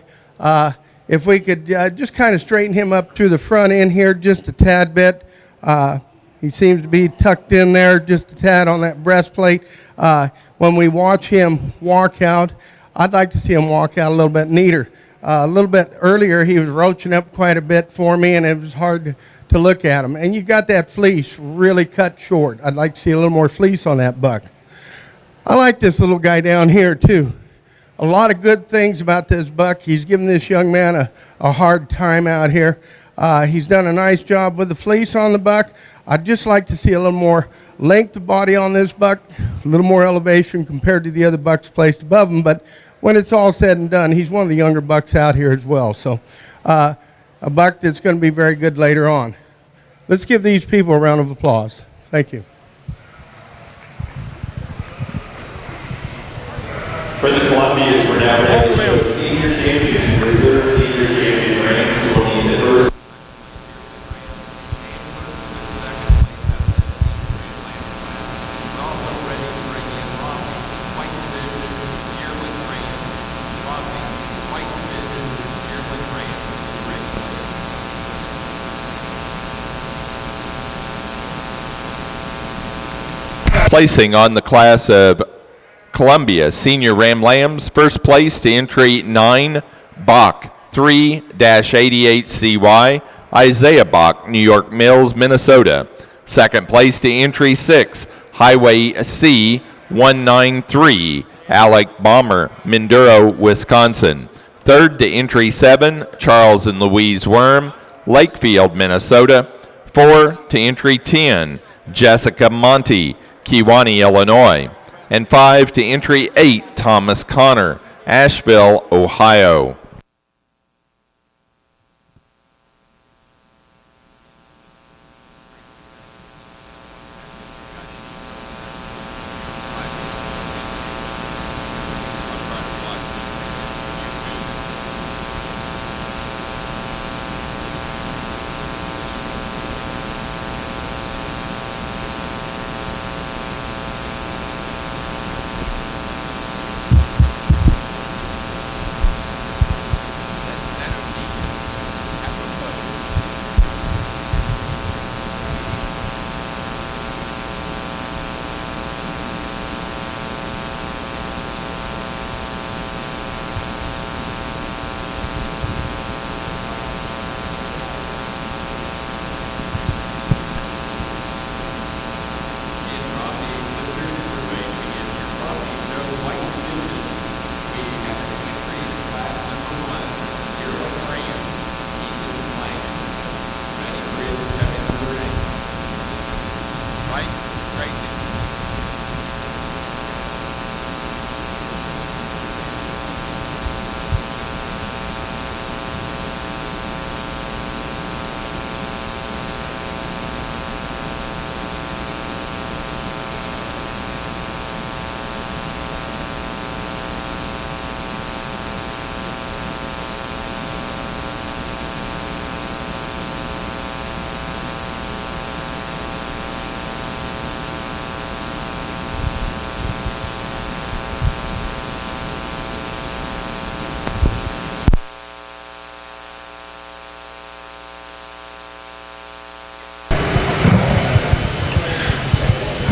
If we could just kind of straighten him up through the front end here just a tad bit. He seems to be tucked in there just a tad on that breastplate. When we watch him walk out, I'd like to see him walk out a little bit neater. A little bit earlier, he was roaching up quite a bit for me, and it was hard to look at him. And you got that fleece really cut short. I'd like to see a little more fleece on that buck. I like this little guy down here, too. A lot of good things about this buck. He's given this young man a hard time out here. He's done a nice job with the fleece on the buck. I'd just like to see a little more length of body on this buck, a little more elevation compared to the other bucks placed above him. But when it's all said and done, he's one of the younger bucks out here as well. So a buck that's going to be very good later on. Let's give these people a round of applause. Thank you. For the Columbians, we're now ready to show senior champion and reserve senior champion ranks for the first. Also ready Placing on the class of Columbia Senior Ram Lambs, first place to entry 9, Bach 3-88CY, Isaiah Bach, New York Mills, Minnesota. Second place to entry 6, Highway C 193, Alec Bomber, Minduro, Wisconsin. Third to entry 7, Charles and Louise Worm, Lakefield, Minnesota. 4 to entry 10, Jessica Monty, Kewanee, Illinois. And 5 to entry 8, Thomas Connor, Asheville, Ohio.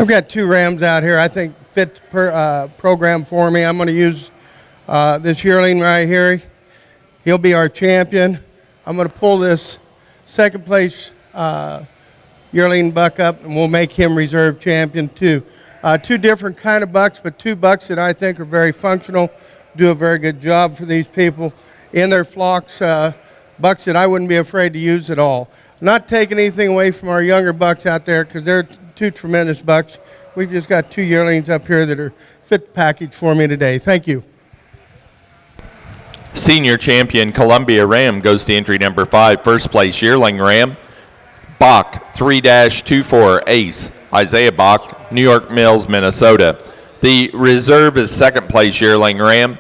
I've got 2 rams out here I think fit per program for me. I'm going to use this yearling right here. He'll be our champion. I'm going to pull this second place yearling buck up, and we'll make him reserve champion too. 2 different kind of bucks, but 2 bucks that I think are very functional, do a very good job for these people in their flocks, bucks that I wouldn't be afraid to use at all. Not taking anything away from our younger bucks out there, because they're 2 tremendous bucks. We've just got 2 yearlings up here that are fit the package for me today. Thank you. Senior champion Columbia Ram goes to entry number 5, first place yearling Ram, Bach 3-24 Ace, Isaiah Bach, New York Mills, Minnesota. The reserve is second place yearling Ram,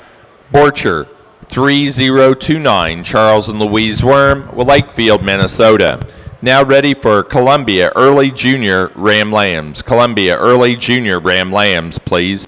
Borcher 3029, Charles and Louise Worm, Lakefield, Minnesota. Now ready for Columbia Early Junior Ram Lambs. Columbia Early Junior Ram Lambs, please.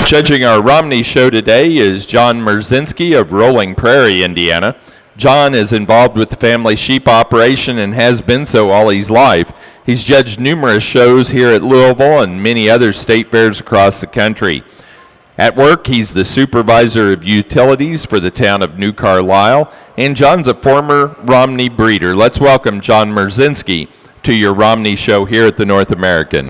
Judging our Romney Show today is John Merzinski of Rolling Prairie, Indiana. John is involved with the family sheep operation and has been so all his life. He's judged numerous shows here at Louisville and many other state fairs across the country. At work, he's the supervisor of utilities for the town of New Carlisle, and John's a former Romney breeder. Let's welcome John Merzinski to your Romney Show here at the North American.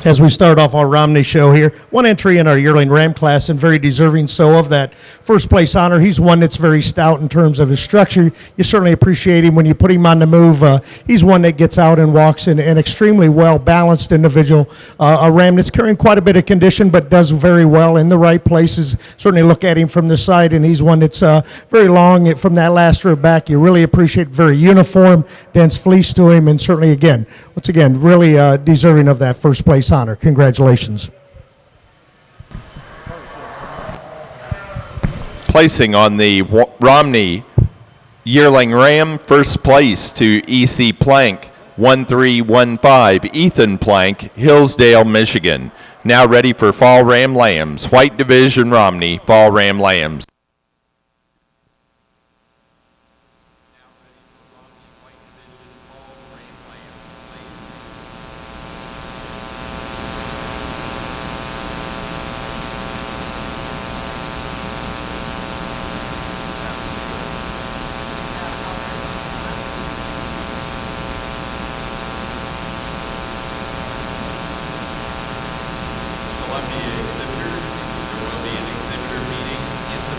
as we start off our Romney Show here. One entry in our yearling ram class, and very deserving so of that first place honor. He's one that's very stout in terms of his structure. You certainly appreciate him when you put him on the move. He's one that gets out and walks in an extremely well-balanced individual. A ram that's carrying quite a bit of condition, but does very well in the right places. Certainly look at him from the side, and he's one that's very long from that last row back. You really appreciate, very uniform, dense fleece to him, and certainly, again, once again, really deserving of that first place honor. Congratulations. Placing on the Romney yearling ram, first place to EC Plank 1315, Ethan Plank, Hillsdale, Michigan. Now ready for Fall Ram Lambs. White Division Romney, Fall Ram Lambs. Columbia exhibitors, there will be an exhibitor meeting in the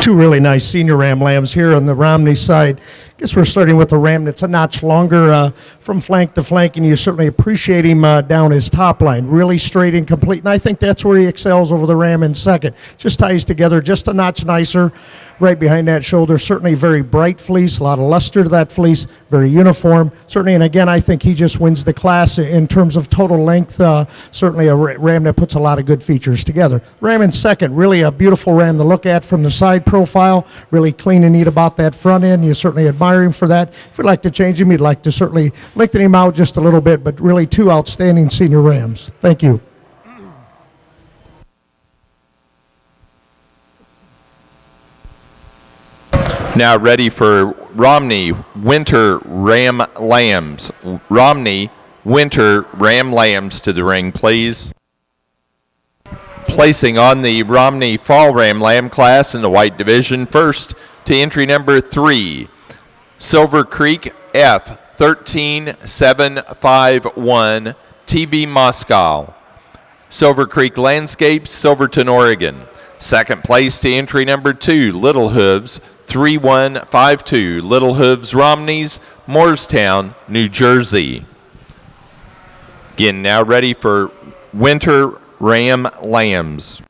two really nice senior ram lambs here on the Romney side. I guess we're starting with a ram that's a notch longer from flank to flank, and you certainly appreciate him down his top line. Really straight and complete, and I think that's where he excels over the ram in second. Just ties together just a notch nicer right behind that shoulder. Certainly very bright fleece, a lot of luster to that fleece, very uniform. Certainly, and again, I think he just wins the class in terms of total length. Certainly a ram that puts a lot of good features together. Ram in second, really a beautiful ram to look at from the side profile, really clean and neat about that front end. You certainly admire him for that. If you'd like to change him, you'd like to certainly lengthen him out just a little bit, but really two outstanding senior rams. Thank you. Now ready for Romney Winter Ram Lambs. Romney Winter Ram Lambs to the ring, please. Placing on the Romney Fall Ram Lamb class in the white division, first to entry number 3, Silver Creek F 13751 TV Moscow. Silver Creek Landscapes, Silverton, Oregon. Second place to entry number 2, Little Hooves 3152, Little Hooves Romneys, Moorestown, New Jersey. Again, now ready for Winter Ram Lambs.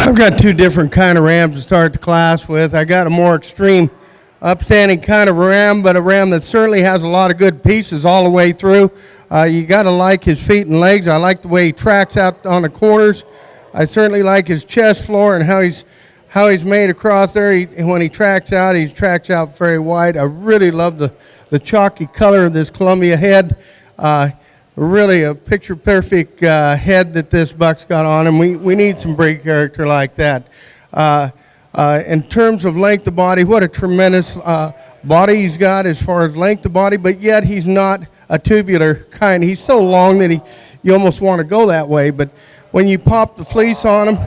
I've got two different kind of rams to start the class with. I got a more extreme, upstanding kind of ram, but a ram that certainly has a lot of good pieces all the way through. You got to like his feet and legs. I like the way he tracks out on the corners. I certainly like his chest floor and how he's made across there. When he tracks out very wide. I really love the chalky color of this Columbia head. Really a picture-perfect head that this buck's got on him. We need some breed character like that. In terms of length of body, what a tremendous body he's got as far as length of body, but yet he's not a tubular kind. He's so long that you almost want to go that way, but when you pop the fleece on him,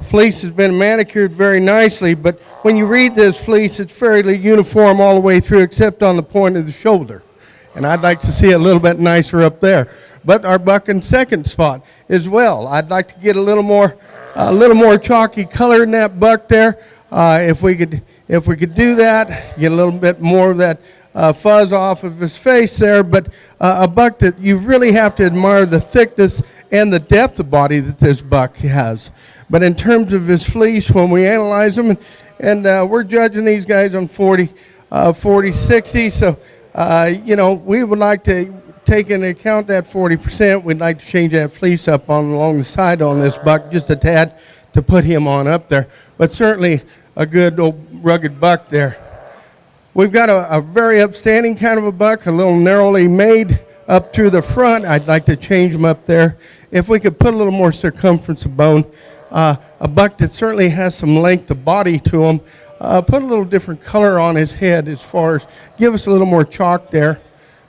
fleece has been manicured very nicely, but when you read this fleece, it's fairly uniform all the way through except on the point of the shoulder. And I'd like to see it a little bit nicer up there. But our buck in second spot as well. I'd like to get a little more chalky color in that buck there. If we could do that, get a little bit more of that fuzz off of his face there. But a buck that you really have to admire the thickness and the depth of body that this buck has. But in terms of his fleece, when we analyze him, and we're judging these guys on 40-60, so we would like to take into account that 40%, we'd like to change that fleece up along the side on this buck just a tad to put him on up there. But certainly a good old rugged buck there. We've got a very upstanding kind of a buck, a little narrowly made up through the front. I'd like to change him up there. If we could put a little more circumference of bone, a buck that certainly has some length of body to him, put a little different color on his head as far as give us a little more chalk there.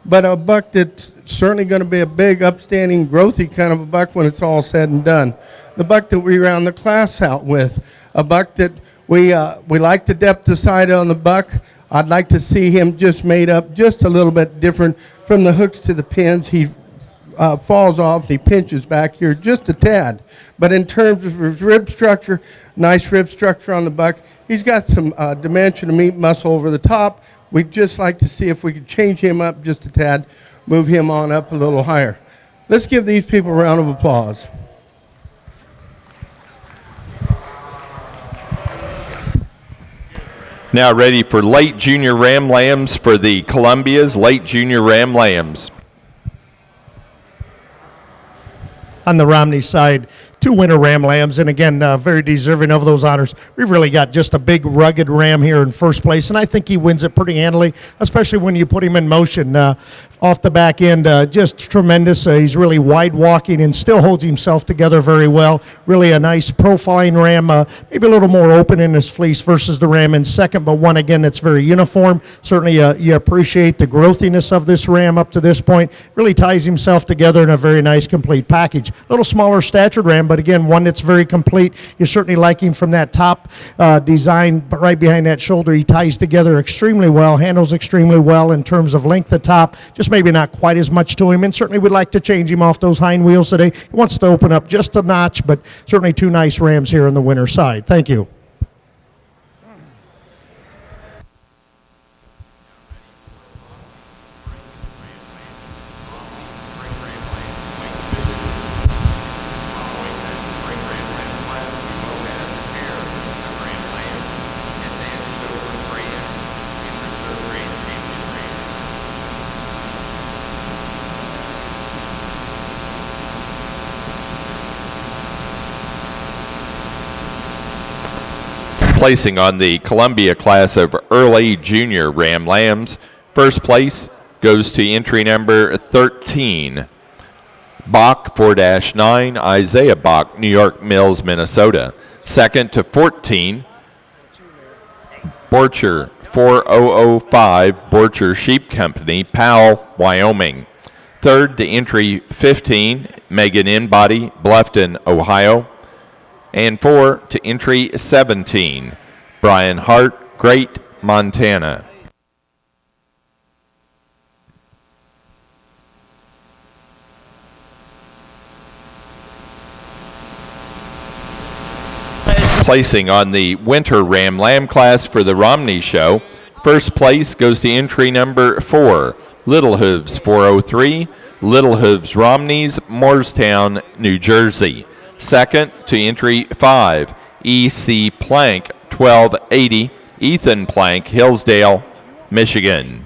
But a buck that's certainly going to be a big, upstanding, growthy kind of a buck when it's all said and done. The buck that we round the class out with, a buck that we like the depth of sight on the buck. I'd like to see him just made up just a little bit different from the hooks to the pins. He falls off and he pinches back here just a tad. But in terms of his rib structure, nice rib structure on the buck. He's got some dimension of meat muscle over the top. We'd just like to see if we could change him up just a tad, move him on up a little higher. Let's give these people a round of applause. Now ready for late junior ram lambs for the Columbia's late junior ram lambs. On the Romney side, 2 winter ram lambs, and again, very deserving of those honors. We've really got just a big rugged ram here in first place, and I think he wins it pretty handily, especially when you put him in motion. Off the back end, just tremendous. He's really wide walking and still holds himself together very well. Really a nice profiling ram, maybe a little more open in his fleece versus the ram in second, but one again that's very uniform. Certainly you appreciate the growthiness of this ram up to this point. Really ties himself together in a very nice complete package. A little smaller statured ram, but again, one that's very complete. You certainly like him from that top design, but right behind that shoulder, he ties together extremely well, handles extremely well in terms of length of top, just maybe not quite as much to him, and certainly we'd like to change him off those hind wheels today. He wants to open up just a notch, but certainly 2 nice rams here on the winter side. Thank you. Placing on the Columbia class of early junior ram lambs, first place goes to entry number 13, Bach 4-9, Isaiah Bach, New York Mills, Minnesota. Second to 14, Borcher 4005, Borcher Sheep Company, Powell, Wyoming. Third to entry 15, Megan Inbody, Bluffton, Ohio. And 4 to entry 17, Brian Hart, Great, Montana. Placing on the winter ram lamb class for the Romney Show, first place goes to entry number 4, Little Hooves 403, Little Hooves Romneys, Moorestown, New Jersey. Second to entry 5, E.C. Plank 1280, Ethan Plank, Hillsdale, Michigan.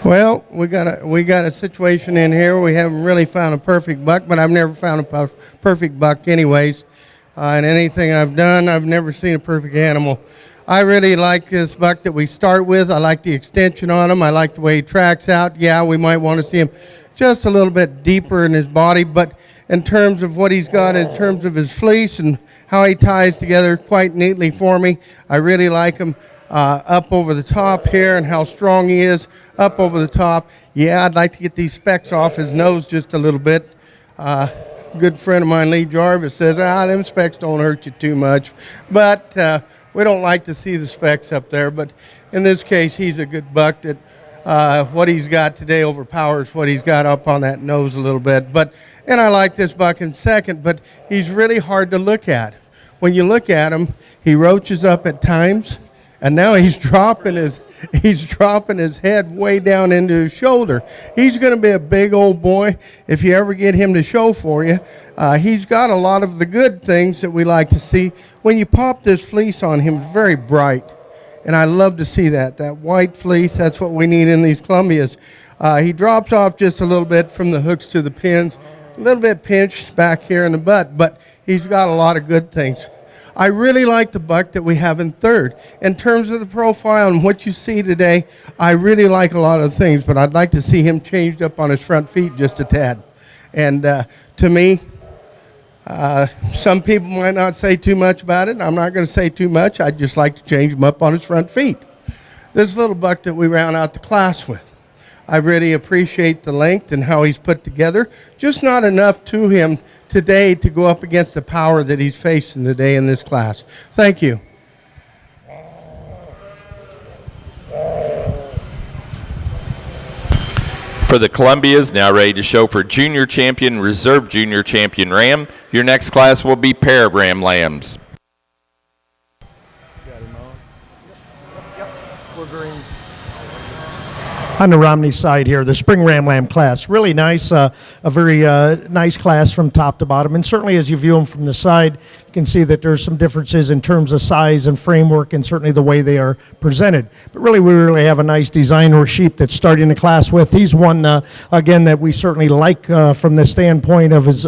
Well, we got a situation in here. We haven't really found a perfect buck, but I've never found a perfect buck anyways. And anything I've done, I've never seen a perfect animal. I really like this buck that we start with. I like the extension on him. I like the way he tracks out. Yeah, we might want to see him just a little bit deeper in his body, but in terms of what he's got, in terms of his fleece and how he ties together quite neatly for me, I really like him. Up over the top here and how strong he is up over the top. Yeah, I'd like to get these specks off his nose just a little bit. Good friend of mine, Lee Jarvis, says, them specks don't hurt you too much. But we don't like to see the specks up there. But in this case, he's a good buck that what he's got today overpowers what he's got up on that nose a little bit. And I like this buck in second, but he's really hard to look at. When you look at him, he roaches up at times. And now he's dropping his head way down into his shoulder. He's going to be a big old boy if you ever get him to show for you. He's got a lot of the good things that we like to see. When you pop this fleece on him, it's very bright. And I love to see that white fleece. That's what we need in these Columbias. He drops off just a little bit from the hooks to the pins, a little bit pinched back here in the butt, but he's got a lot of good things. I really like the buck that we have in third. In terms of the profile and what you see today, I really like a lot of things, but I'd like to see him changed up on his front feet just a tad. And to me, some people might not say too much about it. I'm not going to say too much. I'd just like to change him up on his front feet. This little buck that we round out the class with, I really appreciate the length and how he's put together. Just not enough to him today to go up against the power that he's facing today in this class. Thank you. For the Columbias, now ready to show for Junior Champion, Reserve Junior Champion Ram. Your next class will be pair of Ram Lambs. On the Romney side here, the Spring Ram Lamb class, really nice, a very nice class from top to bottom. And certainly as you view them from the side, you can see that there's some differences in terms of size and framework and certainly the way they are presented. But really, we really have a nice designer sheep that's starting the class with. He's one, again, that we certainly like from the standpoint of his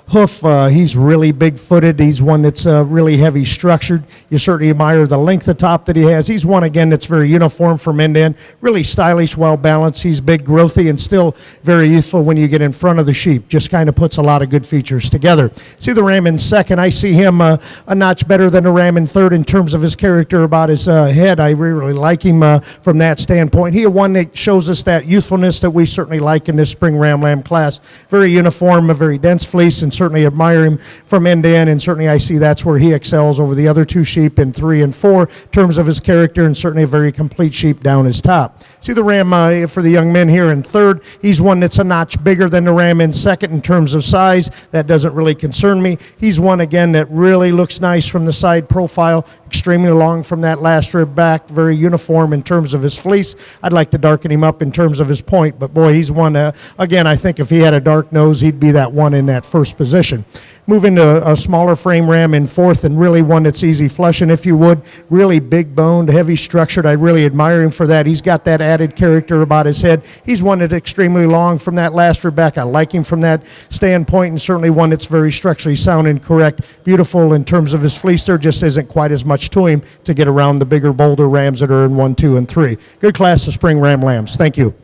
hoof. He's really big-footed. He's one that's really heavy structured. You certainly admire the length of top that he has. He's one, again, that's very uniform from end to end, really stylish, well balanced. He's big, growthy, and still very youthful when you get in front of the sheep. Just kind of puts a lot of good features together. See the ram in second. I see him a notch better than the ram in third in terms of his character about his head. I really like him from that standpoint. He one that shows us that youthfulness that we certainly like in this spring ram lamb class. Very uniform, a very dense fleece, and certainly admire him from end to end. And certainly I see that's where he excels over the other two sheep in 3 and 4 in terms of his character, and certainly a very complete sheep down his top. See the ram for the young men here in third. He's one that's a notch bigger than the ram in second in terms of size. That doesn't really concern me. He's one, again, that really looks nice from the side profile, extremely long from that last rib back, very uniform in terms of his fleece. I'd like to darken him up in terms of his point, but boy, he's one, again, I think if he had a dark nose, he'd be that one in that first position. Moving to a smaller frame ram in fourth, and really one that's easy flushing, if you would. Really big boned, heavy structured. I really admire him for that. He's got that added character about his head. He's one that's extremely long from that last rib back. I like him from that standpoint, and certainly one that's very structurally sound and correct. Beautiful in terms of his fleece. There just isn't quite as much to him to get around the bigger, bolder rams that are in 1, 2, and 3. Good class of spring ram lambs. Thank you.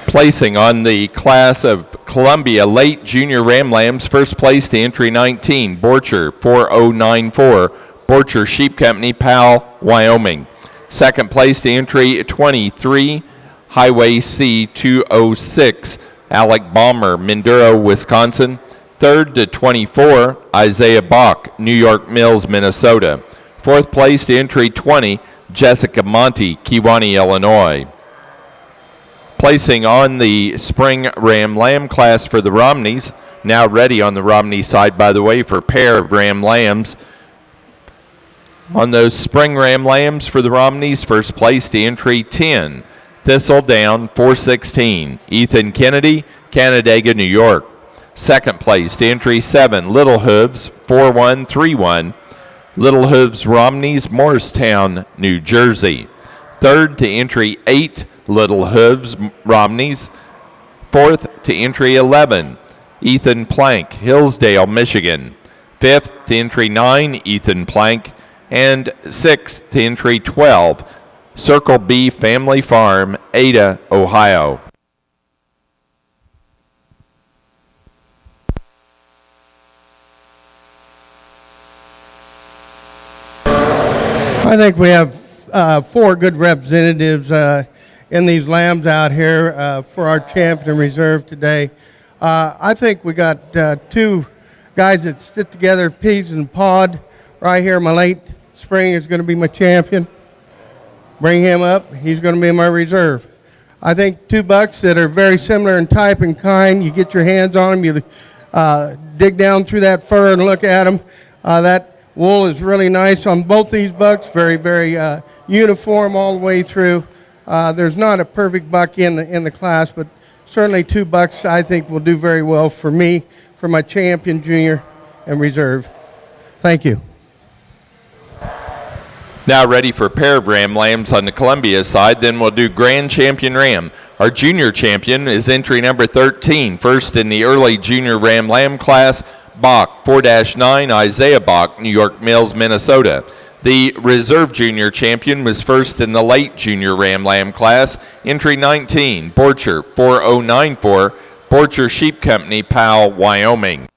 Placing on the class of Columbia Late Junior Ram Lambs, first place to entry 19, Borcher 4094, Borcher Sheep Company, Powell, Wyoming. Second place to entry 23, Highway C 206, Alec Balmer, Minduro, Wisconsin. Third to 24, Isaiah Bach, New York Mills, Minnesota. Fourth place to entry 20, Jessica Monty, Kewanee, Illinois. Placing on the Spring Ram Lamb class for the Romneys, now ready on the Romney side, by the way, for a pair of Ram Lambs. On those Spring Ram Lambs for the Romneys, first place to entry 10, Thistledown 416, Ethan Kennedy, Canandaigua, New York. Second place to entry 7, Little Hooves 4131, Little Hooves Romneys, Morristown, New Jersey. Third to entry 8, Little Hooves, Romneys. Fourth to entry 11, Ethan Plank, Hillsdale, Michigan. Fifth to entry 9, Ethan Plank. And sixth to entry 12, Circle B Family Farm, Ada, Ohio. I think we have 4 good representatives in these lambs out here for our champion reserve today. I think we got 2 guys that sit together, peas and pod. Right here, my late spring is going to be my champion. Bring him up. He's going to be my reserve. I think 2 bucks that are very similar in type and kind. You get your hands on them, you dig down through that fur and look at them. That wool is really nice on both these bucks, very, very uniform all the way through. There's not a perfect buck in the class, but certainly 2 bucks I think will do very well for me, for my champion, junior, and reserve. Thank you. Now ready for a pair of ram lambs on the Columbia side, then we'll do Grand Champion Ram. Our junior champion is entry number 13, first in the early junior ram lamb class, Bach, 4-9, Isaiah Bach, New York Mills, Minnesota. The reserve junior champion was first in the late junior ram lamb class, entry 19, Borcher, 4094, Borcher Sheep Company, Powell, Wyoming.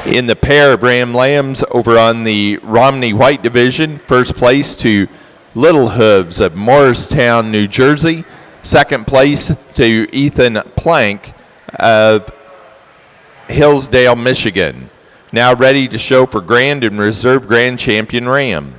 In the pair of ram lambs over on the Romney White Division, first place to Little Hooves of Morristown, New Jersey. Second place to Ethan Plank of Hillsdale, Michigan. Now ready to show for Grand and Reserve Grand Champion Ram.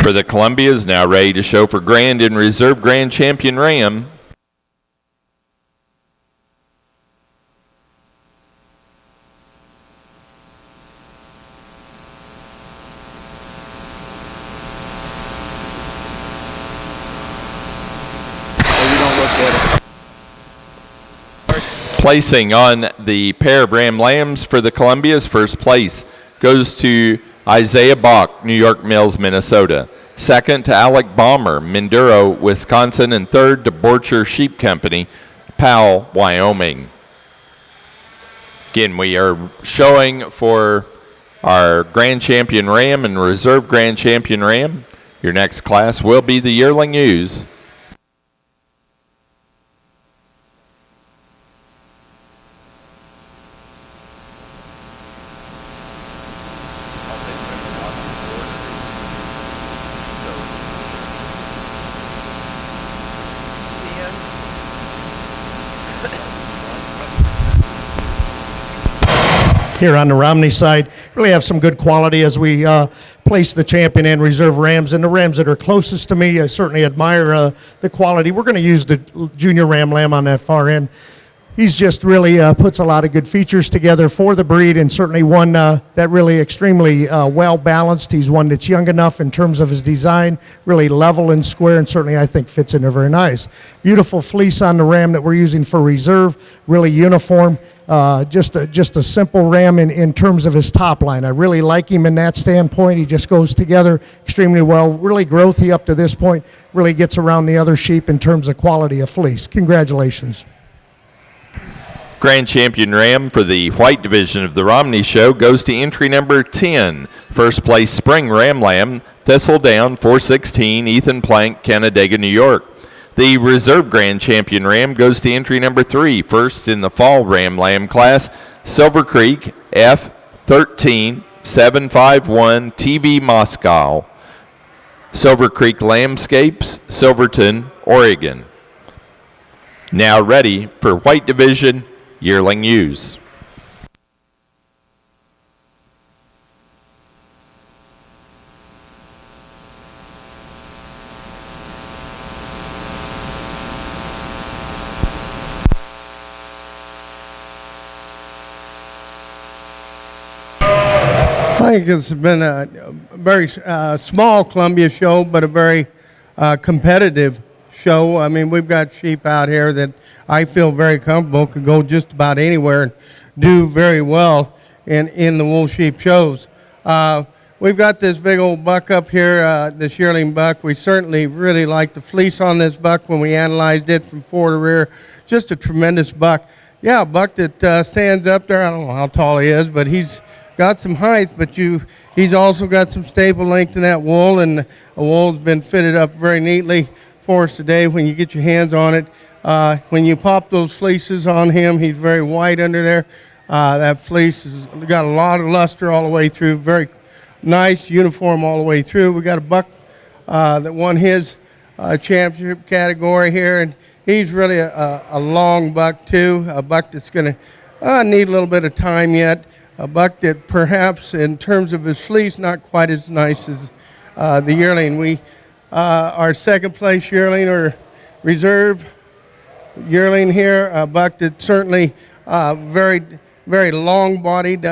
For the Columbias, now ready to show for Grand and Reserve Grand Champion Ram. Placing on the pair of Ram Lambs for the Columbia's, first place goes to Isaiah Bach, New York Mills, Minnesota. Second to Alec Balmer, Minduro, Wisconsin. And third to Borcher Sheep Company, Powell, Wyoming. Again, we are showing for our Grand Champion Ram and Reserve Grand Champion Ram. Your next class will be the Yearling Ewes. Here on the Romney side, really have some good quality as we place the champion and reserve rams. And the rams that are closest to me, I certainly admire the quality. We're going to use the junior ram lamb on that far end. He's just really puts a lot of good features together for the breed, and certainly one that really extremely well balanced. He's one that's young enough in terms of his design, really level and square, and certainly I think fits in there very nice. Beautiful fleece on the ram that we're using for reserve, really uniform. Just a simple ram in terms of his top line. I really like him in that standpoint. He just goes together extremely well. Really growthy up to this point. Really gets around the other sheep in terms of quality of fleece. Congratulations. Grand Champion Ram for the white division of the Romney Show goes to entry number 10. First place Spring Ram Lamb, Thistledown 416, Ethan Plank, Canandaigua, New York. The Reserve Grand Champion Ram goes to entry number 3. First in the Fall Ram Lamb class, Silver Creek F13751 TV Moscow. Silver Creek Landscapes, Silverton, Oregon. Now ready for white division Yearling Ewes. I think it's been a very small Columbia show, but a very competitive show. I mean, we've got sheep out here that I feel very comfortable could go just about anywhere and do very well in the wool sheep shows. We've got this big old buck up here, this yearling buck. We certainly really like the fleece on this buck when we analyzed it from fore to rear. Just a tremendous buck. Yeah, a buck that stands up there. I don't know how tall he is, but he's got some height, but he's also got some staple length in that wool, and the wool's been fitted up very neatly for us today when you get your hands on it. When you pop those fleeces on him, he's very white under there. That fleece has got a lot of luster all the way through, very nice uniform all the way through. We got a buck that won his championship category here, and he's really a long buck too, a buck that's going to need a little bit of time yet. A buck that perhaps in terms of his fleece not quite as nice as the yearling. Our second place yearling or reserve yearling here, a buck that certainly very, very long bodied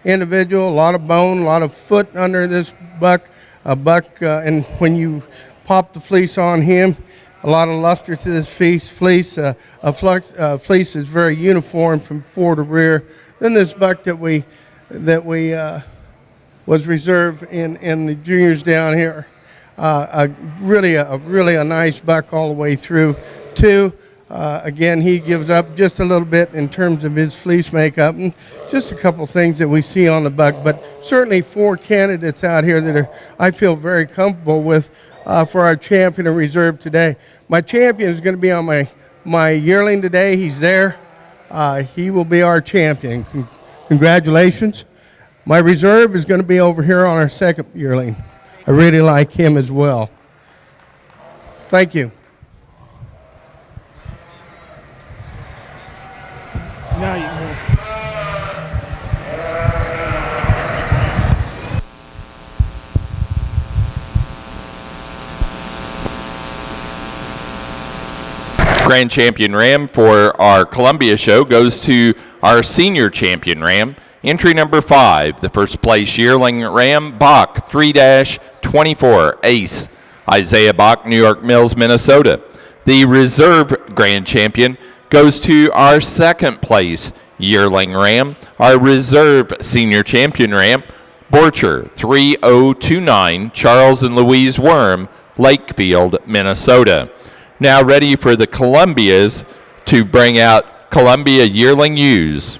individual, a lot of bone, a lot of foot under this buck. A buck, and when you pop the fleece on him, a lot of luster to this fleece. Fleece is very uniform from fore to rear. Then this buck that we was reserved in the juniors down here, really a nice buck all the way through too. Again, he gives up just a little bit in terms of his fleece makeup, and just a couple things that we see on the buck. But certainly 4 candidates out here that I feel very comfortable with for our champion and reserve today. My champion is going to be on my yearling today. He's there. He will be our champion. Congratulations. My reserve is going to be over here on our second yearling. I really like him as well. Thank you. Now you can. Grand Champion Ram for our Columbia show goes to our Senior Champion Ram. Entry number 5, the first place yearling Ram, Bach 3-24, Ace, Isaiah Bach, New York Mills, Minnesota. The Reserve Grand Champion goes to our second place yearling ram, our reserve senior champion ram, Borcher 3029, Charles and Louise Worm, Lakefield, Minnesota. Now ready for the Columbias to bring out Columbia yearling ewes.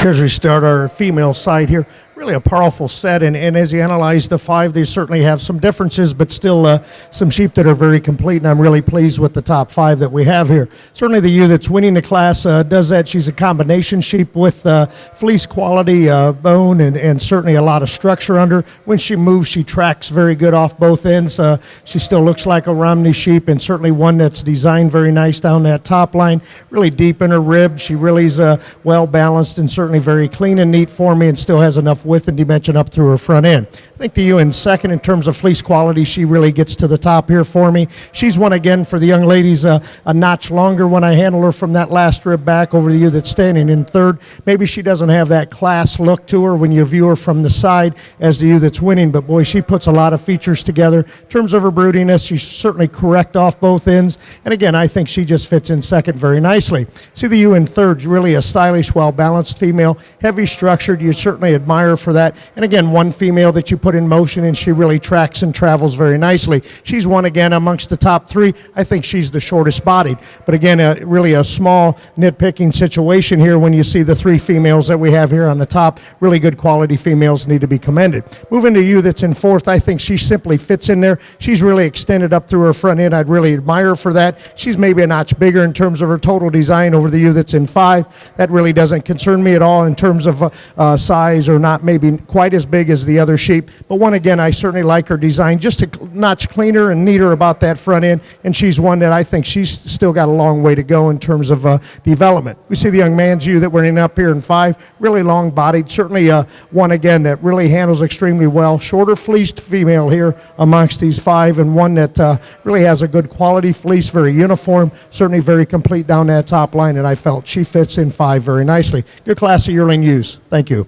As we start our female side here, really a powerful set, and as you analyze the 5, they certainly have some differences, but still some sheep that are very complete, and I'm really pleased with the top 5 that we have here. Certainly the ewe that's winning the class does that. She's a combination sheep with fleece quality, bone, and certainly a lot of structure under. When she moves, she tracks very good off both ends. She still looks like a Romney sheep, and certainly one that's designed very nice down that top line, really deep in her rib. She really is well balanced and certainly very clean and neat for me, and still has enough width and dimension up through her front end. I think the ewe in second in terms of fleece quality, she really gets to the top here for me. She's one again for the young ladies a notch longer when I handle her from that last rib back over the ewe that's standing in third. Maybe she doesn't have that class look to her when you view her from the side as the ewe that's winning, but boy, she puts a lot of features together. In terms of her broodiness, she's certainly correct off both ends, and again, I think she just fits in second very nicely. See the ewe in third, really a stylish, well-balanced female, heavy structured. You certainly admire her for that, and again, one female that you put in motion and she really tracks and travels very nicely. She's one again amongst the top 3. I think she's the shortest bodied, but again, really a small nitpicking situation here when you see the 3 females that we have here on the top. Really good quality females, need to be commended. Moving to you that's in fourth, I think she simply fits in there. She's really extended up through her front end. I'd really admire her for that. She's maybe a notch bigger in terms of her total design over the ewe that's in 5. That really doesn't concern me at all in terms of size, or not maybe quite as big as the other sheep, but one again, I certainly like her design, just a notch cleaner and neater about that front end, and she's one that I think she's still got a long way to go in terms of development. We see the young man's ewe that we're in up here in 5, really long bodied, certainly one again that really handles extremely well, shorter fleeced female here amongst these 5, and one that really has a good quality fleece, very uniform, certainly very complete down that top line, and I felt she fits in 5 very nicely. Good class of yearling ewes. Thank you.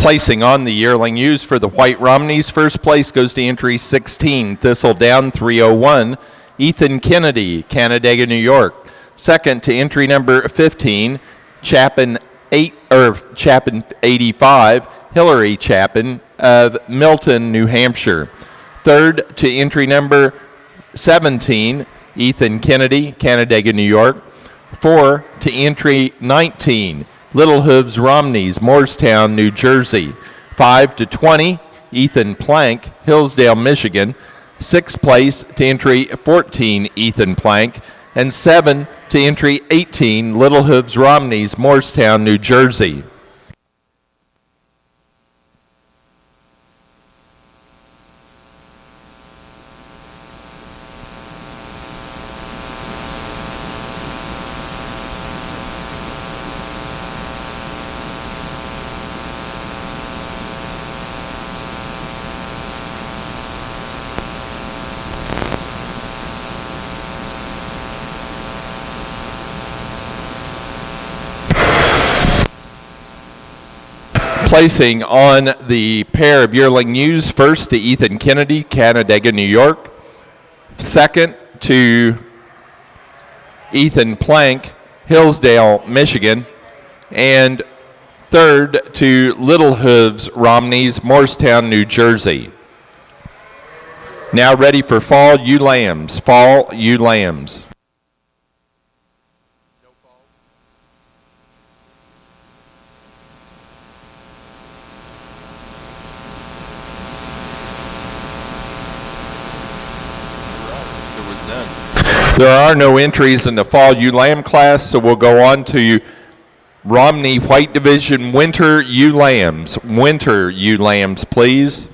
Placing on the yearling ewes for the White Romneys, first place goes to entry 16, Thistledown 301, Ethan Kennedy, Canandaigua, New York. Second to entry number 15, Chapin 85, Hillary Chapin of Milton, New Hampshire. Third to entry number 17, Ethan Kennedy, Canandaigua, New York. 4 to entry 19, Little Hooves Romneys, Moorestown, New Jersey. 5 to 20, Ethan Plank, Hillsdale, Michigan. 6th place to entry 14, Ethan Plank. And 7 to entry 18, Little Hooves Romneys, Moorestown, New Jersey. Placing on the pair of yearling ewes, first to Ethan Kennedy, Canandaigua, New York. Second to Ethan Plank, Hillsdale, Michigan. And third to Little Hooves Romneys, Moorestown, New Jersey. Now ready for fall ewe lambs. Fall ewe lambs. There are no entries in the fall ewe lamb class, so we'll go on to Romney White Division winter ewe lambs. Winter ewe lambs, please.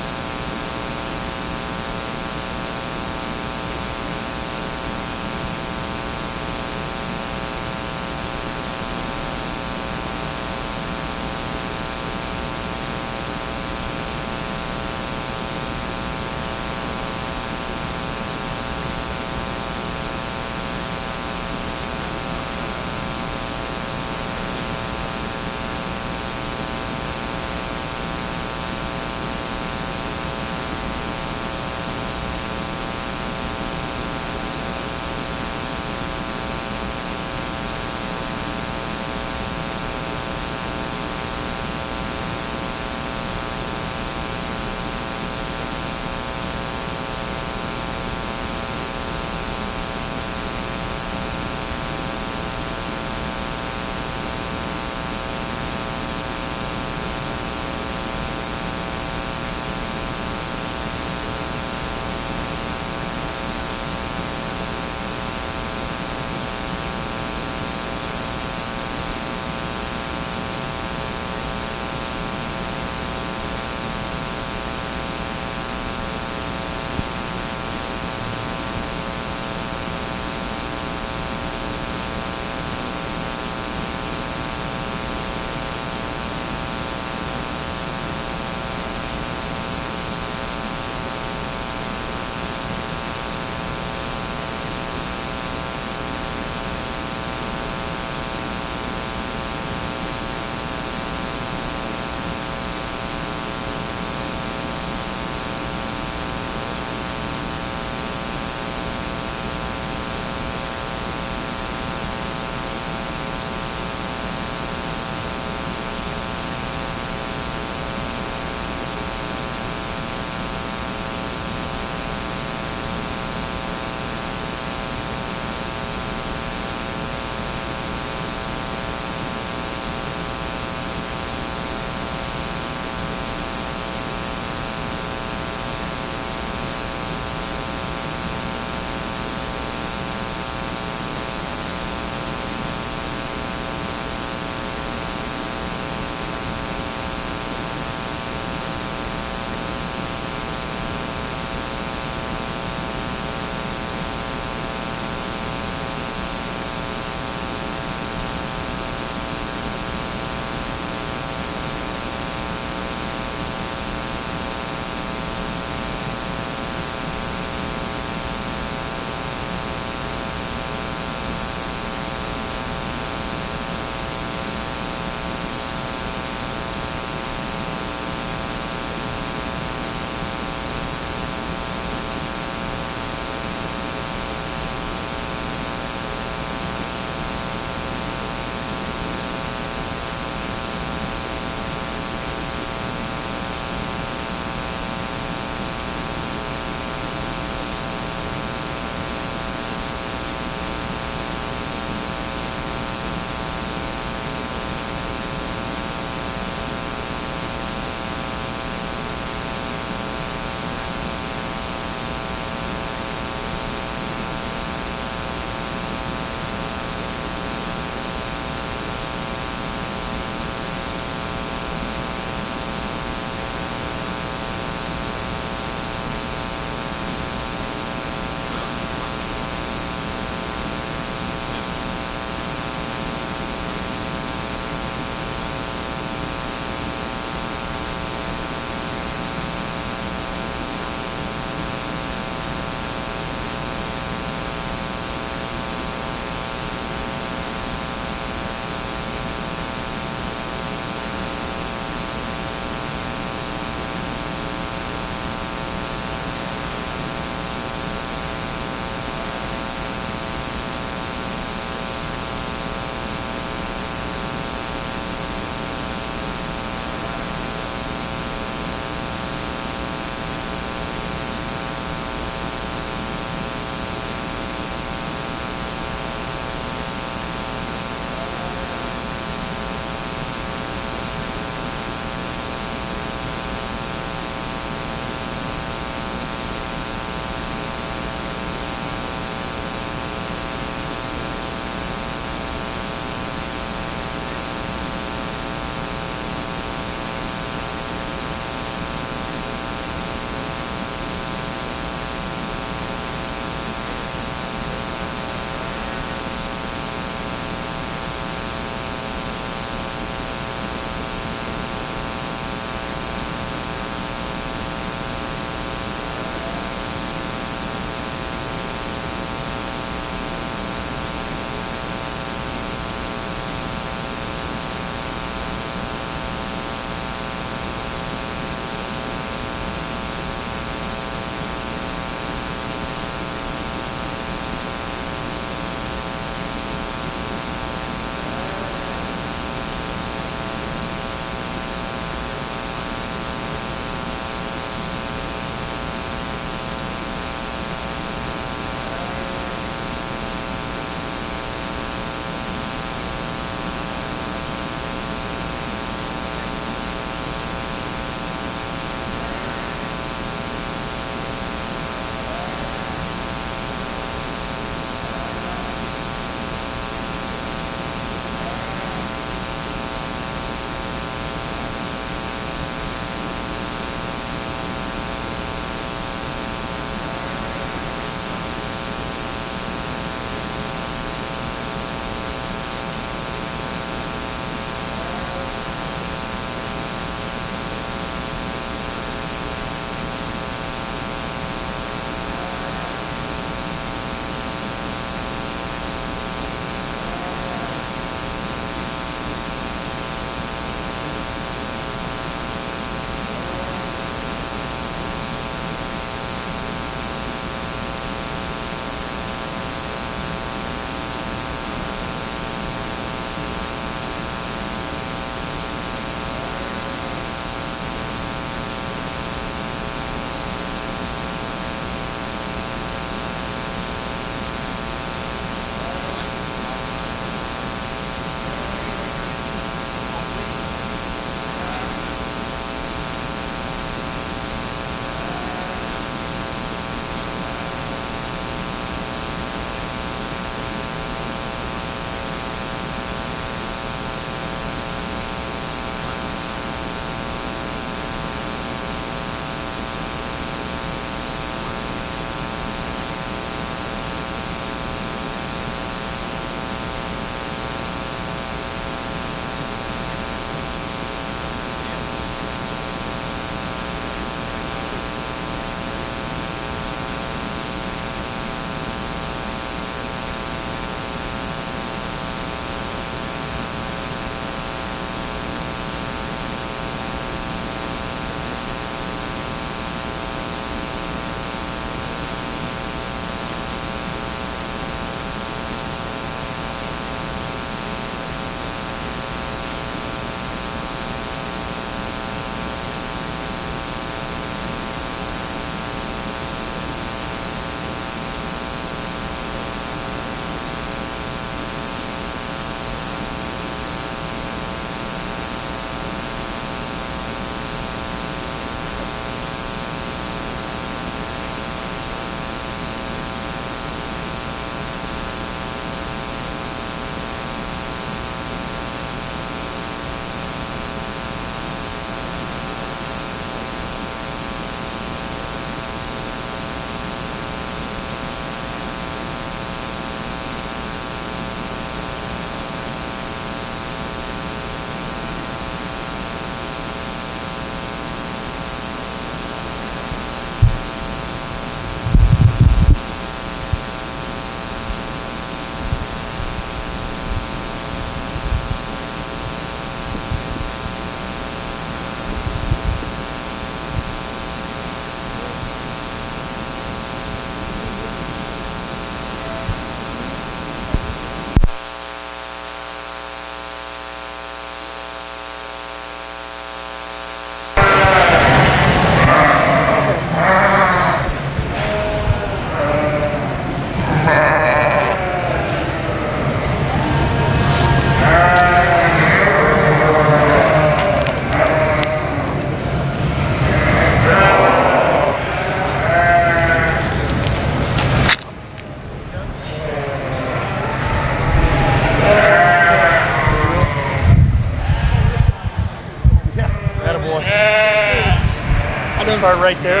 right there,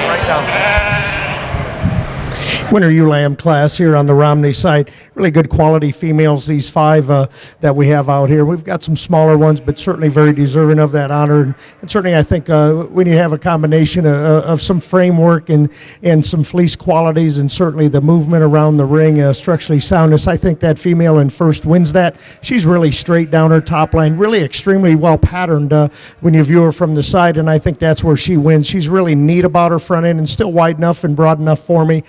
right down. Winter ewe lamb class here on the Romney site. Really good quality females, these 5 that we have out here. We've got some smaller ones, but certainly very deserving of that honor. And certainly I think when you have a combination of some framework and some fleece qualities and certainly the movement around the ring, structurally soundness, I think that female in first wins that. She's really straight down her top line, really extremely well patterned when you view her from the side, and I think that's where she wins. She's really neat about her front end and still wide enough and broad enough for me.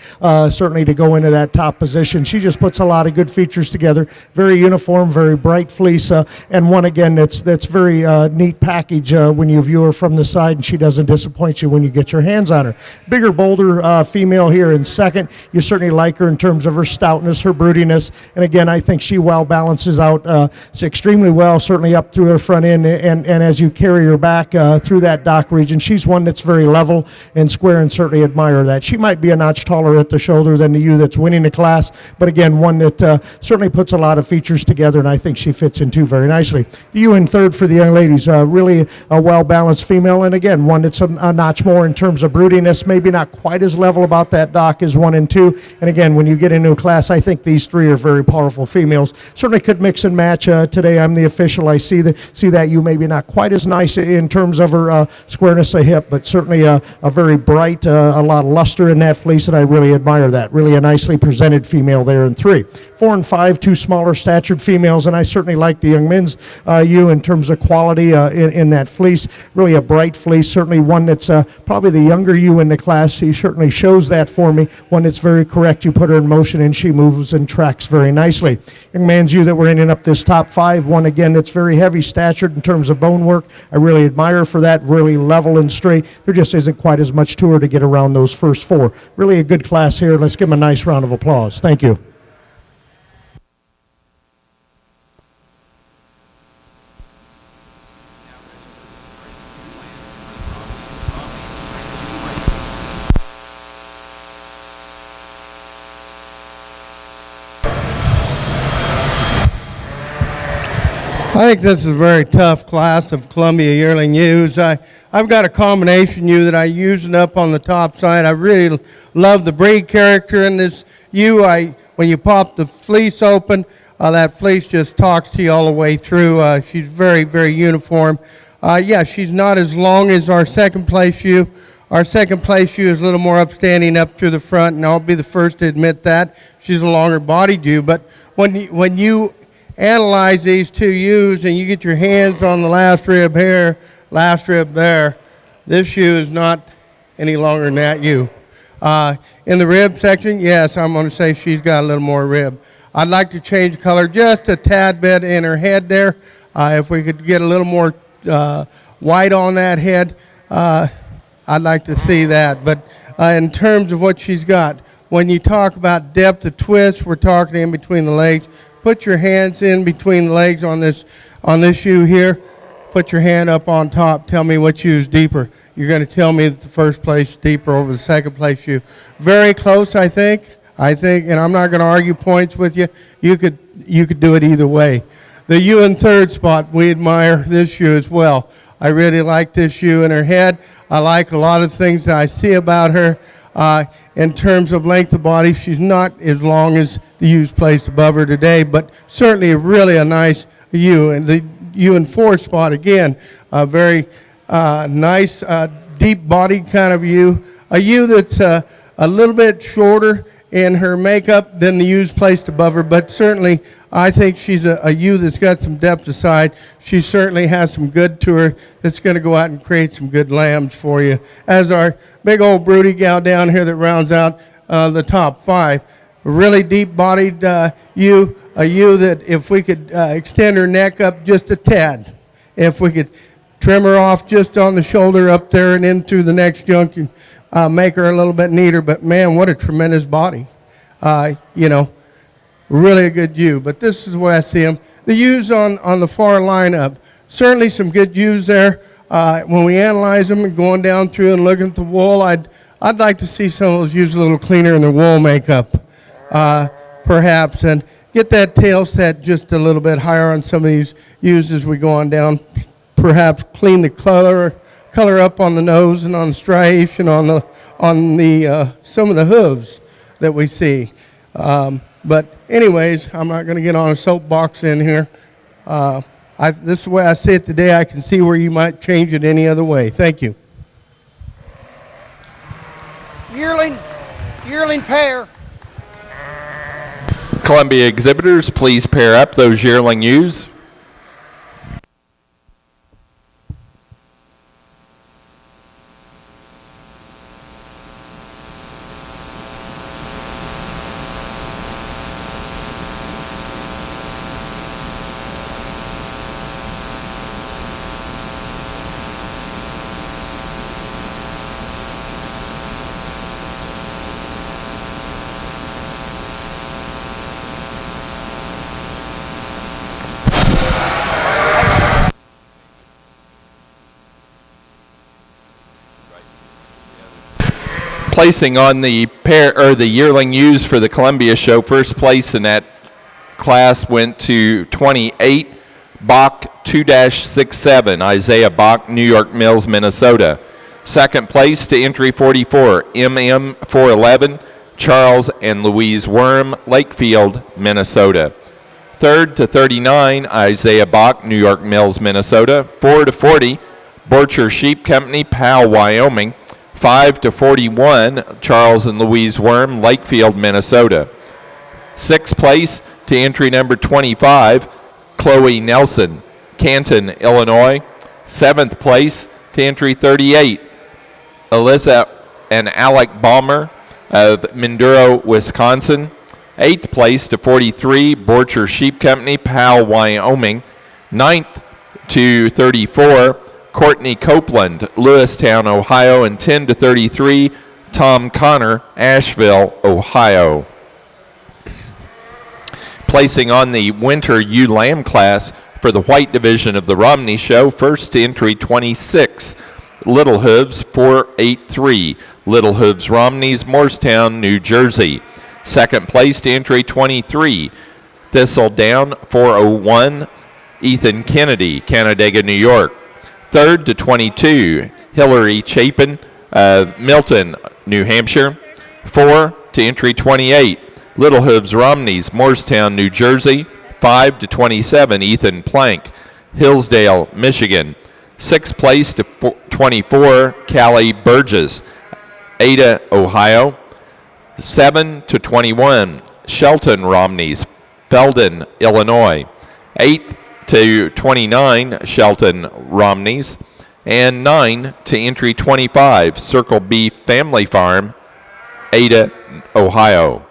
Certainly to go into that top position. She just puts a lot of good features together. Very uniform, very bright fleece, and one again that's very neat package when you view her from the side, and she doesn't disappoint you when you get your hands on her. Bigger, bolder female here in second. You certainly like her in terms of her stoutness, her broodiness, and again I think she well balances out extremely well, certainly up through her front end, and as you carry her back through that dock region, she's one that's very level and square, and certainly admire that. She might be a notch taller at the shoulder than the ewe that's winning the class, but again, one that certainly puts a lot of features together, and I think she fits in too very nicely. The ewe in third for the young ladies, really a well-balanced female, and again, one that's a notch more in terms of broodiness, maybe not quite as level about that dock as 1 and 2, and again, when you get into a class, I think these 3 are very powerful females. Certainly could mix and match. Today, I'm the official. I see that ewe maybe not quite as nice in terms of her squareness of hip, but certainly a very bright, a lot of luster in that fleece, and I really admire that. Really a nicely presented female there in 3. 4 and 5, 2 smaller statured females, and I certainly like the young men's ewe in terms of quality in that fleece. Really a bright fleece, certainly one that's probably the younger ewe in the class. She certainly shows that for me. One that's very correct. You put her in motion and she moves and tracks very nicely. Young man's ewe that we're ending up this top 5, one again that's very heavy statured in terms of bone work. I really admire her for that, really level and straight. There just isn't quite as much to her to get around those first 4. Really a good class here. Let's give them a nice round of applause. Thank you. I think this is a very tough class of Columbia yearling ewes. I've got a combination ewe that I using up on the top side. I really love the breed character in this ewe. When you pop the fleece open, that fleece just talks to you all the way through. She's very, very uniform. Yeah, she's not as long as our second place ewe. Our second place ewe is a little more upstanding up through the front, and I'll be the first to admit that. She's a longer bodied ewe, but when you analyze these 2 ewes and you get your hands on the last rib here, last rib there, this ewe is not any longer than that ewe. In the rib section, yes, I'm going to say she's got a little more rib. I'd like to change color just a tad bit in her head there. If we could get a little more white on that head, I'd like to see that. But in terms of what she's got, when you talk about depth of twist, we're talking in between the legs. Put your hands in between the legs on this ewe here. Put your hand up on top. Tell me which ewe is deeper. You're going to tell me that the first place is deeper over the second place ewe. Very close, I think, and I'm not going to argue points with you. You could do it either way. The ewe in third spot, we admire this ewe as well. I really like this ewe in her head. I like a lot of things that I see about her. In terms of length of body, she's not as long as the ewes placed above her today, but certainly really a nice ewe. And the ewe in fourth spot, again, a very nice, deep bodied kind of ewe. A ewe that's a little bit shorter in her makeup than the ewes placed above her, but certainly I think she's a ewe that's got some depth aside. She certainly has some good to her that's going to go out and create some good lambs for you. As our big old broody gal down here that rounds out the top 5. A really deep-bodied ewe, a ewe that if we could extend her neck up just a tad, if we could trim her off just on the shoulder up there and into the next junk and make her a little bit neater. But man, what a tremendous body. Really a good ewe. But this is where I see them. The ewes on the far lineup, certainly some good ewes there. When we analyze them and going down through and looking at the wool, I'd like to see some of those ewes a little cleaner in their wool makeup, perhaps, and get that tail set just a little bit higher on some of these ewes as we go on down. Perhaps clean the color color up on the nose and on the striation, on the some of the hooves that we see. But anyways, I'm not going to get on a soapbox in here. This is the way I see it today. I can see where you might change it any other way. Thank you. Yearling pair. Columbia exhibitors, please pair up those yearling ewes. Placing on the pair or the yearling ewes for the Columbia Show, first place in that class went to 28 Bach 2-67, Isaiah Bach, New York Mills, Minnesota. Second place to entry 44, MM 411, Charles and Louise Worm, Lakefield, Minnesota. Third to 39, Isaiah Bach, New York Mills, Minnesota. 4 to 40, Borcher Sheep Company, Powell, Wyoming. 5 to 41, Charles and Louise Worm, Lakefield, Minnesota. Sixth place to entry number 25, Chloe Nelson, Canton, Illinois. Seventh place to entry 38, Alyssa and Alec Balmer of Minduro, Wisconsin. Eighth place to 43, Borcher Sheep Company, Powell, Wyoming. Ninth to 34, Courtney Copeland, Lewistown, Ohio, and 10 to 33, Tom Connor, Asheville, Ohio. Placing on the winter ewe lamb class for the white division of the Romney Show, first to entry 26, Little Hooves 483, Little Hooves Romneys, Morristown, New Jersey. Second place to entry 23, Thistledown 401, Ethan Kennedy, Canandaigua, New York. Third to 22, Hillary Chapin of Milton, New Hampshire. 4 to entry 28, Little Hooves Romneys, Morristown, New Jersey. 5 to 27, Ethan Plank, Hillsdale, Michigan. Sixth place to 24, Callie Burgess, Ada, Ohio. 7 to 21, Shelton Romneys, Felden, Illinois. 8th to 29, Shelton Romneys, and 9 to entry 25, Circle B Family Farm, Ada, Ohio.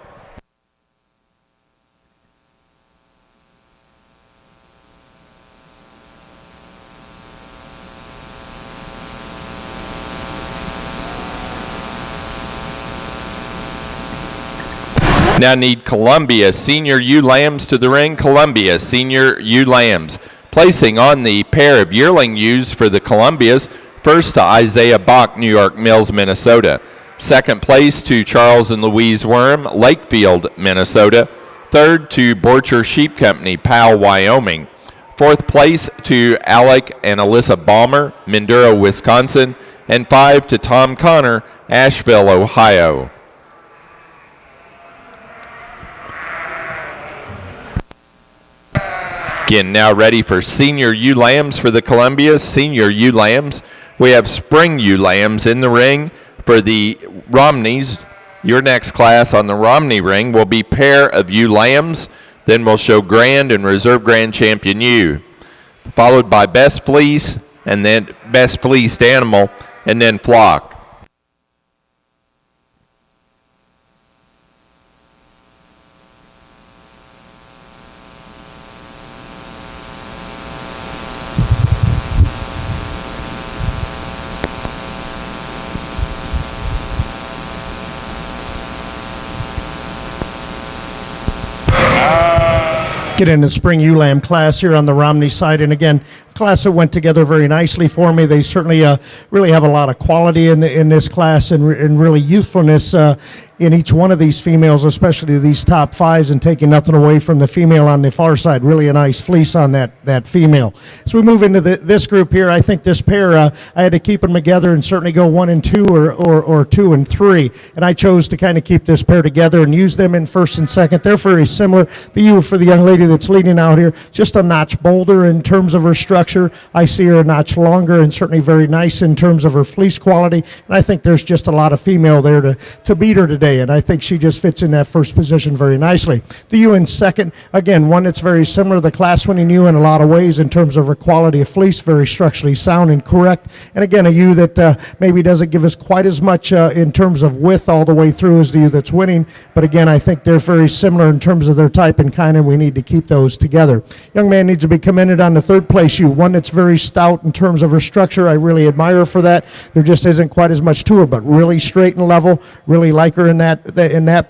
Now need Columbia Senior Ewe Lambs to the ring. Columbia Senior Ewe Lambs. Placing on the pair of yearling ewes for the Columbias, first to Isaiah Bach, New York Mills, Minnesota. Second place to Charles and Louise Worm, Lakefield, Minnesota. Third to Borcher Sheep Company, Powell, Wyoming. Fourth place to Alec and Alyssa Balmer, Minduro, Wisconsin. And 5 to Tom Connor, Asheville, Ohio. Again, now ready for senior ewe lambs for the Columbias. Senior ewe lambs. We have spring ewe lambs in the ring for the Romneys. Your next class on the Romney ring will be pair of ewe lambs. Then we'll show grand and reserve grand champion ewe, followed by best fleece, and then best fleeced animal, and then flock. get into spring ewe lamb class here on the Romney side. And again, class that went together very nicely for me. They certainly really have a lot of quality in this class and really youthfulness in each one of these females, especially these top fives, and taking nothing away from the female on the far side. Really a nice fleece on that female. As we move into this group here, I think this pair, I had to keep them together and certainly go 1 and 2 or 2 and 3. And I chose to kind of keep this pair together and use them in first and second. They're very similar. The ewe for the young lady that's leading out here, just a notch bolder in terms of her structure. I see her a notch longer and certainly very nice in terms of her fleece quality. And I think there's just a lot of female there to beat her today. And I think she just fits in that first position very nicely. The ewe in second, again, one that's very similar to the class-winning ewe in a lot of ways in terms of her quality of fleece, very structurally sound and correct. And again, a ewe that maybe doesn't give us quite as much in terms of width all the way through as the ewe that's winning. But again, I think they're very similar in terms of their type and kind, and we need to keep those together. Young man needs to be commended on the third place ewe, one that's very stout in terms of her structure. I really admire her for that. There just isn't quite as much to her, but really straight and level. Really like her in that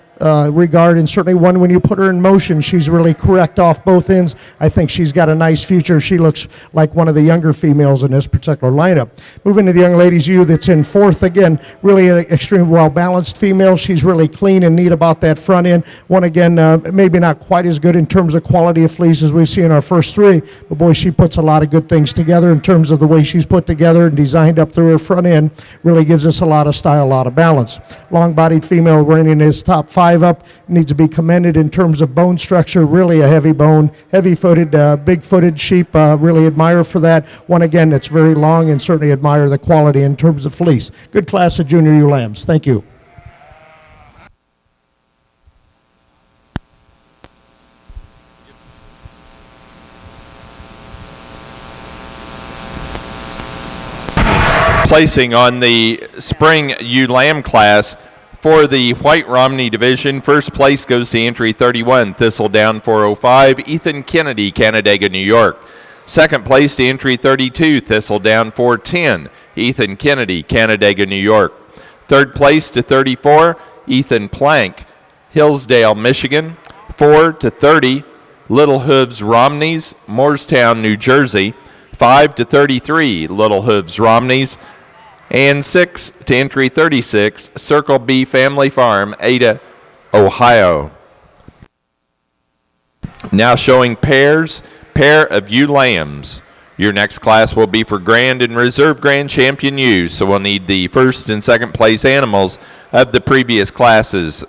regard, and certainly one when you put her in motion, she's really correct off both ends. I think she's got a nice future. She looks like one of the younger females in this particular lineup. Moving to the young lady's ewe that's in fourth, again, really an extremely well-balanced female. She's really clean and neat about that front end. One, again, maybe not quite as good in terms of quality of fleece as we see in our first three, but boy, she puts a lot of good things together in terms of the way she's put together and designed up through her front end. Really gives us a lot of style, a lot of balance. Long-bodied female running his top 5 up, needs to be commended in terms of bone structure. Really a heavy bone, heavy-footed, big-footed sheep. Really admire for that. One, again, that's very long, and certainly admire the quality in terms of fleece. Good class of junior ewe lambs. Thank you. Placing on the spring ewe lamb class for the White Romney division, first place goes to entry 31, Thistledown 405, Ethan Kennedy, Canandaigua, New York. Second place to entry 32, Thistledown 410, Ethan Kennedy, Canandaigua, New York. Third place to 34, Ethan Plank, Hillsdale, Michigan. 4 to 30, Little Hooves Romneys, Moorestown, New Jersey. 5 to 33, Little Hooves Romneys. And 6 to entry 36, Circle B Family Farm, Ada, Ohio. Now showing pair of ewe lambs. Your next class will be for Grand and Reserve Grand Champion ewes, so we'll need the first and second place animals of the previous classes.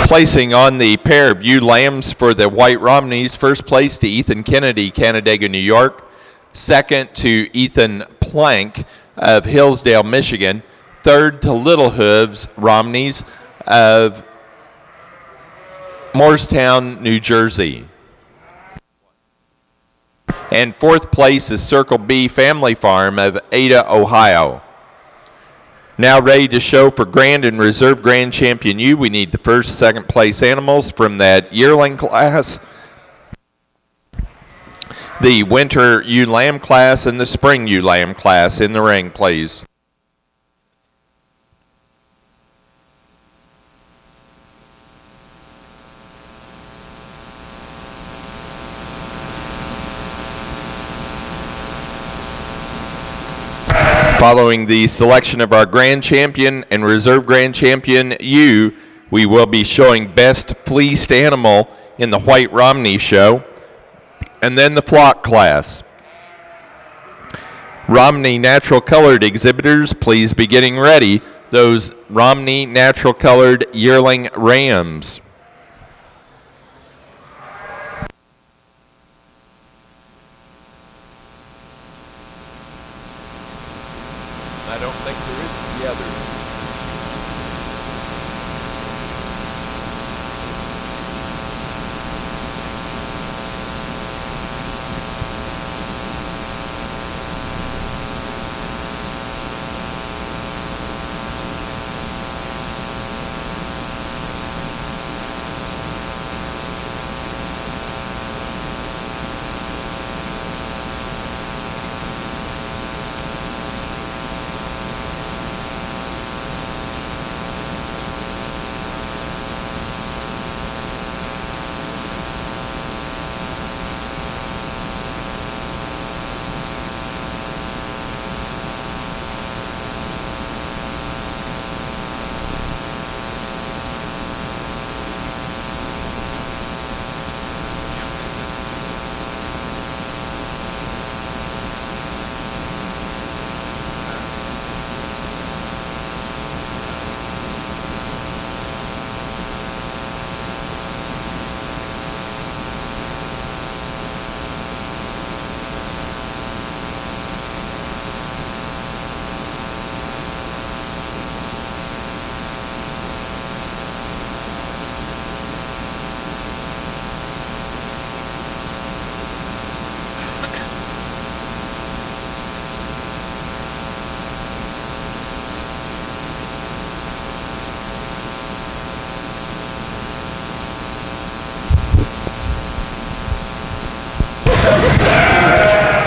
Placing on the pair of ewe lambs for the White Romneys, first place to Ethan Kennedy, Canandaigua, New York. Second to Ethan Plank of Hillsdale, Michigan. Third to Little Hooves Romneys of Morristown, New Jersey. And fourth place is Circle B Family Farm of Ada, Ohio. Now ready to show for Grand and Reserve Grand Champion ewe. We need the first, second place animals from that yearling class, the winter ewe lamb class, and the spring ewe lamb class. In the ring, please. Following the selection of our Grand Champion and Reserve Grand Champion ewe, we will be showing Best Fleeced Animal in the White Romney Show, and then the flock class. Romney Natural Colored exhibitors, please be getting ready. Those Romney Natural Colored yearling rams. I don't think there is the others.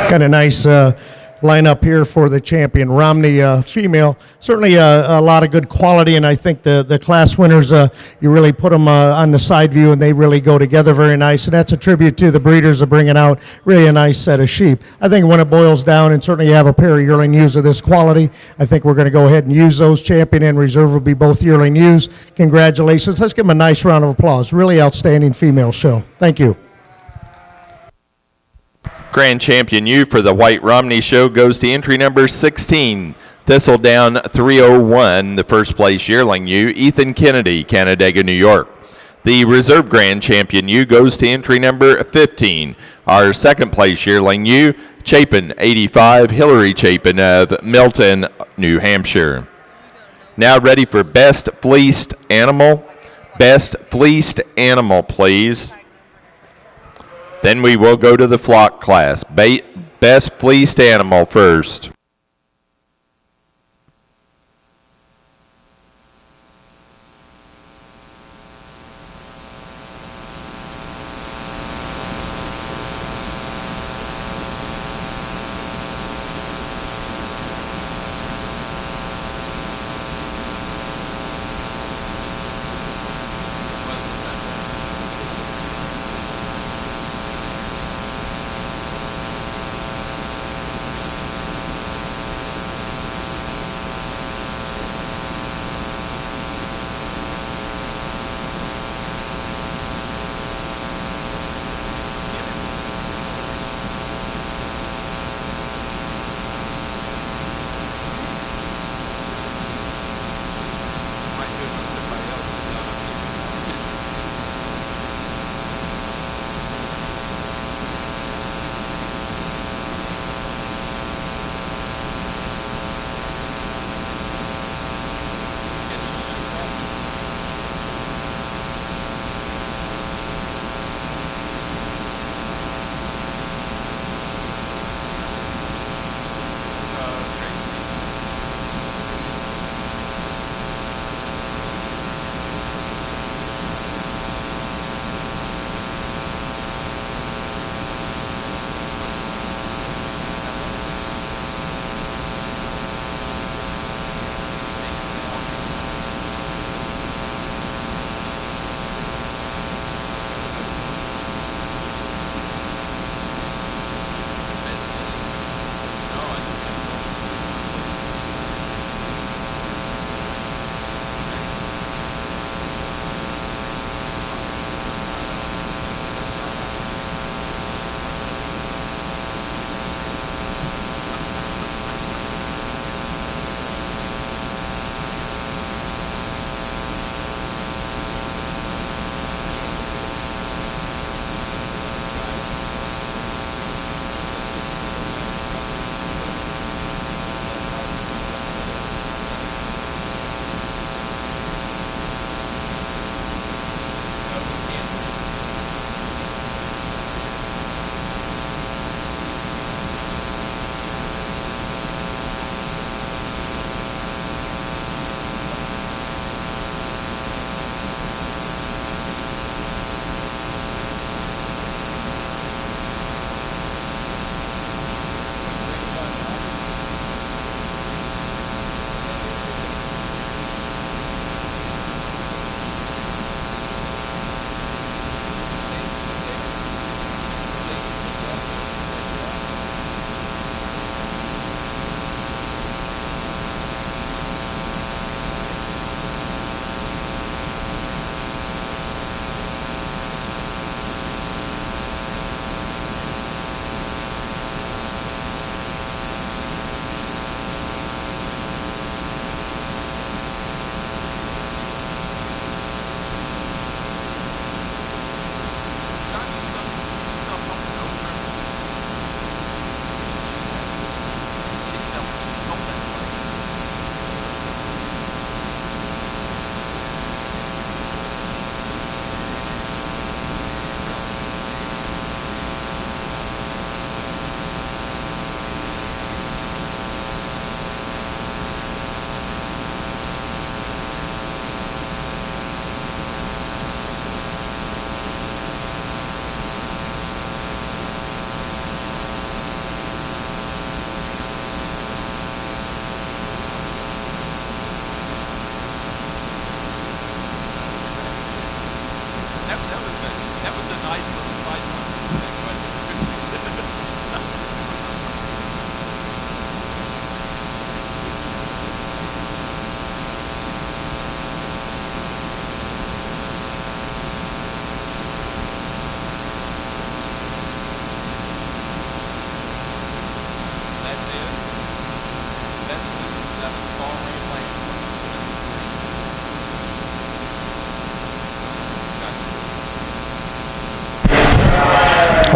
Got a nice lineup here for the champion Romney female. Certainly a lot of good quality, and I think the class winners, you really put them on the side view, and they really go together very nice. And that's a tribute to the breeders of bringing out really a nice set of sheep. I think when it boils down, and certainly you have a pair of yearling ewes of this quality, I think we're going to go ahead and use those. Champion and reserve will be both yearling ewes. Congratulations. Let's give them a nice round of applause. Really outstanding female show. Thank you. Grand Champion ewe for the White Romney Show goes to entry number 16, Thistledown 301, the first place yearling ewe, Ethan Kennedy, Canandaigua, New York. The Reserve Grand Champion ewe goes to entry number 15, our second place yearling ewe, Chapin 85, Hillary Chapin of Milton, New Hampshire. Now ready for Best Fleeced Animal. Best Fleeced Animal, please. Then we will go to the flock class. Best Fleeced Animal first.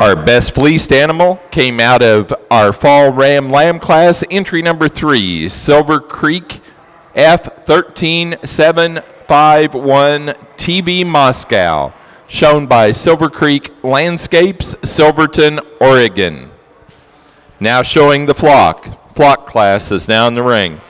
Our best fleeced animal came out of our fall ram lamb class, entry number 3, Silver Creek F13751 TB Moscow, shown by Silver Creek Landscapes, Silverton, Oregon. Now showing the flock. Flock class is now in the ring.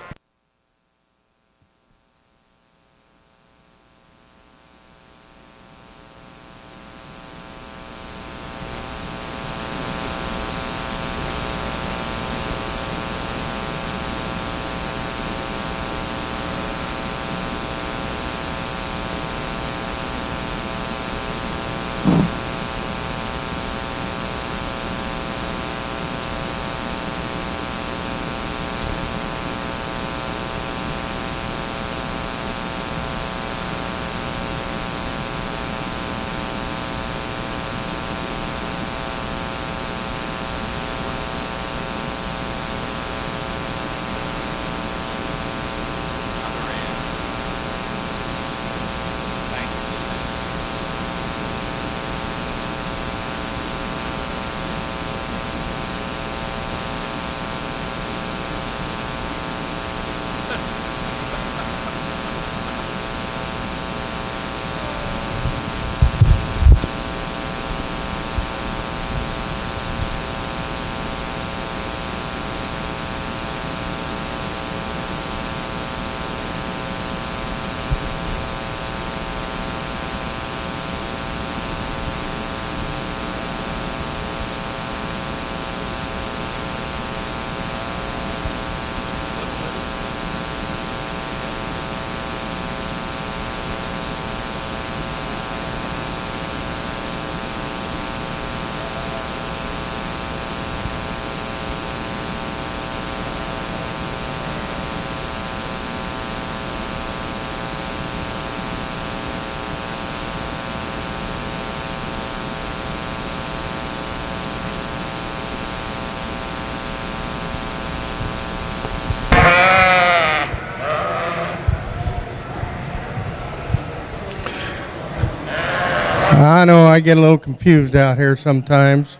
I know I get a little confused out here sometimes.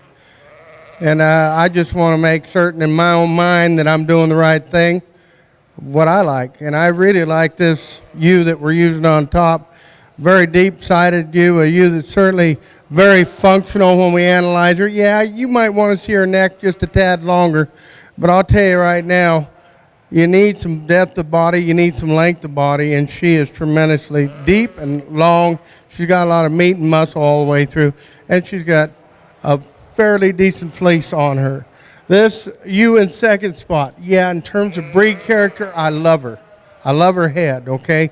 And I just want to make certain in my own mind that I'm doing the right thing, what I like. And I really like this ewe that we're using on top. Very deep-sided ewe, a ewe that's certainly very functional when we analyze her. Yeah, you might want to see her neck just a tad longer, but I'll tell you right now, you need some depth of body, you need some length of body, and she is tremendously deep and long. She's got a lot of meat and muscle all the way through, and she's got a fairly decent fleece on her. This ewe in second spot, yeah, in terms of breed character, I love her. I love her head, okay?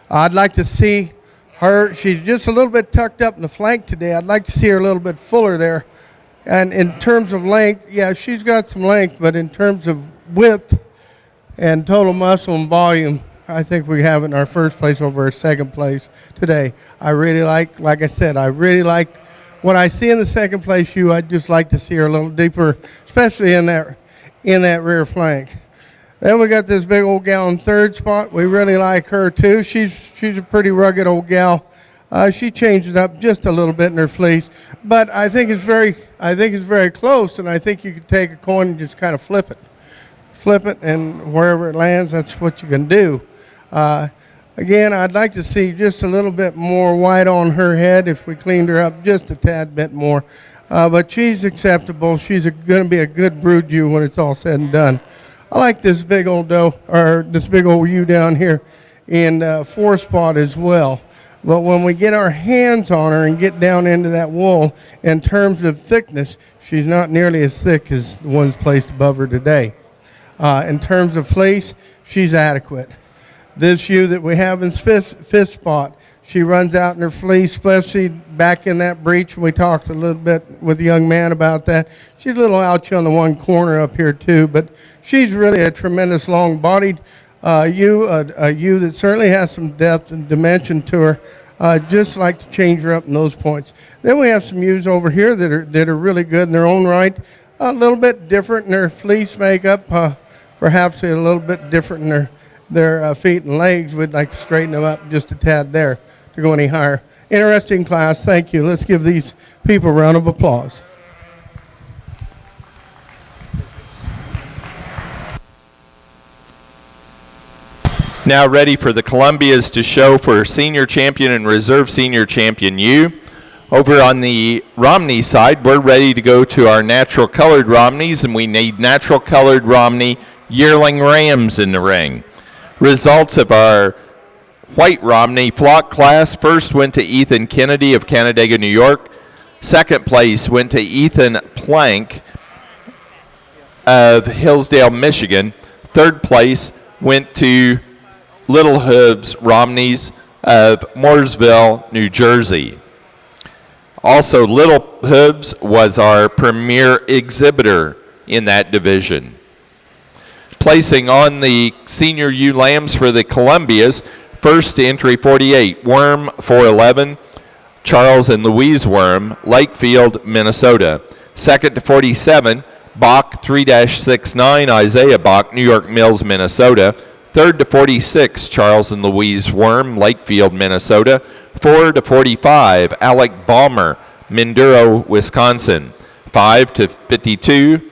I'd like to see her, she's just a little bit tucked up in the flank today. I'd like to see her a little bit fuller there. And in terms of length, yeah, she's got some length, but in terms of width and total muscle and volume, I think we have it in our first place over our second place today. I really like I said, I really like what I see in the second place ewe. I'd just like to see her a little deeper, especially in that rear flank. Then we got this big old gal in third spot. We really like her too. She's a pretty rugged old gal. She changes up just a little bit in her fleece, but I think it's very close, and I think you could take a coin and just kind of flip it, and wherever it lands, that's what you can do. Again, I'd like to see just a little bit more white on her head if we cleaned her up just a tad bit more, but she's acceptable. She's going to be a good brood ewe when it's all said and done. I like this big old doe, or this big old ewe down here in fourth spot as well. But when we get our hands on her and get down into that wool, in terms of thickness, she's not nearly as thick as the ones placed above her today. In terms of fleece, she's adequate. This ewe that we have in fifth spot, she runs out in her fleece, especially back in that breech, and we talked a little bit with the young man about that. She's a little ouchy on the one corner up here too, but she's really a tremendous long-bodied ewe, a ewe that certainly has some depth and dimension to her. Just like to change her up in those points. Then we have some ewes over here that are really good in their own right, a little bit different in their fleece makeup, perhaps a little bit different in their feet and legs. We'd like to straighten them up just a tad there to go any higher. Interesting class, thank you. Let's give these people a round of applause. Now ready for the Columbias to show for senior champion and reserve senior champion U. Over on the Romney side, we're ready to go to our natural colored Romneys, and we need natural colored Romney yearling rams in the ring. Results of our white Romney flock class: first went to Ethan Kennedy of Canandaigua, New York. Second place went to Ethan Plank of Hillsdale, Michigan. Third place went to Little Hooves Romneys of Mooresville, New Jersey. Also, Little Hooves was our premier exhibitor in that division. Placing on the senior ewe lambs for the Columbias: first to entry 48, Worm 411, Charles and Louise Worm, Lakefield, Minnesota. Second to 47, Bach 3-69, Isaiah Bach, New York Mills, Minnesota. Third to 46, Charles and Louise Worm, Lakefield, Minnesota. 4 to 45, Alec Balmer, Minduro, Wisconsin. 5 to 52,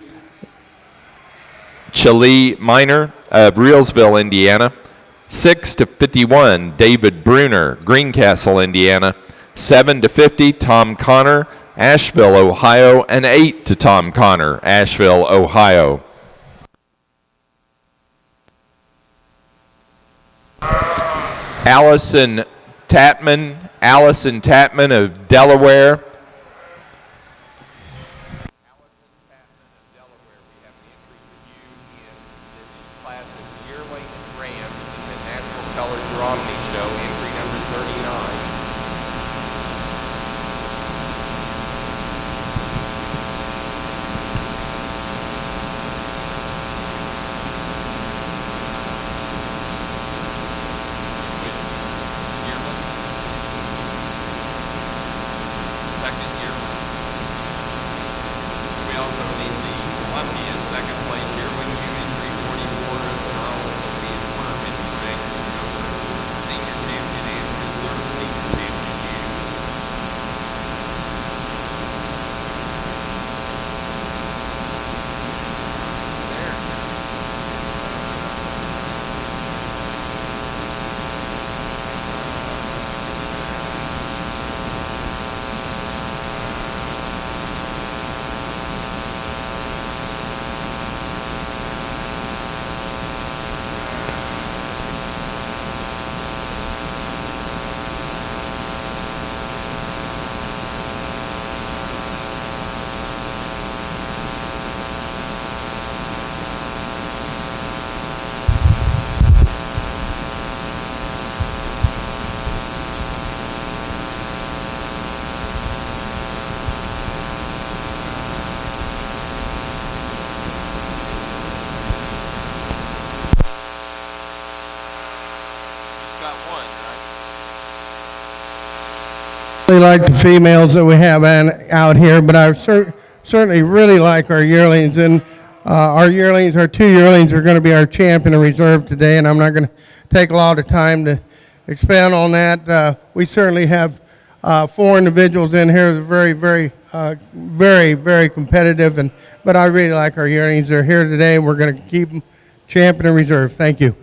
Chalee Minor of Reelsville, Indiana. 6 to 51, David Bruner, Greencastle, Indiana. 7 to 50, Tom Connor, Asheville, Ohio. And 8 to Tom Connor, Asheville, Ohio. Allison Tatman of Delaware. Romney Show, entry number 39. Second yearling. We also need the Columbia second place yearling, entry 44 of Charles Louise Worm in the ring. Senior champion and reserve senior champion U. Got one, right? Really like the females that we have out here, but I certainly really like our yearlings. And our two yearlings are going to be our champion and reserve today, and I'm not going to take a lot of time to expand on that. We certainly have 4 individuals in here that are very competitive, but I really like our yearlings. They're here today, and we're going to keep them champion and reserve. Thank you.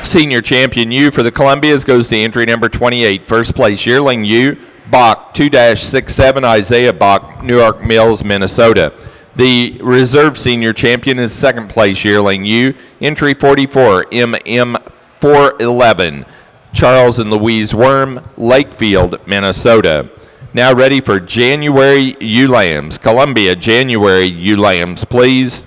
Senior champion U for the Columbias goes to entry number 28. First place yearling U, Bach 2-67, Isaiah Bach, New York Mills, Minnesota. The reserve senior champion is second place yearling U, entry 44, MM 411, Charles and Louise Worm, Lakefield, Minnesota. Now ready for January ewe lambs. Columbia January ewe lambs, please.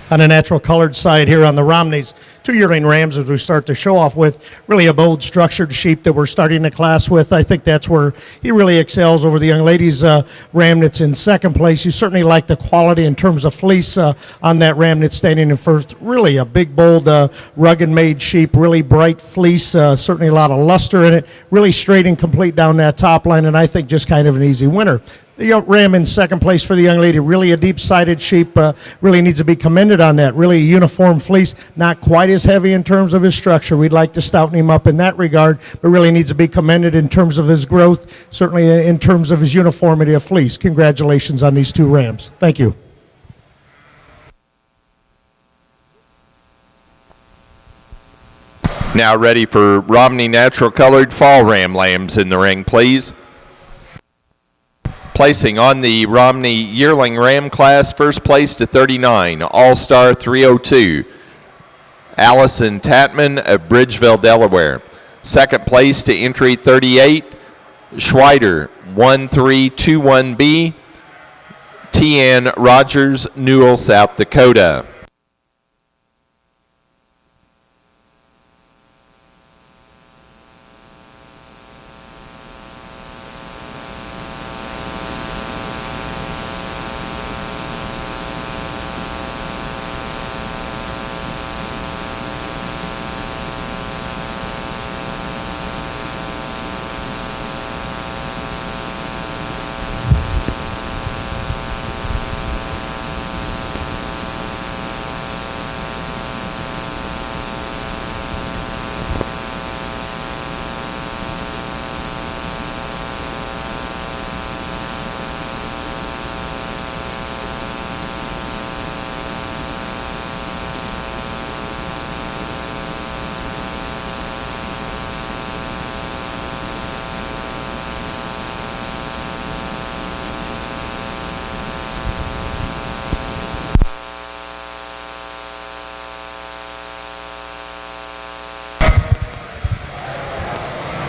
On the natural colored side here on the Romneys, 2 yearling rams as we start the show off with. Really a bold structured sheep that we're starting the class with. I think that's where he really excels over the young ladies. Ram that's in second place. You certainly like the quality in terms of fleece on that ram that's standing in first. Really a big, bold, rugged made sheep. Really bright fleece. Certainly a lot of luster in it. Really straight and complete down that top line, and I think just kind of an easy winner. The ram in second place for the young lady, really a deep-sided sheep, really needs to be commended on that. Really a uniform fleece, not quite as heavy in terms of his structure. We'd like to stouten him up in that regard, but really needs to be commended in terms of his growth, certainly in terms of his uniformity of fleece. Congratulations on these two rams. Thank you. Now ready for Romney Natural Colored Fall Ram lambs in the ring, please. Placing on the Romney Yearling Ram class, first place to 39, All-Star 302, Allison Tatman of Bridgeville, Delaware. Second place to entry 38, Schweider 1321B, T.N. Rogers, Newell, South Dakota.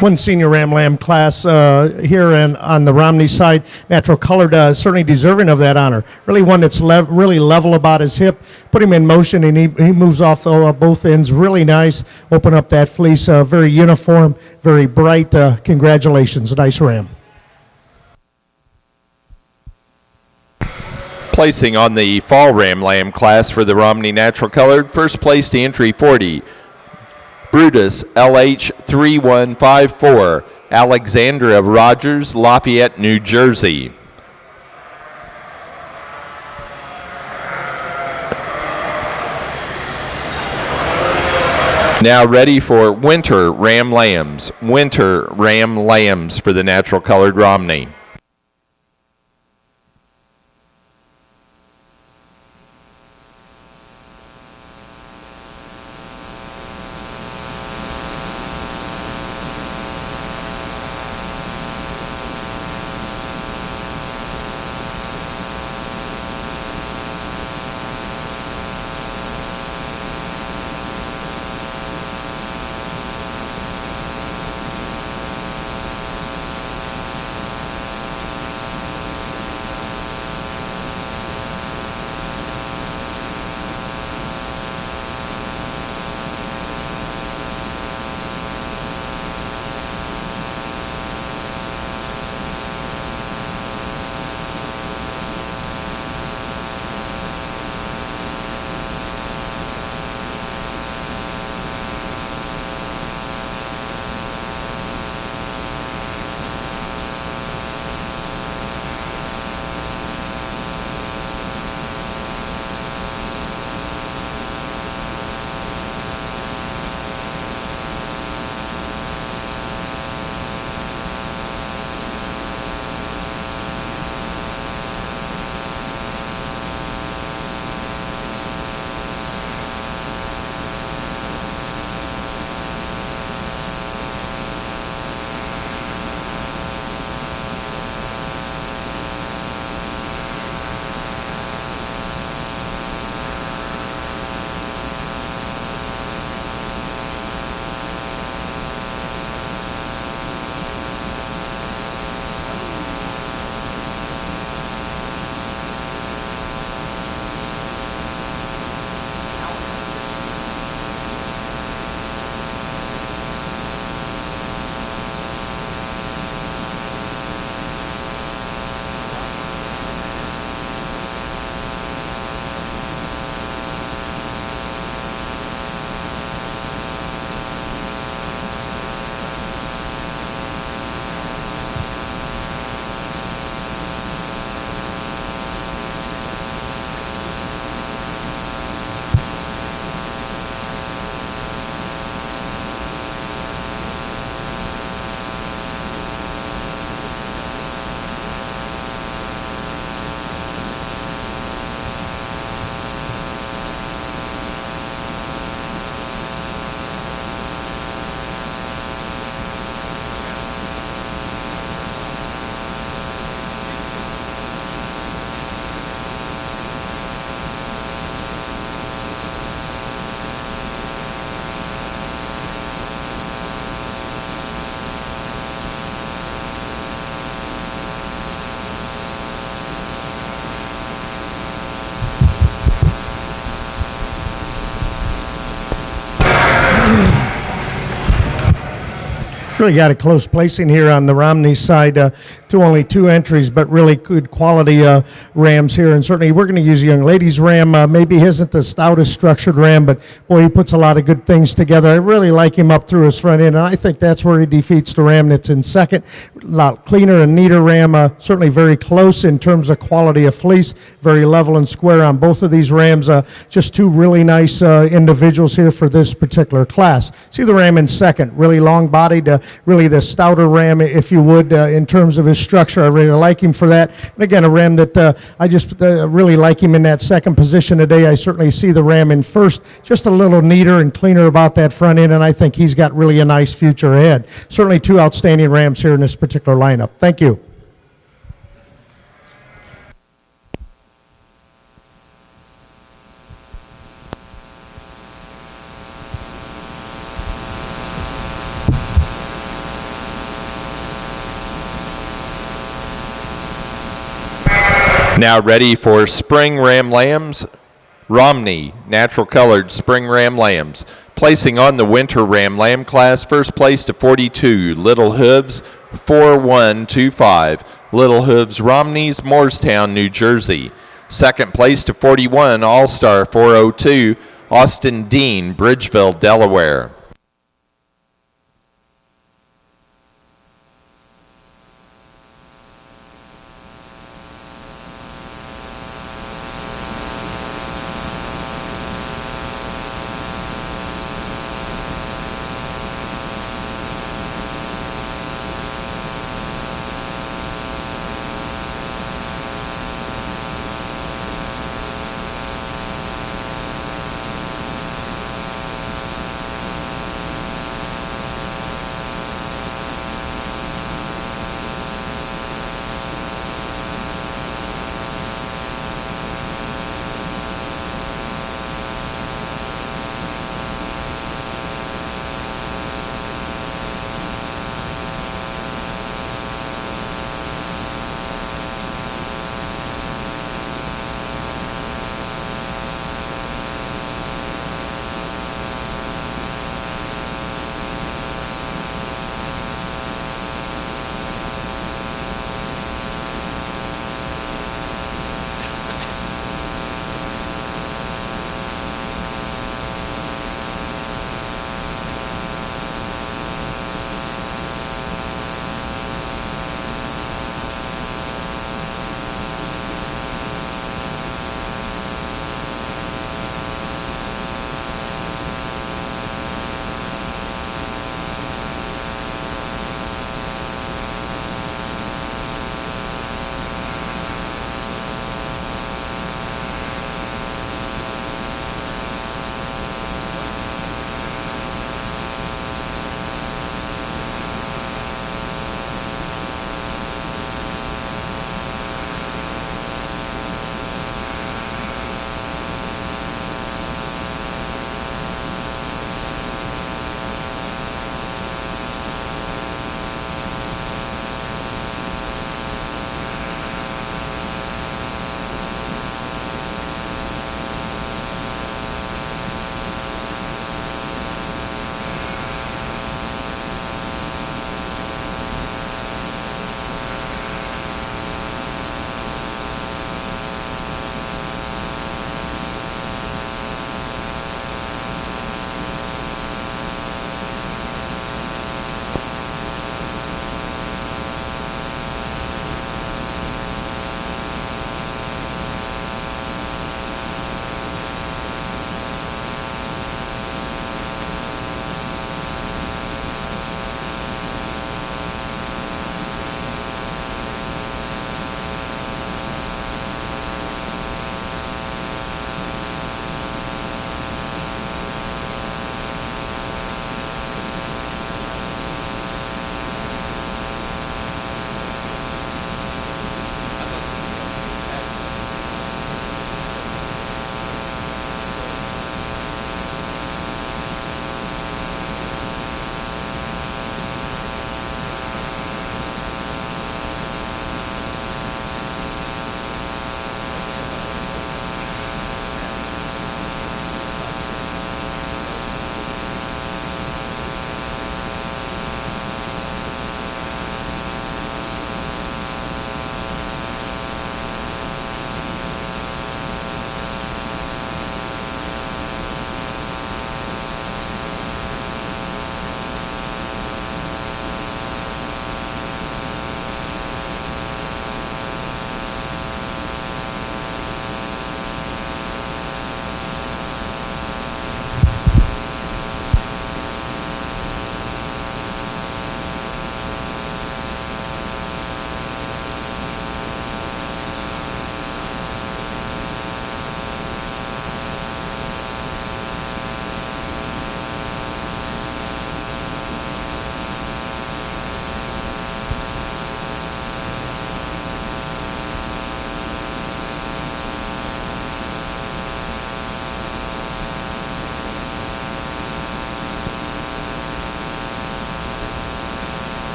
One senior ram lamb class here on the Romney side, natural colored, certainly deserving of that honor. Really one that's really level about his hip. Put him in motion and he moves off both ends really nice. Open up that fleece, very uniform, very bright. Congratulations, nice ram. Placing on the Fall Ram Lamb class for the Romney Natural Colored, first place to entry 40, Brutus LH 3154, Alexandra of Rogers, Lafayette, New Jersey. Now ready for Winter Ram Lambs. Winter Ram Lambs for the Natural Colored Romney. really got a close placing here on the Romney side to only 2 entries, but really good quality rams here. And certainly we're going to use a young lady's ram. Maybe he isn't the stoutest structured ram, but boy, he puts a lot of good things together. I really like him up through his front end, and I think that's where he defeats the ram that's in second. A lot cleaner and neater ram, certainly very close in terms of quality of fleece, very level and square on both of these rams. Just 2 really nice individuals here for this particular class. See the ram in second, really long-bodied, really the stouter ram, if you would, in terms of his structure. I really like him for that. And again, a ram that I just really like him in that second position today. I certainly see the ram in first, just a little neater and cleaner about that front end, and I think he's got really a nice future ahead. Certainly 2 outstanding rams here in this particular lineup. Thank you. Now ready for spring ram lambs. Romney, natural colored spring ram lambs. Placing on the winter ram lamb class, first place to 42, Little Hooves, 4125. Little Hooves, Romney's, Moorestown, New Jersey. Second place to 41, All-Star 402, Austin Dean, Bridgeville, Delaware.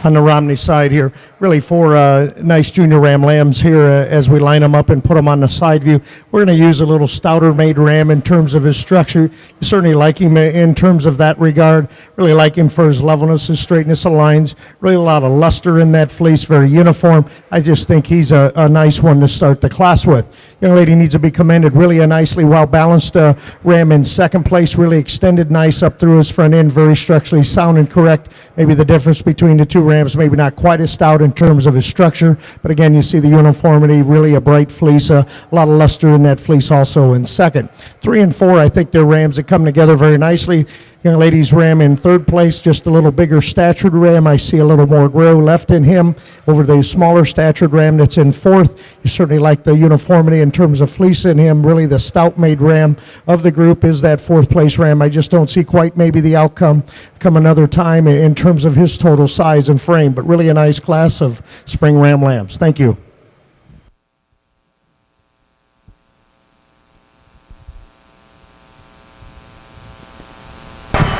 on the Romney side here. Really four nice junior ram lambs here as we line them up and put them on the side view. We're going to use a little stouter made ram in terms of his structure. You certainly like him in terms of that regard. Really like him for his levelness, his straightness of lines. Really a lot of luster in that fleece, very uniform. I just think he's a nice one to start the class with. Young lady needs to be commended. Really a nicely well-balanced ram in second place. Really extended nice up through his front end. Very structurally sound and correct. Maybe the difference between the two rams, maybe not quite as stout in terms of his structure. But again, you see the uniformity. Really a bright fleece. A lot of luster in that fleece also in second. 3 and 4, I think they're rams that come together very nicely. Young lady's ram in third place, just a little bigger statured ram. I see a little more grow left in him over the smaller statured ram that's in fourth. You certainly like the uniformity in terms of fleece in him. Really the stout made ram of the group is that fourth place ram. I just don't see quite maybe the outcome come another time in terms of his total size and frame, but really a nice class of spring ram lambs. Thank you.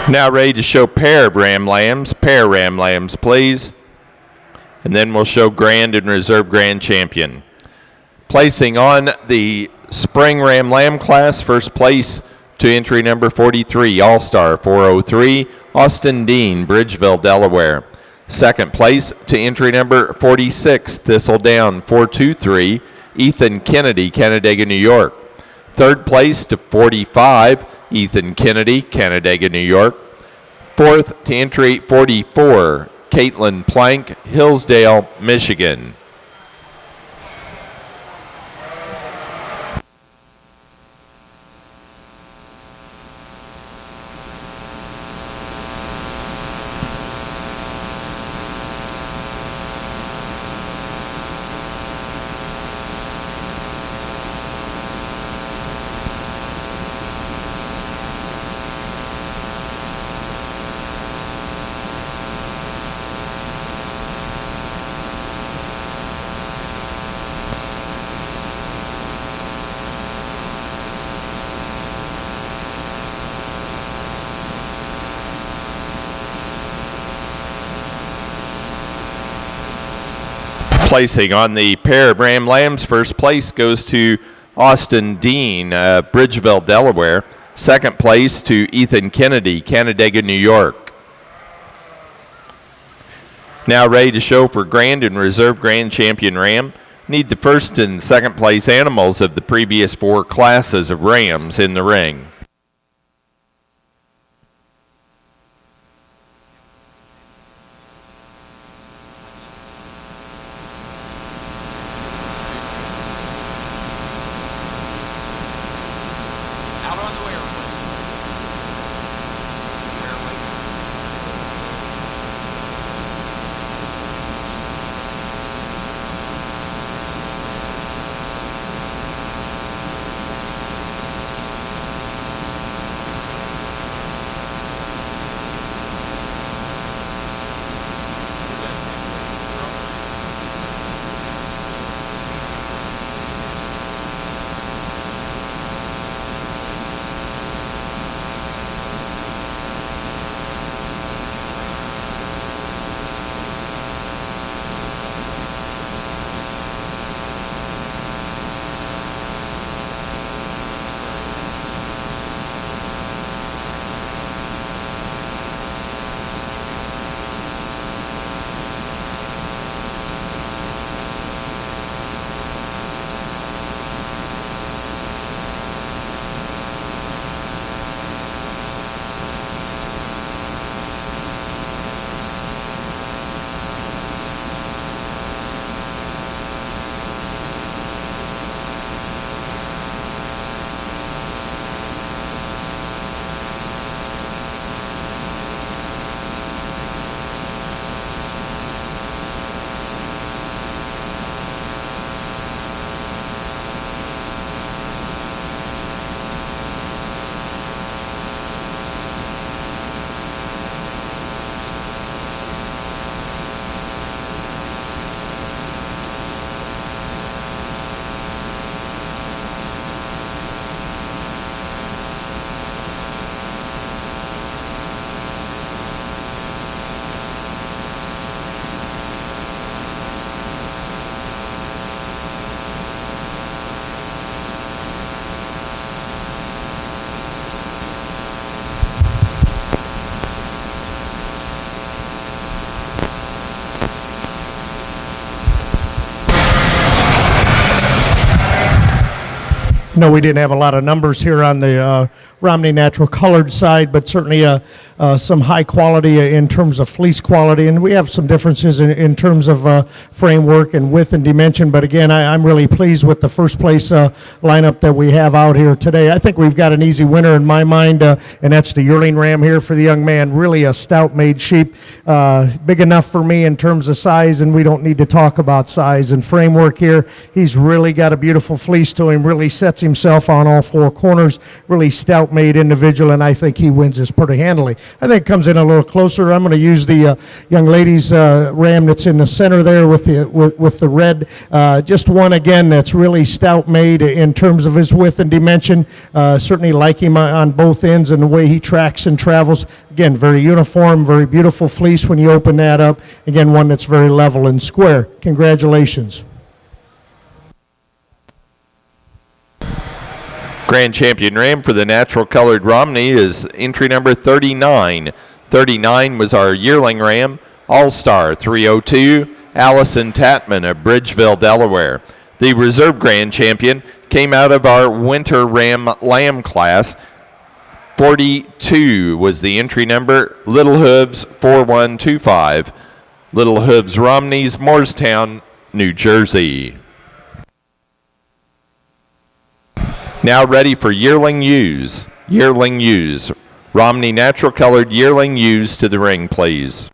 Now ready to show pair of ram lambs. Pair ram lambs, please. And then we'll show grand and reserve grand champion. Placing on the spring ram lamb class, first place to entry number 43, All-Star 403, Austin Dean, Bridgeville, Delaware. Second place to entry number 46, Thistledown 423, Ethan Kennedy, Canandaigua, New York. Third place to 45, Ethan Kennedy, Canandaigua, New York. Fourth to entry 44, Caitlin Plank, Hillsdale, Michigan. Placing on the pair of ram lambs, first place goes to Austin Dean, Bridgeville, Delaware. Second place to Ethan Kennedy, Canandaigua, New York. Now ready to show for grand and reserve grand champion ram. Need the first and second place animals of the previous 4 classes of rams in the ring. No, we didn't have a lot of numbers here on the Romney Natural Colored side, but certainly some high quality in terms of fleece quality, and we have some differences in terms of framework and width and dimension. But again, I'm really pleased with the first place lineup that we have out here today. I think we've got an easy winner in my mind, and that's the yearling ram here for the young man. Really a stout-made sheep, big enough for me in terms of size, and we don't need to talk about size and framework here. He's really got a beautiful fleece to him, really sets himself on all four corners, really stout-made individual, and I think he wins this pretty handily. I think it comes in a little closer. I'm going to use the young lady's ram that's in the center there with the red. Just one, again, that's really stout-made in terms of his width and dimension. Certainly like him on both ends and the way he tracks and travels. Again, very uniform, very beautiful fleece when you open that up. Again, one that's very level and square. Congratulations. Grand champion ram for the natural colored Romney is entry number 39. 39 was our yearling ram, All-Star 302, Allison Tatman of Bridgeville, Delaware. The reserve grand champion came out of our winter ram lamb class. 42 was the entry number, Little Hooves 4125. Little Hooves Romneys, Moorestown, New Jersey. Now ready for yearling ewes. Yearling ewes. Romney natural colored yearling ewes to the ring, please.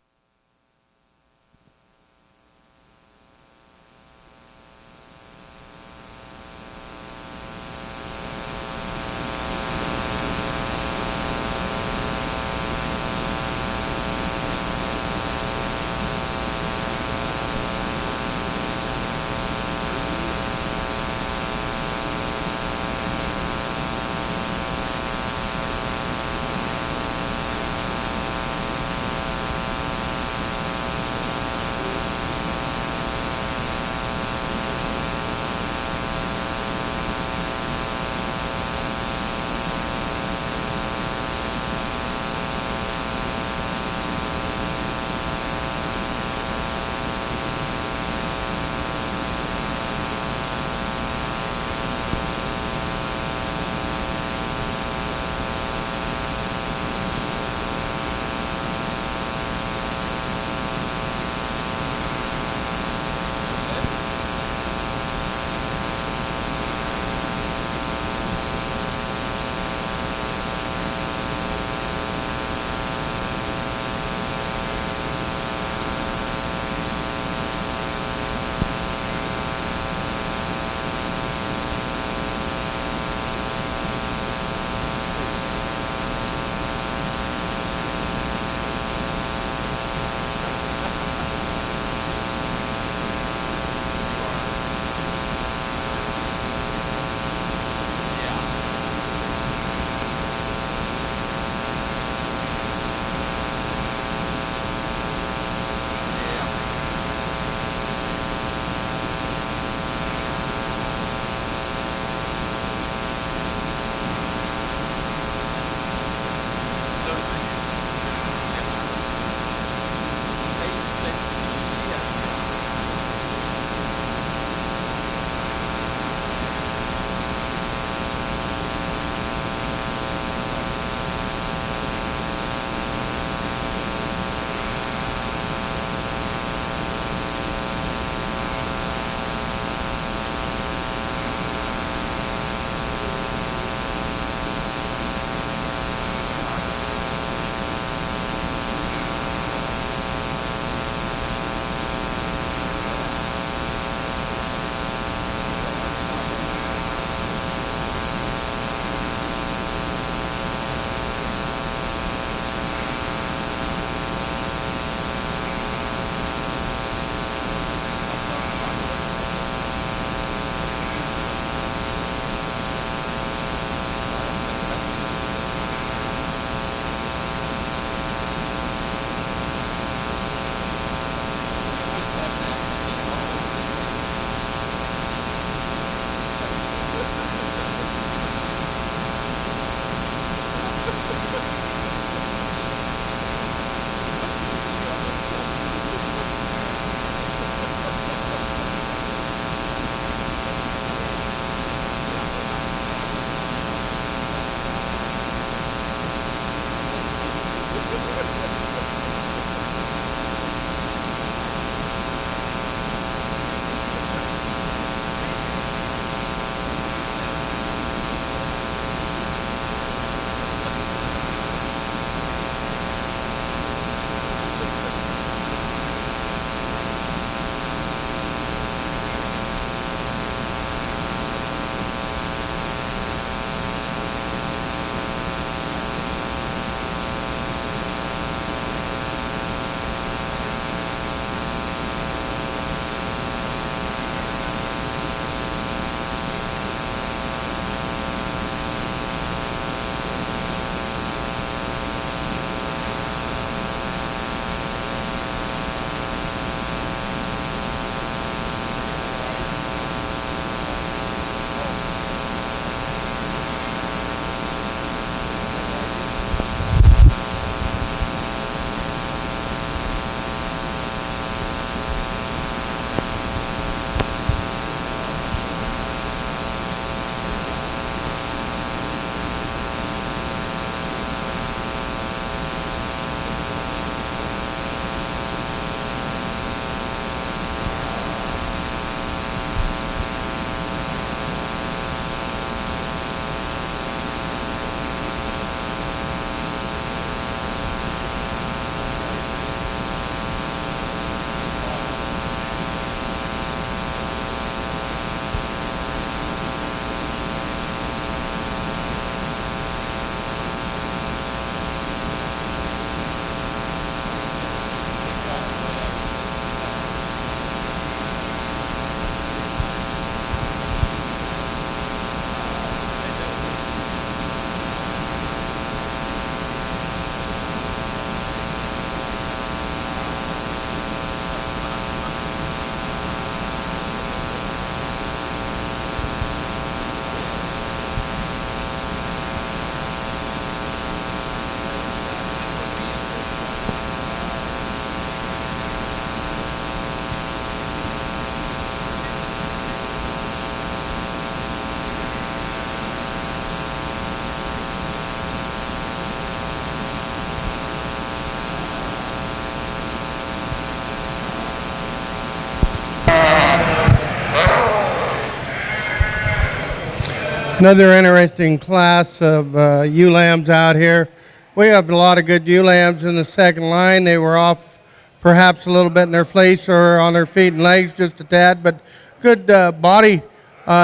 Another interesting class of ewe lambs out here. We have a lot of good ewe lambs in the second line. They were off perhaps a little bit in their fleece or on their feet and legs just a tad, but good body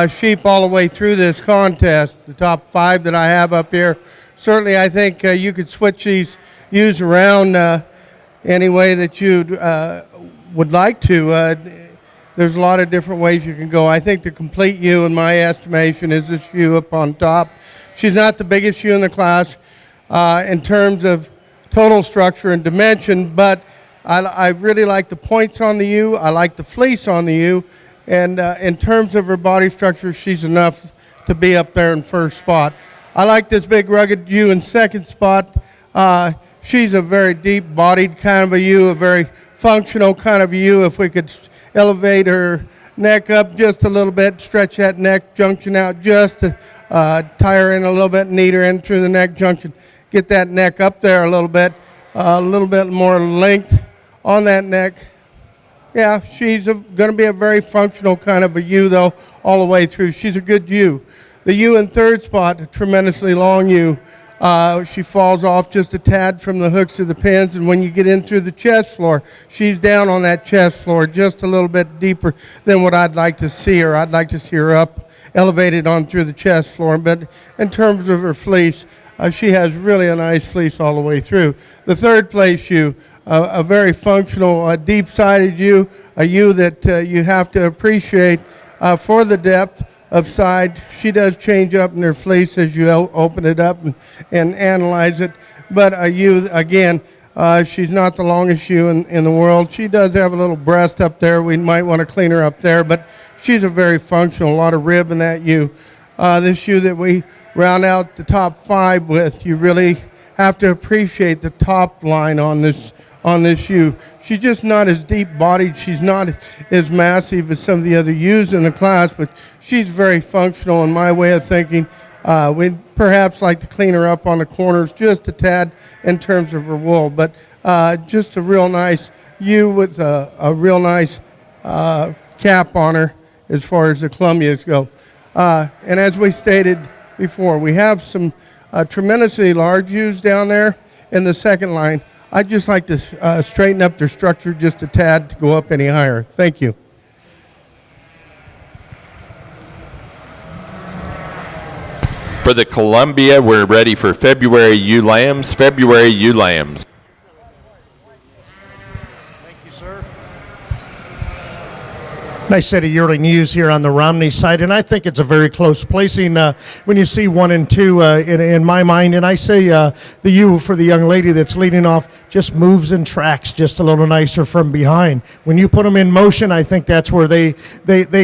sheep all the way through this contest. The top 5 that I have up here. Certainly I think you could switch these ewes around any way that you would like to. There's a lot of different ways you can go. I think the complete ewe, in my estimation, is this ewe up on top. She's not the biggest ewe in the class in terms of total structure and dimension, but I really like the points on the ewe. I like the fleece on the ewe. And in terms of her body structure, she's enough to be up there in first spot. I like this big rugged ewe in second spot. She's a very deep-bodied kind of a ewe, a very functional kind of a ewe. If we could elevate her neck up just a little bit, stretch that neck junction out just to tie her in a little bit, knead her in through the neck junction, get that neck up there a little bit more length on that neck. Yeah, she's going to be a very functional kind of a ewe, though, all the way through. She's a good ewe. The ewe in third spot, a tremendously long ewe. She falls off just a tad from the hooks of the pins, and when you get in through the chest floor, she's down on that chest floor just a little bit deeper than what I'd like to see her. I'd like to see her up, elevated on through the chest floor. But in terms of her fleece, she has really a nice fleece all the way through. The third place ewe, a very functional, deep-sided ewe, a ewe that you have to appreciate for the depth of side. She does change up in her fleece as you open it up and analyze it. But a ewe, again, she's not the longest ewe in the world. She does have a little breast up there. We might want to clean her up there, but she's a very functional, a lot of rib in that ewe. This ewe that we round out the top 5 with, you really have to appreciate the top line on this ewe. She's just not as deep-bodied. She's not as massive as some of the other ewes in the class, but she's very functional in my way of thinking. We'd perhaps like to clean her up on the corners just a tad in terms of her wool, but just a real nice ewe with a real nice cap on her as far as the Columbias go. And as we stated before, we have some tremendously large ewes down there in the second line. I'd just like to straighten up their structure just a tad to go up any higher. Thank you. For the Columbia, we're ready for February ewe lambs. February ewe lambs. Nice set of yearling ewes here on the Romney side, and I think it's a very close placing when you see 1 and 2 in my mind. And I say the ewe for the young lady that's leading off just moves and tracks just a little nicer from behind. When you put them in motion, I think that's where they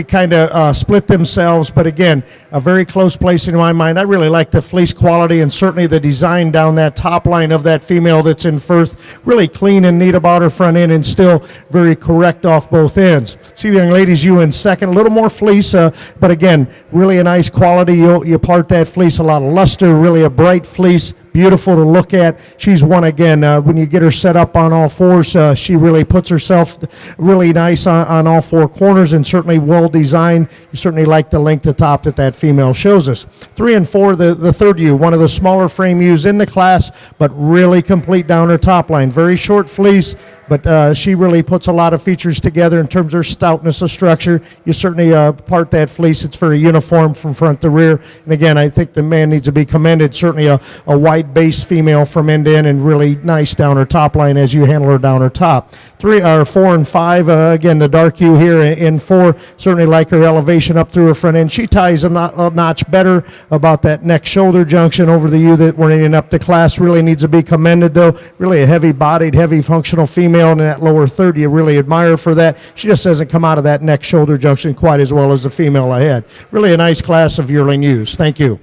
kind of split themselves. But again, a very close placing in my mind. I really like the fleece quality and certainly the design down that top line of that female that's in first. Really clean and neat about her front end and still very correct off both ends. See the young lady ewe in second, a little more fleece, but again, really a nice quality. You part that fleece, a lot of luster, really a bright fleece, beautiful to look at. She's one again. When you get her set up on all fours, she really puts herself really nice on all 4 corners and certainly well designed. You certainly like the length of top that female shows us. 3 and 4, the third ewe, one of the smaller frame ewes in the class, but really complete down her top line. Very short fleece, but she really puts a lot of features together in terms of her stoutness of structure. You certainly part that fleece. It's very uniform from front to rear. And again, I think the man needs to be commended. Certainly a wide base female from end to end and really nice down her top line as you handle her down her top. 4 and 5, again, the dark ewe here in 4, certainly like her elevation up through her front end. She ties a notch better about that neck-shoulder junction over the ewe that we're in up the class. Really needs to be commended, though. Really a heavy-bodied, heavy functional female in that lower third. You really admire for that. She just doesn't come out of that neck-shoulder junction quite as well as the female ahead. Really a nice class of yearling ewes. Thank you.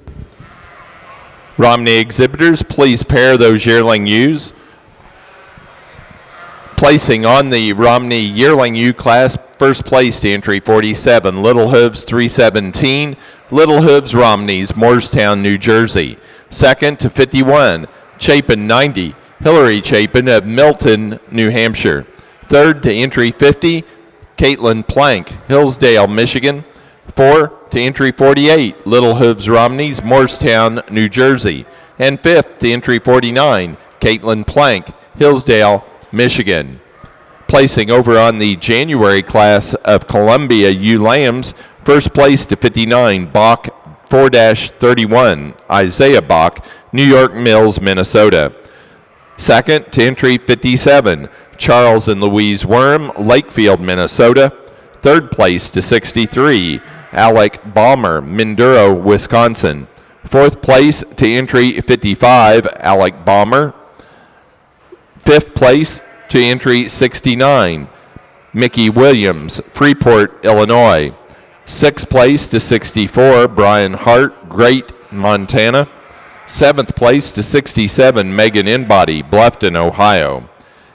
Romney exhibitors, please pair those yearling ewes. Placing on the Romney yearling ewe class, first place to entry 47, Little Hooves 317, Little Hooves Romneys, Moorestown, New Jersey. Second to 51, Chapin 90, Hillary Chapin of Milton, New Hampshire. Third to entry 50, Caitlin Plank, Hillsdale, Michigan. 4 to entry 48, Little Hooves Romneys, Morristown, New Jersey. And 5th to entry 49, Caitlin Plank, Hillsdale, Michigan. Placing over on the January class of Columbia U Lambs, first place to 59, Bach 4-31, Isaiah Bach, New York Mills, Minnesota. Second to entry 57, Charles and Louise Worm, Lakefield, Minnesota. Third place to 63, Alec Balmer, Minduro, Wisconsin. Fourth place to entry 55, Alec Balmer. Fifth place to entry 69, Mickey Williams, Freeport, Illinois. Sixth place to 64, Brian Hart, Great, Montana. Seventh place to 67, Megan Inbody, Bluffton, Ohio.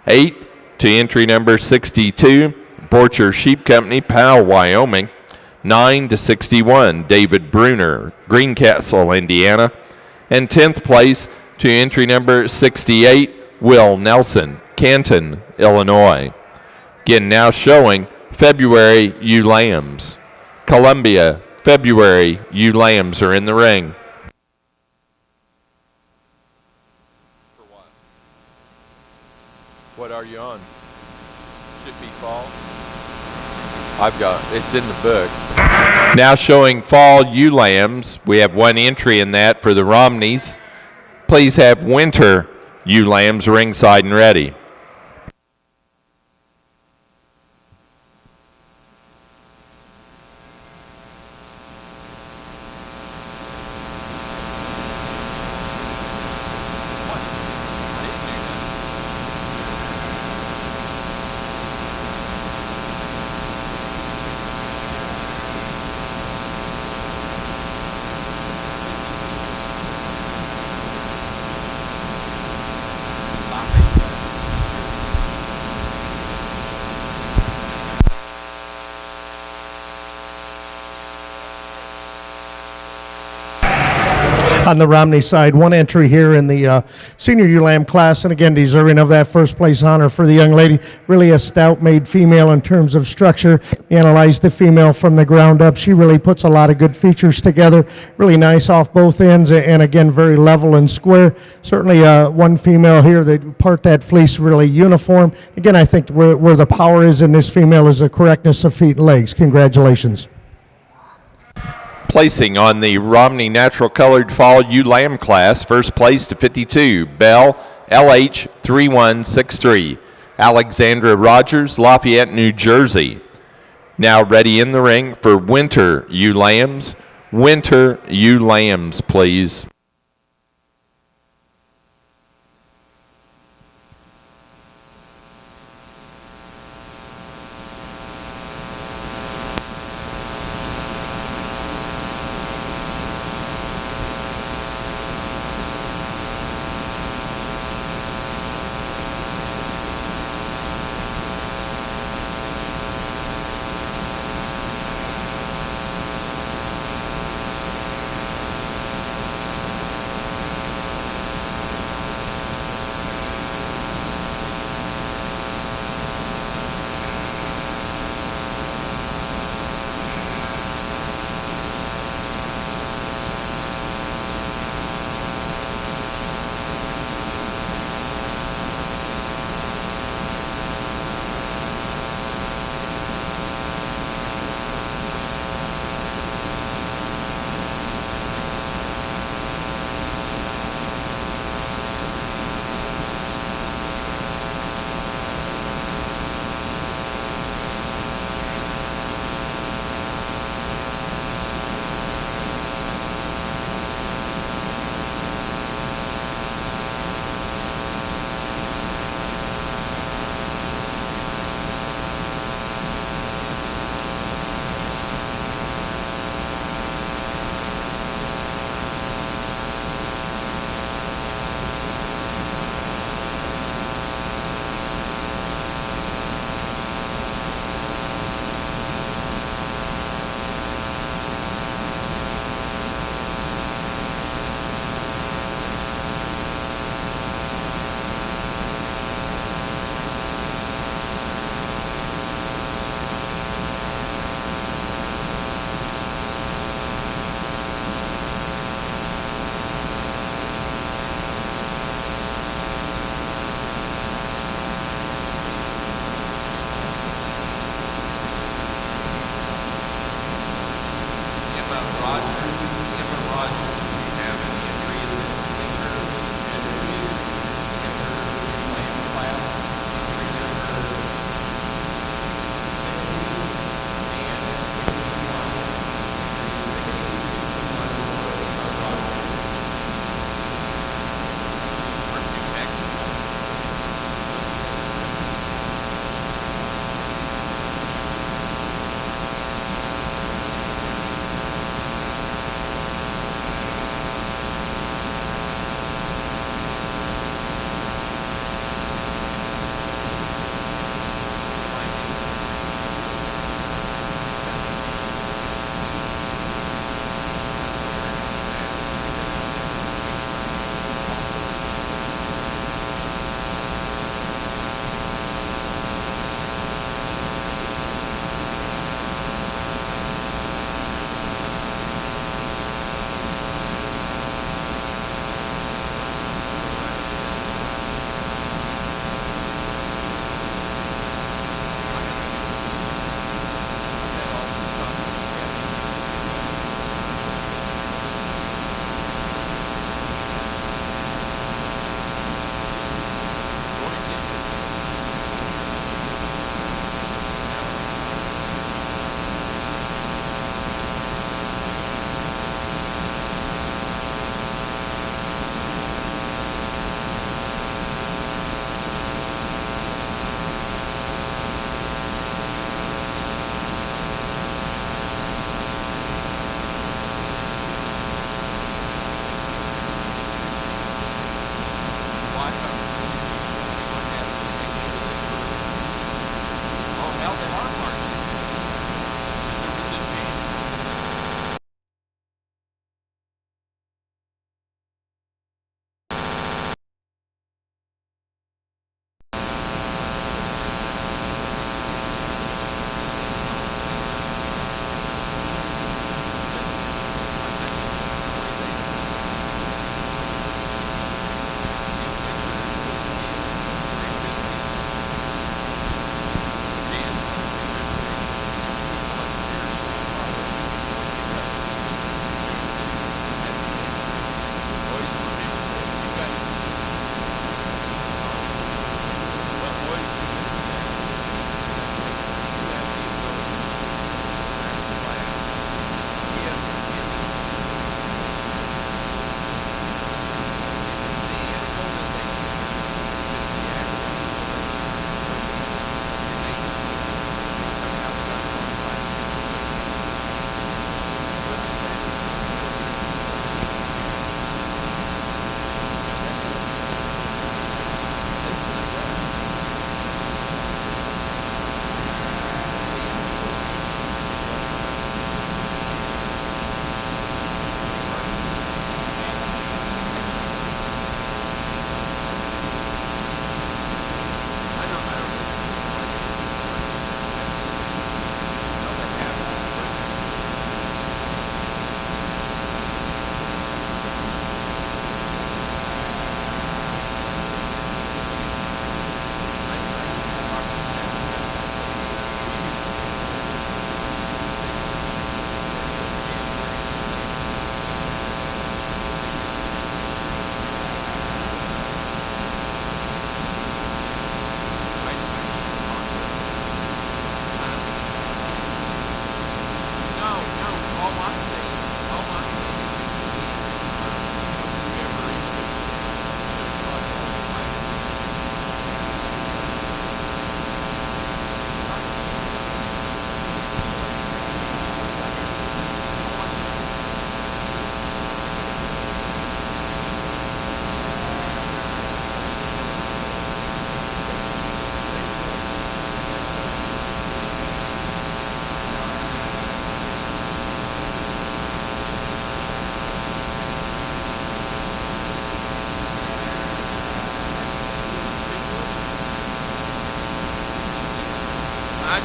8 to entry number 62, Borcher Sheep Company, Powell, Wyoming. 9 to 61, David Bruner, Greencastle, Indiana. And 10th place to entry number 68, Will Nelson, Canton, Illinois. Again, now showing February ewe lambs. Columbia, February ewe lambs are in the ring. For what are you on? Should be fall. I've got, it's in the book. Now showing fall ewe lambs. We have one entry in that for the Romneys. Please have winter ewe lambs ringside and ready. On the Romney side, one entry here in the senior ewe lamb class, and again, deserving of that first place honor for the young lady. Really a stout-made female in terms of structure. Analyzed the female from the ground up. She really puts a lot of good features together. Really nice off both ends, and again, very level and square. Certainly one female here that part that fleece really uniform. Again, I think where the power is in this female is the correctness of feet and legs. Congratulations. Placing on the Romney Natural Colored Fall ewe lamb class, first place to 52, Bell, LH 3163, Alexandra Rogers, Lafayette, New Jersey. Now ready in the ring for winter ewe lambs. Winter ewe lambs, please.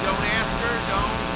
Don't ask her. Don't.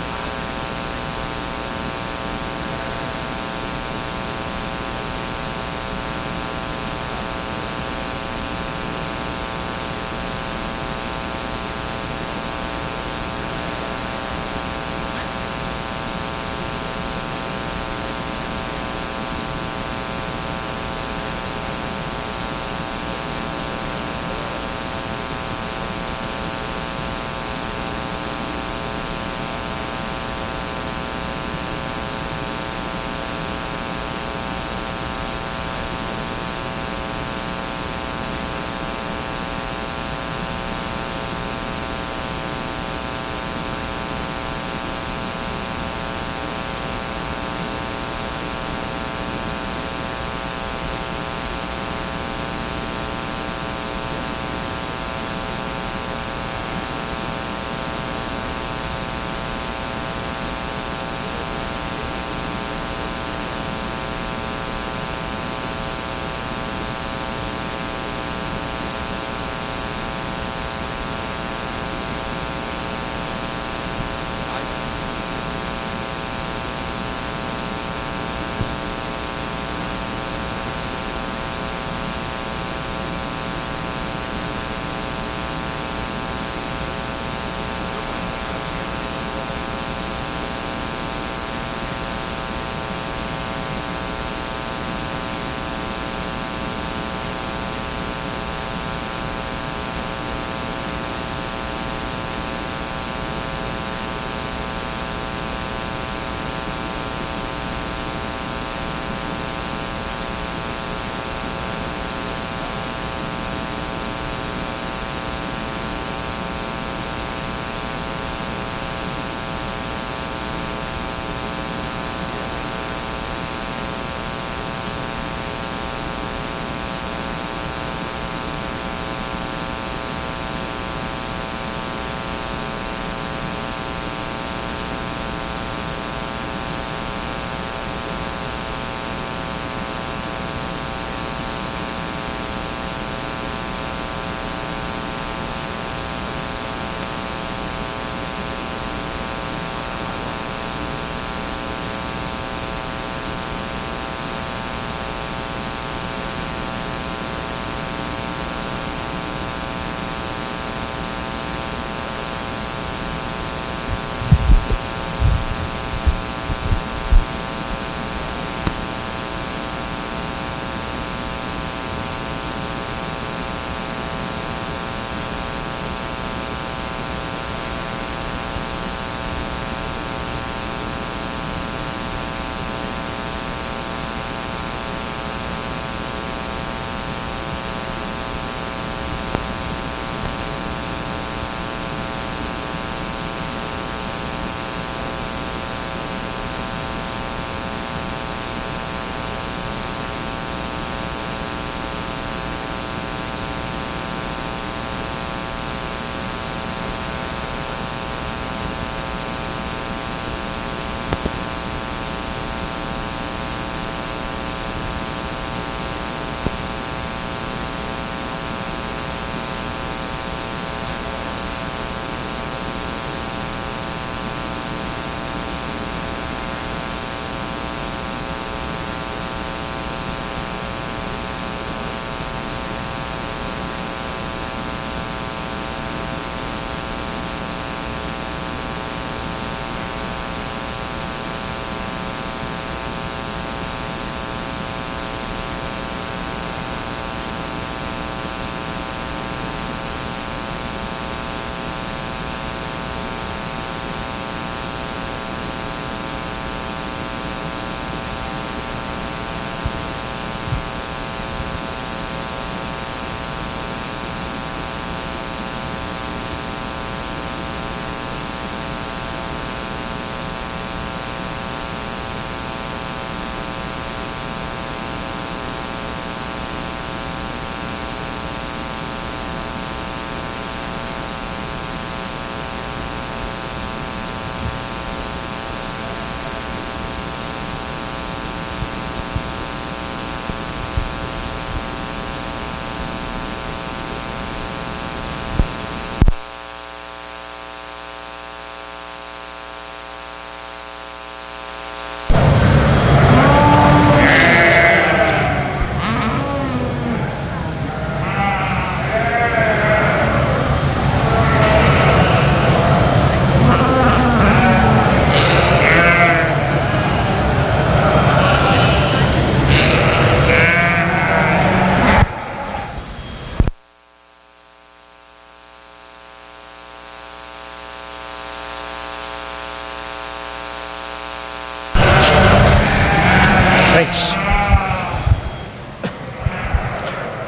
Thanks.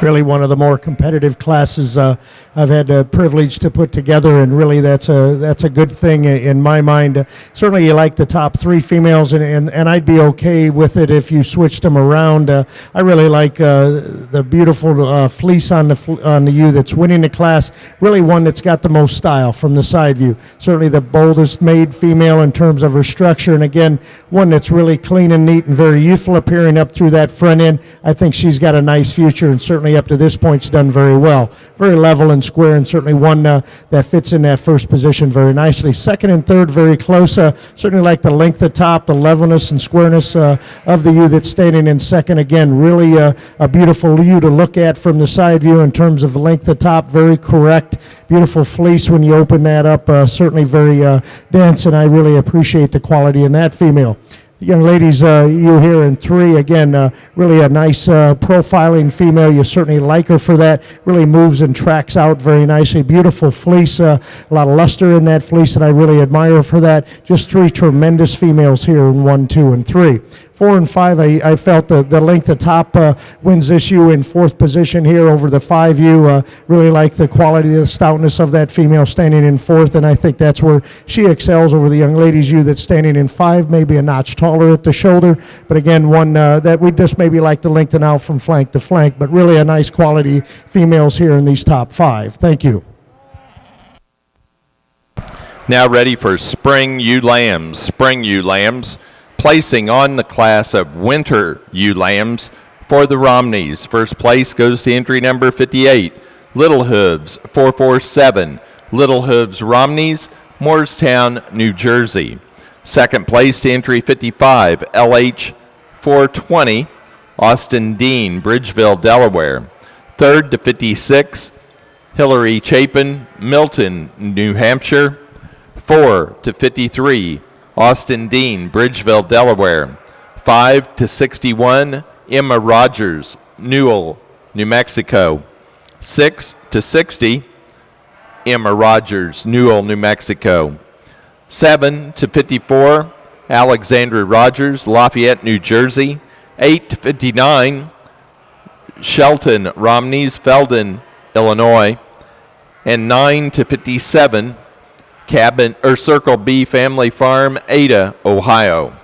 Really one of the more competitive classes I've had the privilege to put together, and really that's a good thing in my mind. Certainly you like the top 3 females, and I'd be okay with it if you switched them around. I really like the beautiful fleece on the ewe that's winning the class, really one that's got the most style from the side view. Certainly the boldest made female in terms of her structure, and again, one that's really clean and neat and very youthful appearing up through that front end. I think she's got a nice future, and certainly up to this point she's done very well. Very level and square, and certainly one that fits in that first position very nicely. Second and third very close. Certainly like the length of top, the levelness and squareness of the ewe that's standing in second. Again, really a beautiful ewe to look at from the side view in terms of the length of top, very correct. Beautiful fleece when you open that up, certainly very dense, and I really appreciate the quality in that female. Young ladies, you here in 3, again, really a nice profiling female. You certainly like her for that. Really moves and tracks out very nicely. Beautiful fleece, a lot of luster in that fleece, and I really admire her for that. Just 3 tremendous females here in 1, 2, and 3. 4 and 5, I felt the length of top wins this ewe in 4th position here over the 5 ewe. Really like the quality, the stoutness of that female standing in 4th, and I think that's where she excels over the young ladies ewe that's standing in 5, maybe a notch taller at the shoulder, but again, one that we just maybe like to lengthen out from flank to flank, but really a nice quality females here in these top 5. Thank you. Now ready for spring ewe lambs. Spring ewe lambs. Placing on the class of winter ewe lambs for the Romneys. First place goes to entry number 58, Little Hooves 447. Little Hooves Romneys, Moorestown, New Jersey. Second place to entry 55, LH 420, Austin Dean, Bridgeville, Delaware. Third to 56, Hillary Chapin, Milton, New Hampshire. 4 to 53, Austin Dean, Bridgeville, Delaware. 5 to 61, Emma Rogers, Newell, New Mexico. 6 to 60, Emma Rogers, Newell, New Mexico. 7 to 54, Alexandra Rogers, Lafayette, New Jersey. 8 to 59, Shelton Romneys, Felden, Illinois. And 9 to 57, Circle B Family Farm, Ada, Ohio.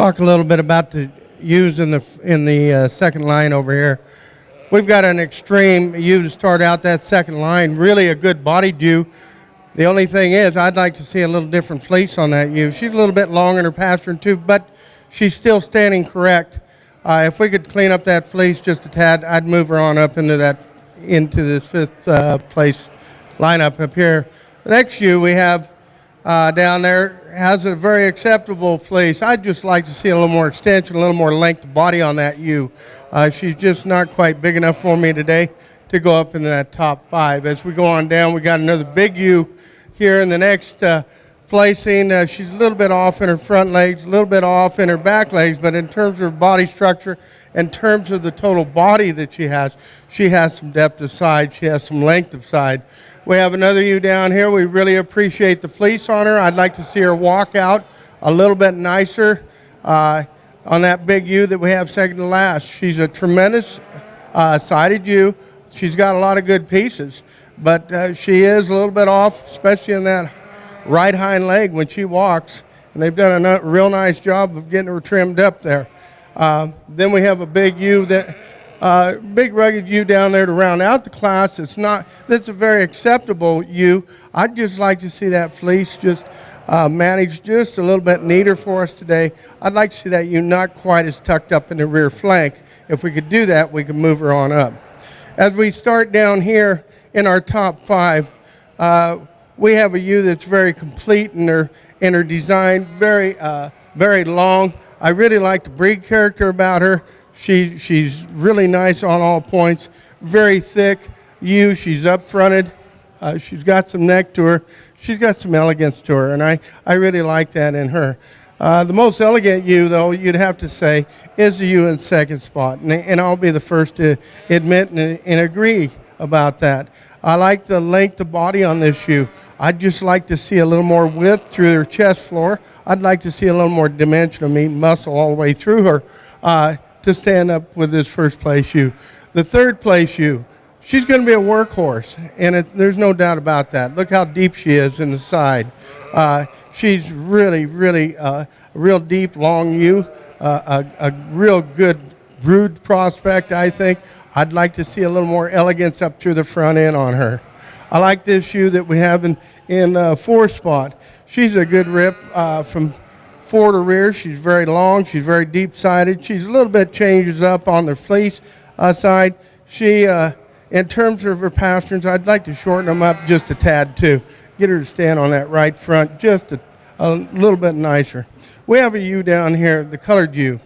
talk a little bit about the ewes in the second line over here. We've got an extreme ewe to start out that second line, really a good bodied ewe. The only thing is I'd like to see a little different fleece on that ewe. She's a little bit long in her pasturing tube, but she's still standing correct. If we could clean up that fleece just a tad, I'd move her on up into this fifth place lineup up here. The next ewe we have down there has a very acceptable fleece. I'd just like to see a little more extension, a little more length of body on that ewe. She's just not quite big enough for me today to go up into that top 5. As we go on down, we got another big ewe here in the next placing. She's a little bit off in her front legs, a little bit off in her back legs, but in terms of her body structure, in terms of the total body that she has some depth of side, she has some length of side. We have another ewe down here. We really appreciate the fleece on her. I'd like to see her walk out a little bit nicer on that big ewe that we have second to last. She's a tremendous sided ewe. She's got a lot of good pieces, but she is a little bit off, especially in that right hind leg when she walks, and they've done a real nice job of getting her trimmed up there. Then we have a big ewe big rugged ewe down there to round out the class. That's a very acceptable ewe. I'd just like to see that fleece just managed just a little bit neater for us today. I'd like to see that ewe not quite as tucked up in the rear flank. If we could do that, we could move her on up. As we start down here in our top 5, we have a ewe that's very complete in her design, very long. I really like the breed character about her. She's really nice on all points, very thick ewe. She's up-fronted. She's got some neck to her. She's got some elegance to her, and I really like that in her. The most elegant ewe, though, you'd have to say, is the ewe in second spot, and I'll be the first to admit and agree about that. I like the length of body on this ewe. I'd just like to see a little more width through her chest floor. I'd like to see a little more dimension of meat and muscle all the way through her to stand up with this first place ewe. The third place ewe, she's going to be a workhorse, and there's no doubt about that. Look how deep she is in the side. She's really, really a real deep, long ewe, a real good brood prospect, I think. I'd like to see a little more elegance up through the front end on her. I like this ewe that we have in fourth spot. She's a good rip from fore to rear. She's very long. She's very deep-sided. She's a little bit changes up on the fleece side. She, in terms of her pasterns, I'd like to shorten them up just a tad too. Get her to stand on that right front just a little bit nicer. We have a ewe down here, the colored ewe.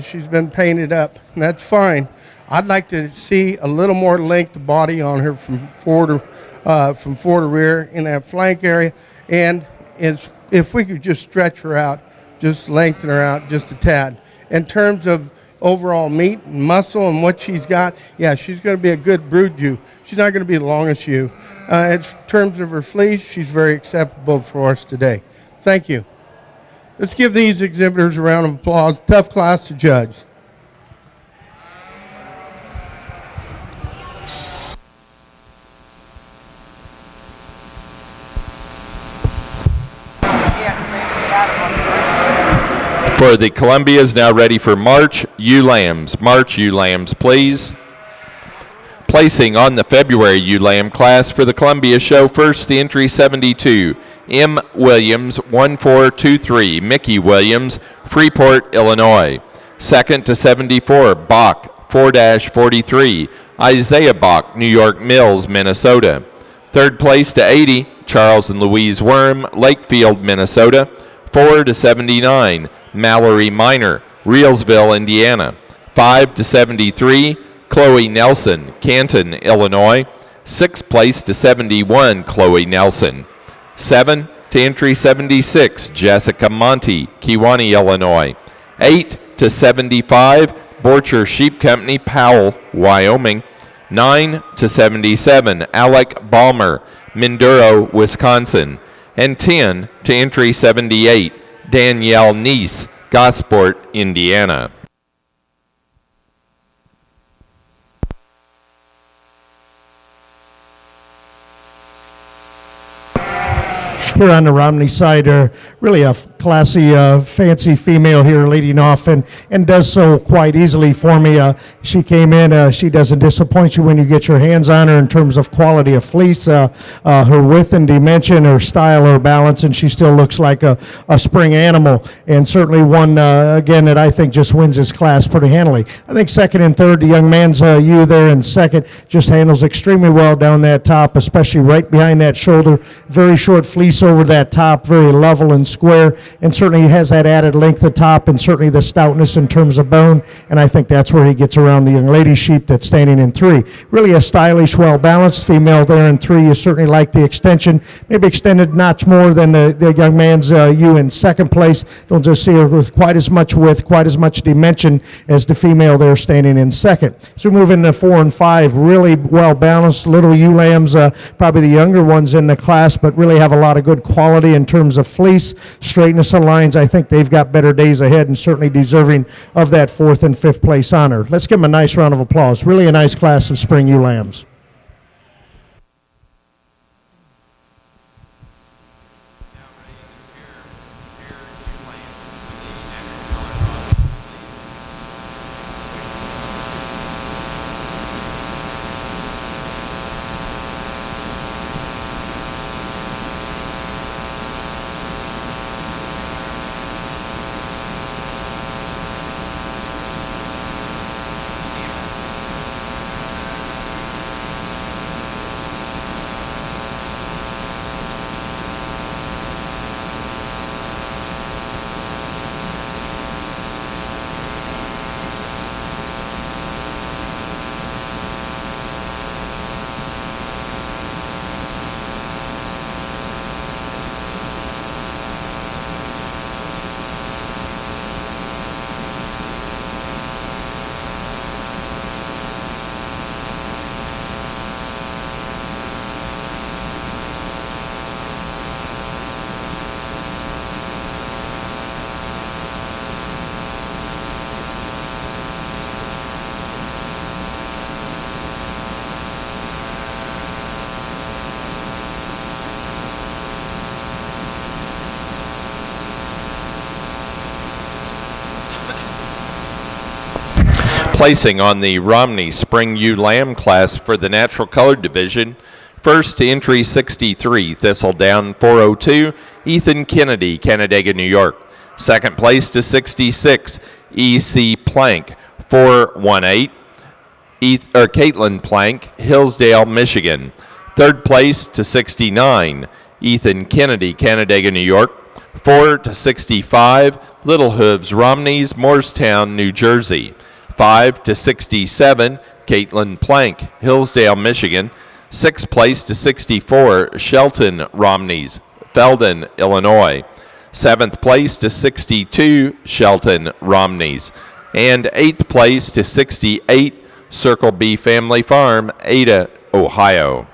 She's been painted up, and that's fine. I'd like to see a little more length of body on her from fore to rear in that flank area, and if we could just stretch her out, just lengthen her out just a tad. In terms of overall meat and muscle and what she's got, yeah, she's going to be a good brood ewe. She's not going to be the longest ewe. In terms of her fleece, she's very acceptable for us today. Thank you. Let's give these exhibitors a round of applause. Tough class to judge. For the Columbias, now ready for March ewe lambs. March ewe lambs, please. Placing on the February ewe lamb class for the Columbia Show, first to entry 72, M. Williams, 1423, Mickey Williams, Freeport, Illinois. Second to 74, Bach, 4-43, Isaiah Bach, New York Mills, Minnesota. Third place to 80, Charles and Louise Worm, Lakefield, Minnesota. 4 to 79, Mallory Minor, Reelsville, Indiana. 5 to 73, Chloe Nelson, Canton, Illinois. 6th place to 71, Chloe Nelson. 7 to entry 76, Jessica Monty, Kewanee, Illinois. 8 to 75, Borcher Sheep Company, Powell, Wyoming. 9 to 77, Alec Balmer, Minduro, Wisconsin. And 10 to entry 78, Danielle Neese, Gosport, Indiana. here on the Romney side. Really a classy, fancy female here leading off and does so quite easily for me. She came in, she doesn't disappoint you when you get your hands on her in terms of quality of fleece, her width and dimension, her style, her balance, and she still looks like a spring animal, and certainly one, again, that I think just wins his class pretty handily. I think second and third, the young man's ewe there in second just handles extremely well down that top, especially right behind that shoulder. Very short fleece over that top, very level and square, and certainly has that added length at top and certainly the stoutness in terms of bone, and I think that's where he gets around the young lady sheep that's standing in three. Really a stylish, well-balanced female there in three. You certainly like the extension, maybe extended notch more than the young man's ewe in second place. Don't just see her with quite as much width, quite as much dimension as the female there standing in second. So we move into 4 and 5, really well-balanced little ewe lambs, probably the younger ones in the class, but really have a lot of good quality in terms of fleece, straightness of lines. I think they've got better days ahead and certainly deserving of that 4th and 5th place honor. Let's give them a nice round of applause. Really a nice class of spring ewe lambs. Placing on the Romney Spring Ewe Lamb class for the Natural Colored Division, first to entry 63, Thistledown 402, Ethan Kennedy, Canandaigua, New York. Second place to 66, E.C. Plank 418, Caitlin Plank, Hillsdale, Michigan. Third place to 69, Ethan Kennedy, Canandaigua, New York. 4 to 65, Little Hooves Romneys, Morristown, New Jersey. 5 to 67, Caitlin Plank, Hillsdale, Michigan. 6th place to 64, Shelton Romneys, Felden, Illinois. 7th place to 62, Shelton Romneys. And 8th place to 68, Circle B Family Farm, Ada, Ohio.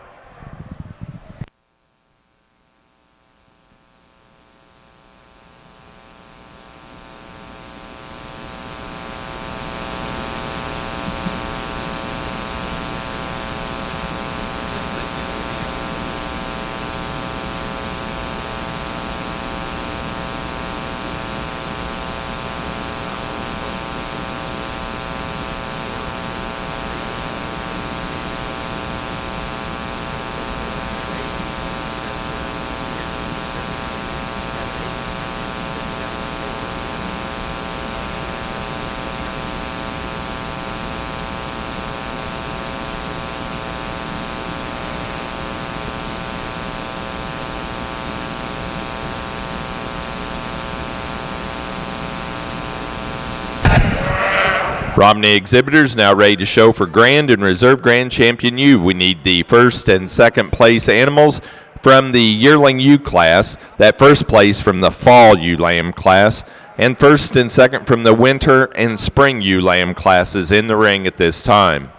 Romney exhibitors now ready to show for Grand and Reserve Grand Champion ewe. We need the 1st and 2nd place animals from the yearling ewe class, that 1st place from the fall ewe lamb class, and 1st and 2nd from the winter and spring ewe lamb classes in the ring at this time.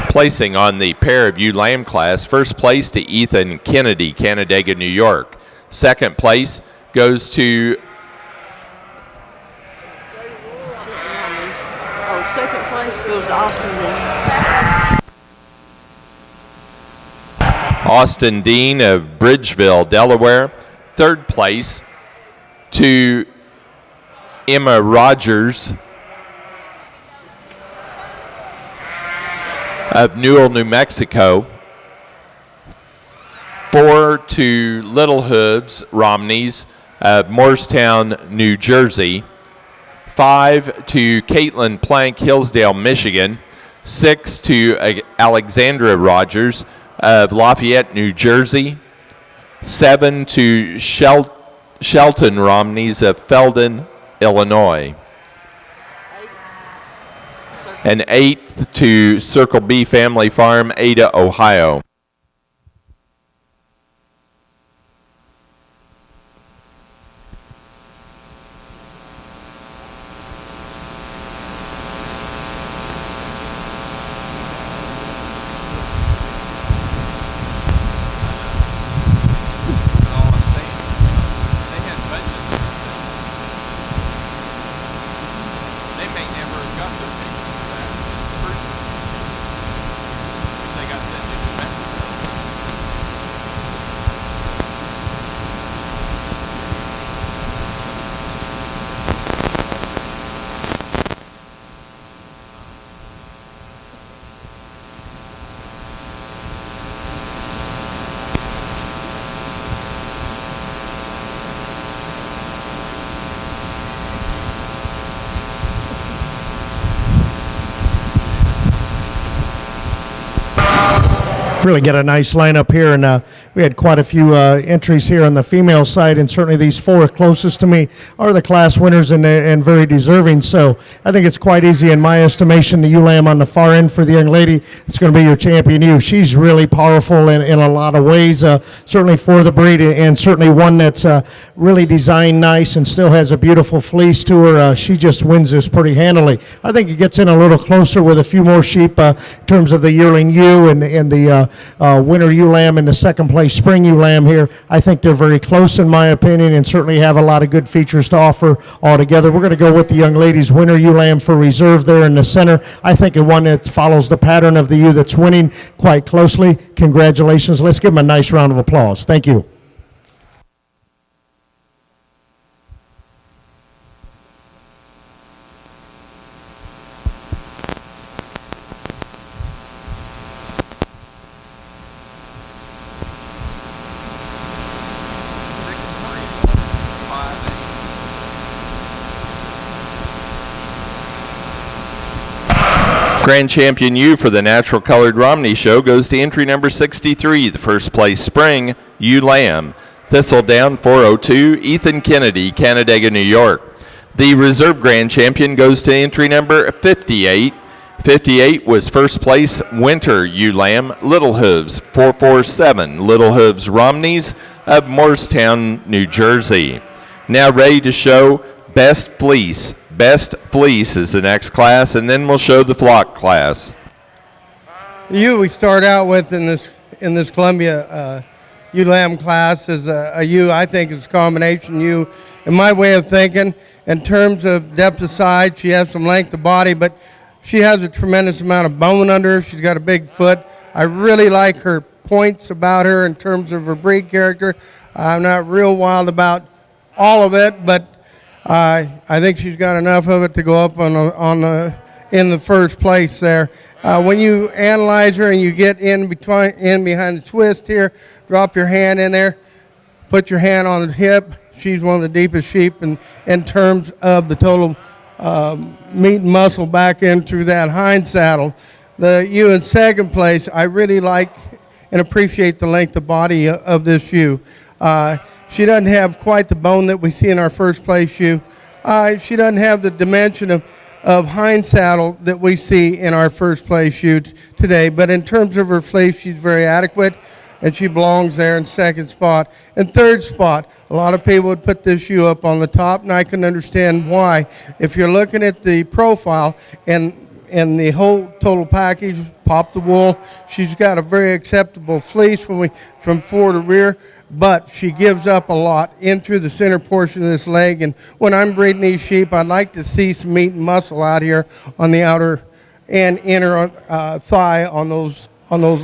Placing on the pair of ewe lamb class, 1st place to Ethan Kennedy, Canandaigua, New York. 2nd place goes to second place goes to Austin Dean of Bridgeville, Delaware. Third place to Emma Rogers of Newell, New Mexico. 4 to Little Hooves, Romneys of Morristown, New Jersey. 5 to Caitlin Plank, Hillsdale, Michigan. 6 to Alexandra Rogers of Lafayette, New Jersey. 7 to Shelton Romneys of Felden, Illinois. And 8th to Circle B Family Farm, Ada, Ohio. Really get a nice lineup here, and we had quite a few entries here on the female side, and certainly these 4 closest to me are the class winners and very deserving. So I think it's quite easy in my estimation. The ewe lamb on the far end for the young lady, it's going to be your champion ewe. She's really powerful in a lot of ways, certainly for the breed, and certainly one that's really designed nice and still has a beautiful fleece to her. She just wins this pretty handily. I think it gets in a little closer with a few more sheep in terms of the yearling ewe and the winter ewe lamb and the second place spring ewe lamb here. I think they're very close in my opinion, and certainly have a lot of good features to offer altogether. We're going to go with the young ladies winter ewe lamb for reserve there in the center. I think one that follows the pattern of the ewe that's winning quite closely. Congratulations. Let's give them a nice round of applause. Thank you. Grand Champion ewe for the Natural Colored Romney Show goes to entry number 63, the first place spring ewe lamb. Thistledown 402, Ethan Kennedy, Canandaigua, New York. The reserve Grand Champion goes to entry number 58. 58 was first place winter ewe lamb, Little Hooves 447, Little Hooves Romneys of Morristown, New Jersey. Now ready to show Best Fleece. Best Fleece is the next class, and then we'll show the flock class. The ewe we start out with in this Columbia ewe lamb class is a ewe I think is a combination ewe. In my way of thinking, in terms of depth of side, she has some length of body, but she has a tremendous amount of bone under her. She's got a big foot. I really like her points about her in terms of her breed character. I'm not real wild about all of it, but I think she's got enough of it to go up in the first place there. When you analyze her and you get in behind the twist here, drop your hand in there, put your hand on the hip. She's one of the deepest sheep in terms of the total meat and muscle back in through that hind saddle. The ewe in second place, I really like and appreciate the length of body of this ewe. She doesn't have quite the bone that we see in our first place ewe. She doesn't have the dimension of hind saddle that we see in our first place ewe today, but in terms of her fleece, she's very adequate, and she belongs there in second spot. And third spot, a lot of people would put this ewe up on the top, and I can understand why. If you're looking at the profile and the whole total package, pop the wool, she's got a very acceptable fleece from fore to rear, but she gives up a lot in through the center portion of this leg. And when I'm breeding these sheep, I'd like to see some meat and muscle out here on the outer and inner thigh on those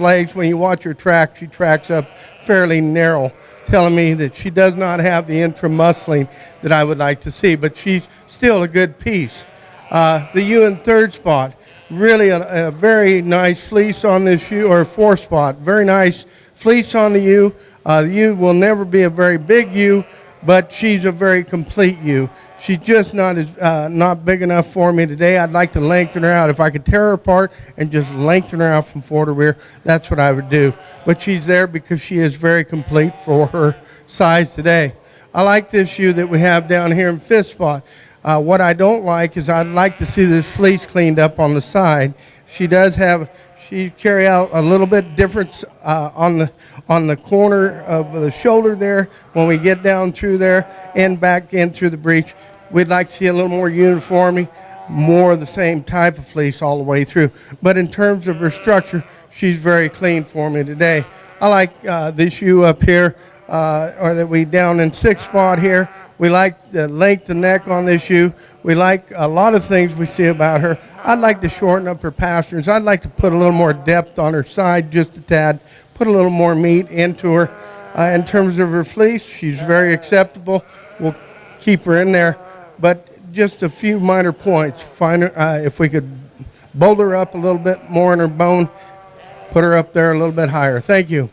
legs. When you watch her track, she tracks up fairly narrow, telling me that she does not have the intramuscling that I would like to see, but she's still a good piece. The ewe in third spot, really a very nice fleece on this ewe, or fourth spot, very nice fleece on the ewe. The ewe will never be a very big ewe, but she's a very complete ewe. She's just not big enough for me today. I'd like to lengthen her out. If I could tear her apart and just lengthen her out from fore to rear, that's what I would do. But she's there because she is very complete for her size today. I like this ewe that we have down here in fifth spot. What I don't like is I'd like to see this fleece cleaned up on the side. She carry out a little bit difference on the corner of the shoulder there when we get down through there and back in through the breech. We'd like to see a little more uniformity, more of the same type of fleece all the way through. But in terms of her structure, she's very clean for me today. I like this ewe up here, or that we down in sixth spot here. We like the length of neck on this ewe. We like a lot of things we see about her. I'd like to shorten up her pasterns. I'd like to put a little more depth on her side, just a tad, put a little more meat into her. In terms of her fleece, she's very acceptable. We'll keep her in there, but just a few minor points. If we could bolt her up a little bit more in her bone, put her up there a little bit higher. Thank you.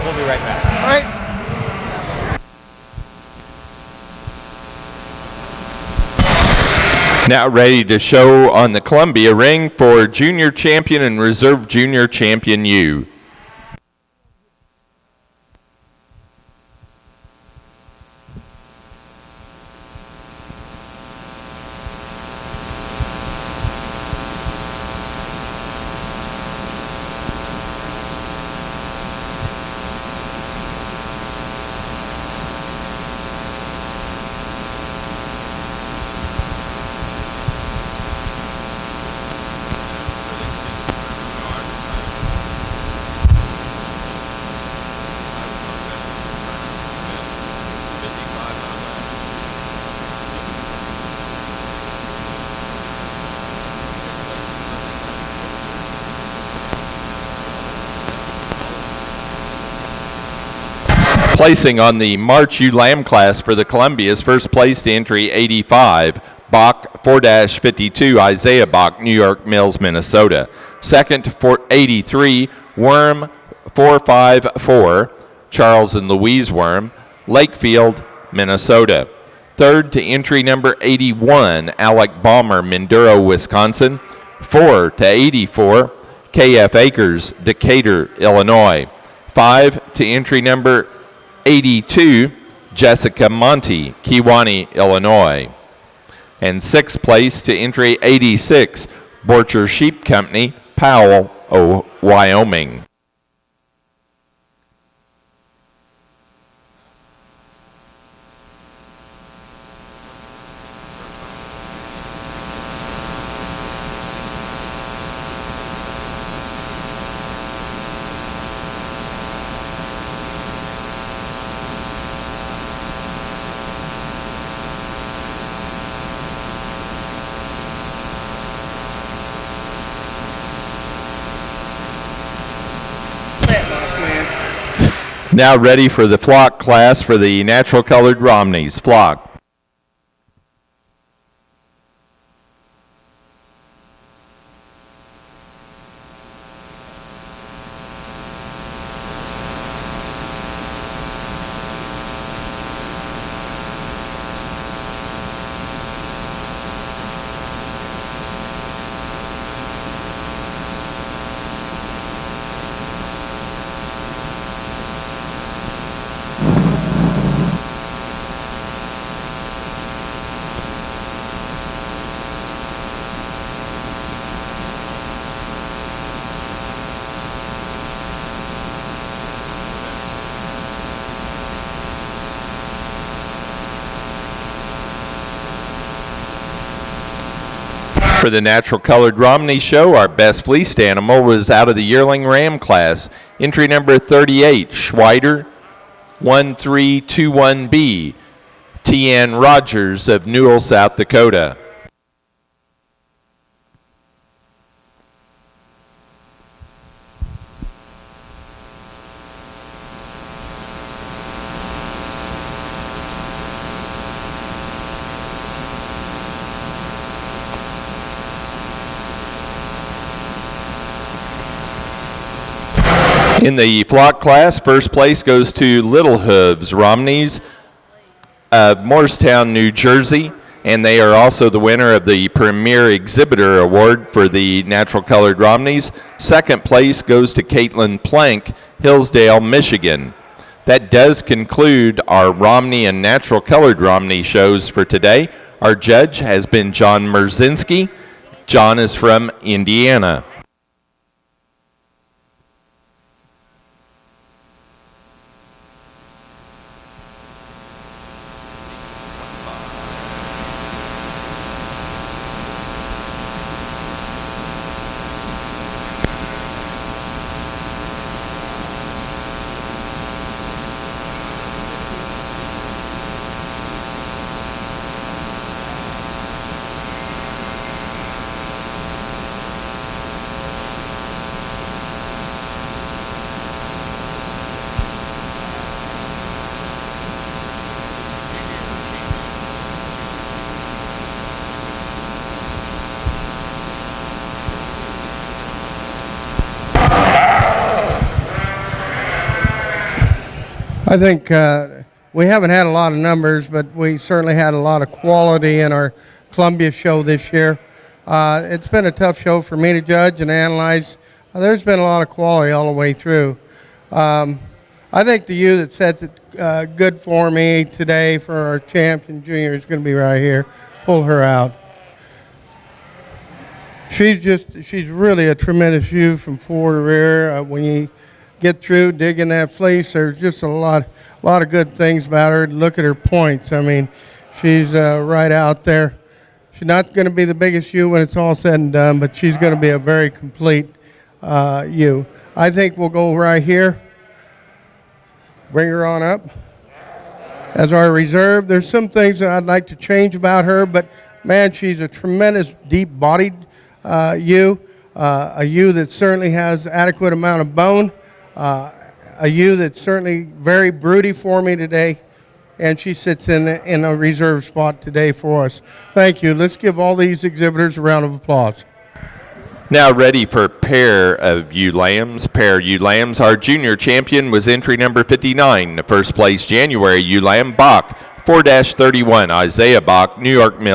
We'll be right back. All right. Now ready to show on the Columbia ring for Junior Champion and Reserve Junior Champion ewe. Placing on the March Ewe Lamb class for the Columbia's first place to entry 85, Bach 4-52, Isaiah Bach, New York Mills, Minnesota. Second for 83, Worm 454, Charles and Louise Worm, Lakefield, Minnesota. Third to entry number 81, Alec Balmer, Minduro, Wisconsin. 4-84, KF Akers, Decatur, Illinois. 5 to entry number 82, Jessica Monty, Kewanee, Illinois. And sixth place to entry 86, Borcher Sheep Company, Powell, Wyoming. Now ready for the flock class for the natural colored Romneys. Flock. For the natural colored Romney Show, our best fleeced animal was out of the yearling ram class. Entry number 38, Schweider 1321B. Tian Rogers of Newell, South Dakota. In the flock class, first place goes to Little Hooves Romneys of Morristown, New Jersey, and they are also the winner of the Premier Exhibitor Award for the Natural Colored Romneys. Second place goes to Caitlin Plank, Hillsdale, Michigan. That does conclude our Romney and Natural Colored Romney shows for today. Our judge has been John Merzinski. John is from Indiana. I think we haven't had a lot of numbers, but we certainly had a lot of quality in our Columbia show this year. It's been a tough show for me to judge and analyze. There's been a lot of quality all the way through. I think the ewe that sets it good for me today for our champion junior is going to be right here. Pull her out. She's really a tremendous ewe from fore to rear. When you get through digging that fleece, there's just a lot of good things about her. Look at her points. I mean, she's right out there. She's not going to be the biggest ewe when it's all said and done, but she's going to be a very complete ewe. I think we'll go right here. Bring her on up as our reserve. There's some things that I'd like to change about her, but man, she's a tremendous deep-bodied ewe, a ewe that certainly has adequate amount of bone. A ewe that's certainly very broody for me today, and she sits in a reserve spot today for us. Thank you. Let's give all these exhibitors a round of applause. Now ready for pair of ewe lambs. Pair ewe lambs. Our junior champion was entry number 59. First place January ewe lamb Bach, 4-31. Isaiah Bach, New York Mill.